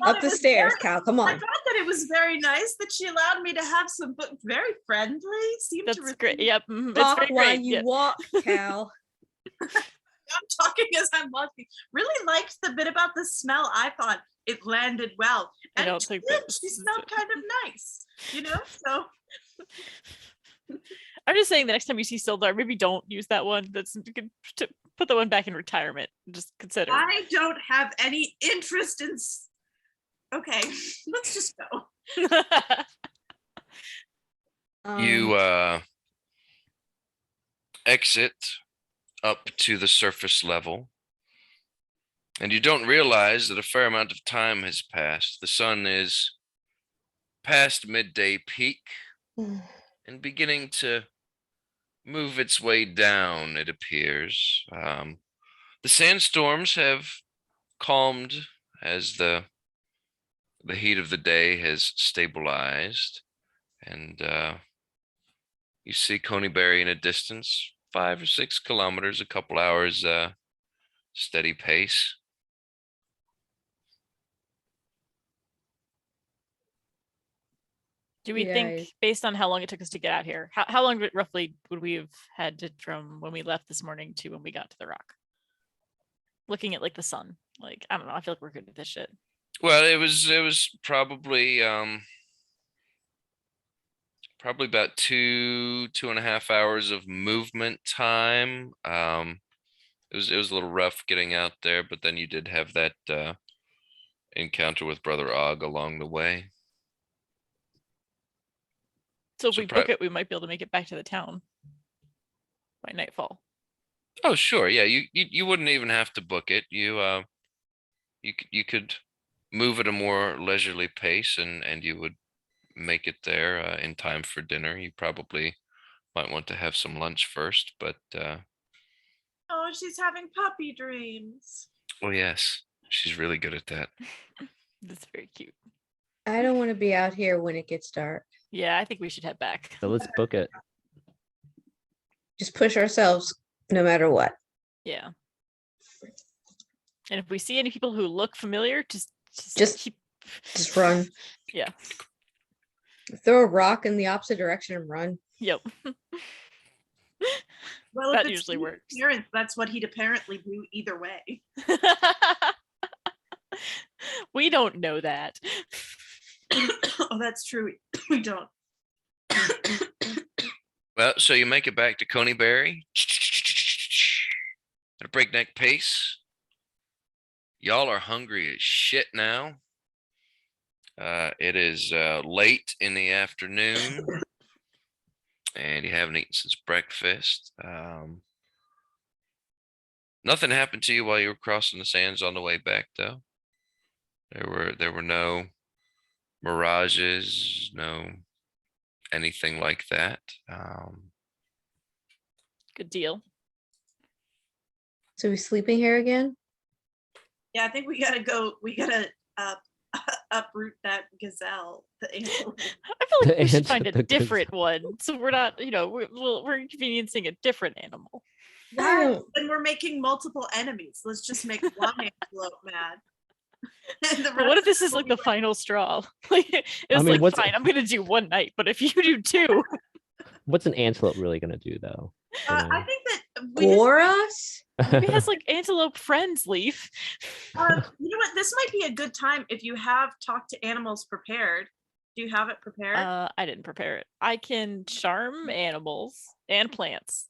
Up it the was stairs, very- Cal. Come I on. thought that it was very nice that she allowed me to have some books. Very friendly. Seemed to That's great. receive- Yep. It's Talk very while great. you Yeah. walk, Cal. I'm talking as I'm walking. Really liked the bit about the smell. I thought it landed well. I And don't she think did. that She this is smelled it. kind of nice, So I'm just saying the next time you see Sildar, maybe don't use that one. You can put the one back in retirement. Just consider. I don't have any interest in. Okay, let's just go. You Um, exit up to the surface level, and you don't realize that a fair amount of time has passed. The sun is past midday peak and beginning to move its way down, it appears. The sandstorms have calmed as the heat of the day has stabilized, and you see Coneyberry in a distance, 5 or 6 kilometers, a couple hours steady pace. Do we You think, guys- based on how long it took us to get out here, how long roughly would we have had from when we left this morning to when we got to the rock? Looking at like the sun, like I don't know. I feel like we're good at this shit. Well, it was probably about 2.5 hours of movement time. It was a little rough getting out there, but then you did have that encounter with Brother Og along the way. So if So we prob- book it, we might be able to make it back to the town by nightfall. Oh, sure. Yeah, you wouldn't even have to book it. You could move at a more leisurely pace, and you would make it there in time for dinner. You probably might want to have some lunch first, but Oh, she's having puppy dreams. oh yes, she's really good at that. That's very cute. I don't want to be out here when it gets dark. Yeah, I think we should head back. So let's book it. Just push ourselves no matter what. Yeah. And if we see any people who look familiar, just Just- keep. Just run. Yeah. Throw a rock in the opposite direction and run. Yep. Well, That if it's usually his works. parents, that's what he'd apparently do either way. We don't know that. Oh, that's true. We don't. Well, so you make it back to Coneyberry at a breakneck pace. Y'all are hungry as shit now. It is late in the afternoon, and you haven't eaten since breakfast. Nothing happened to you while you were crossing the sands on the way back, though. There were no mirages, no anything like that. Good deal. So we sleeping here again? Yeah, I think we gotta go. We gotta uproot that gazelle. The antelope. I feel like we should ant- find a the different one, so we're not, we're inconveniencing a different animal. I don't- And we're making multiple enemies. Let's just make one antelope mad. And the But what if rest this is will like be the final straw? Like it's mean, like what's- fine, I'm gonna do one night, but if you do two, What's an antelope really gonna do though? I think that we just, For us? maybe it has like antelope friends, Leaf. you know what? This might be a good time if you have talked to animals prepared. Do you have it prepared? I didn't prepare it. I can charm animals and plants.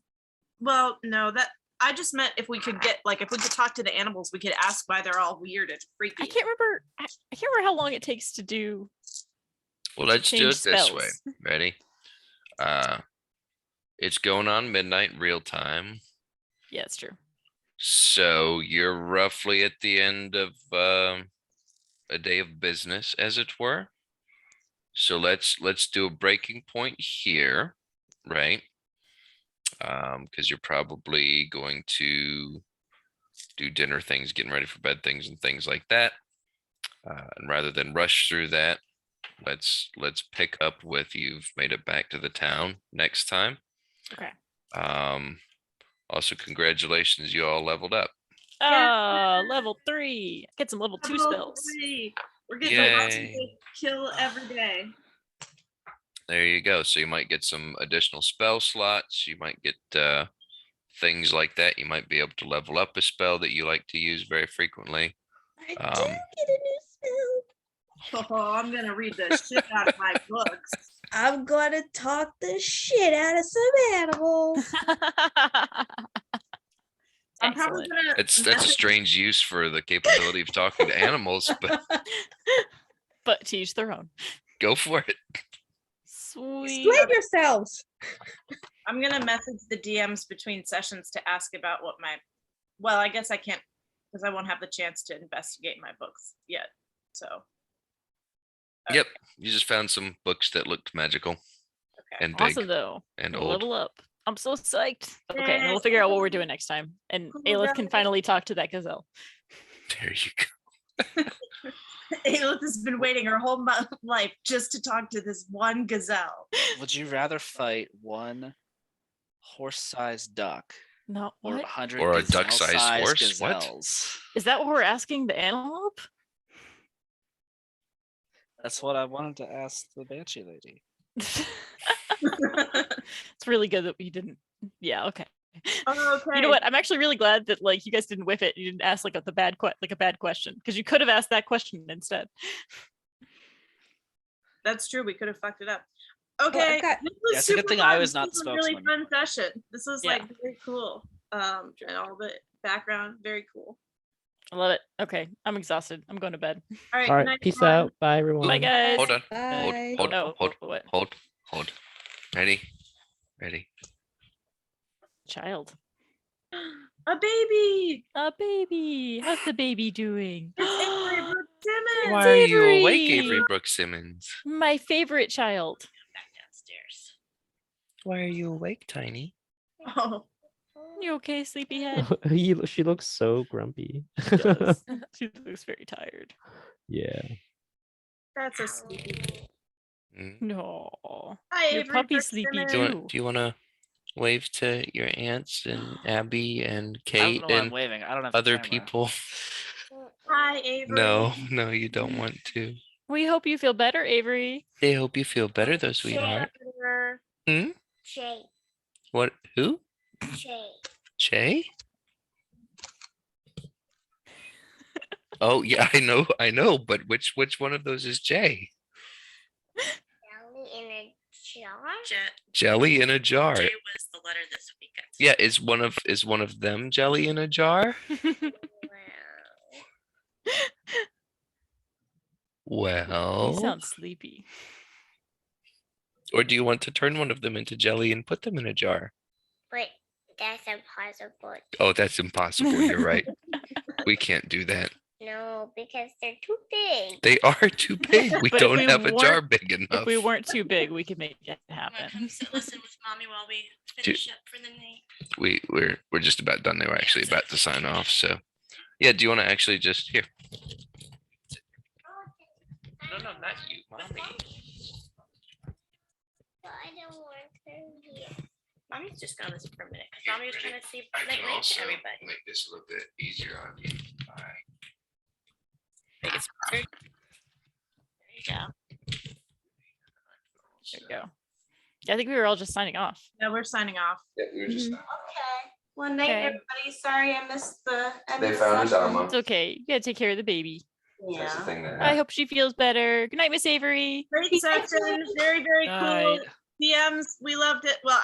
Well, no, that I just meant if we could get like if we could talk to the animals, we could ask why they're all weird and freaky. I can't remember. I can't remember how long it takes to do. Well, let's do Change it this way. spells. Ready? It's going on midnight real time. Yeah, it's true. So you're roughly at the end of a day of business, as it were. So let's do a breaking point here, right? Because you're probably going to do dinner things, getting ready for bed things, and things like that. And rather than rush through that, let's pick up with you've made it back to the town next time. Okay. Also, congratulations, you all leveled up. Level 3. Get some level 2 spells. We're getting lots of Yay. kill every day. There you go. So you might get some additional spell slots. You might get things like that. You might be able to level up a spell that you like to use very frequently. I Um, did get a new spell. Oh, I'm gonna read the shit out of my books. I'm gonna talk the shit out of some animals. I'm probably Excellent. gonna. That's a strange use for the capability of talking to animals, but But to each their own. go for it. Sweet. Explain yourselves. I'm gonna message the DMs between sessions to ask about what my. Well, I guess I can't because I won't have the chance to investigate my books yet. So. Yep. You just found some books that looked magical Okay. and big Awesome though. and We'll old. level up. I'm so psyched. Okay, and Yay. we'll figure out what we're doing next time. And Cool, Aleph can guys. finally talk to that gazelle. There you go. Aelith has been waiting her whole life just to talk to this one gazelle. Would you rather fight one horse-sized duck No, or what? 100 Or a duck-sized gazelle-sized horse? What? gazelles? Is that what we're asking the antelope? That's what I wanted to ask the Banshee lady. It's really good that we didn't. Yeah, okay. Okay. You know what? I'm actually really glad that like you guys didn't whiff it. You didn't ask like a bad question because you could have asked that question instead. That's true. We could have fucked it up. Okay. got- This was Yeah, it's a good super thing I fun. was not This the was a really spokesman. fun session. This was Yeah. like very cool. And all the background, very cool. I love it. Okay, I'm exhausted. I'm going to bed. All right. All good right, night, peace everyone. out. Bye everyone. Bye, guys. Hold on. Bye. Hold, No, hold, what? hold. Ready? Ready? Child. A baby. A baby. How's the baby doing? It's Avery Brooks Simmons. Why are you awake, Avery! Avery Brooks Simmons? My favorite child. Back downstairs. Why are you awake, Tiny? Oh, You okay, sleepyhead? She looks so grumpy. She does. She looks very tired. Yeah. that's a sweetie. Mm. No. Hi, Your Avery puppy Brooks sleepy Simmons. too. Do you want to wave to your aunts and Abby and I don't Kate know why I'm and waving. I don't have the other camera. people? Hi, Avery. No, no, you don't want to. We hope you feel better, Avery. They hope you feel better, though, sweetheart. Hmm? Shay. What? Who? Shay. Jay? Oh yeah, I know, but which one of those is Jay? Jelly in a jar. Jelly in a jar. Jay was the letter this weekend. Yeah, is one of them jelly in a jar? Well, You sound sleepy. or do you want to turn one of them into jelly and put them in a jar? But that's impossible. Oh, that's impossible. You're right. We can't do that. No, because they're too big. They are too big. We But if don't we have a jar weren't- big enough. If we weren't too big, we could make it Wanna happen. come sit listen with mommy while we finish up for the night? We're just about done. They were actually about to sign off. So, yeah. Do you want to actually just here? No, not you, mommy. But I don't want her here. Mommy's just gonna listen for a minute because mommy was trying to see night night to everybody. make this a little bit easier on you. All right. There you go. There you go. Yeah, I think we were all just signing off. Yeah, we're signing off. Yeah, we were just. Okay. Well, night, Okay. everybody. Sorry I missed the. end They of the found his session. armor. It's okay. You gotta take care of the baby. That's the Yeah. thing that I hope she feels better. Good night, Miss Avery. Great session. Very, very cool. Night. DMs, we loved it. Well,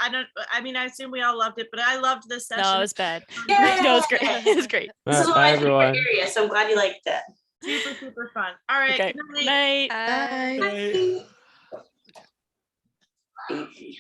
I mean, I assume we all loved it, but I loved this session. No, it was bad. Yeah. No, it was great. It was great. Bye, everyone. So I'm glad you liked it. Super, super fun. All right. Okay. Good night. Night. Bye. Bye. Bye.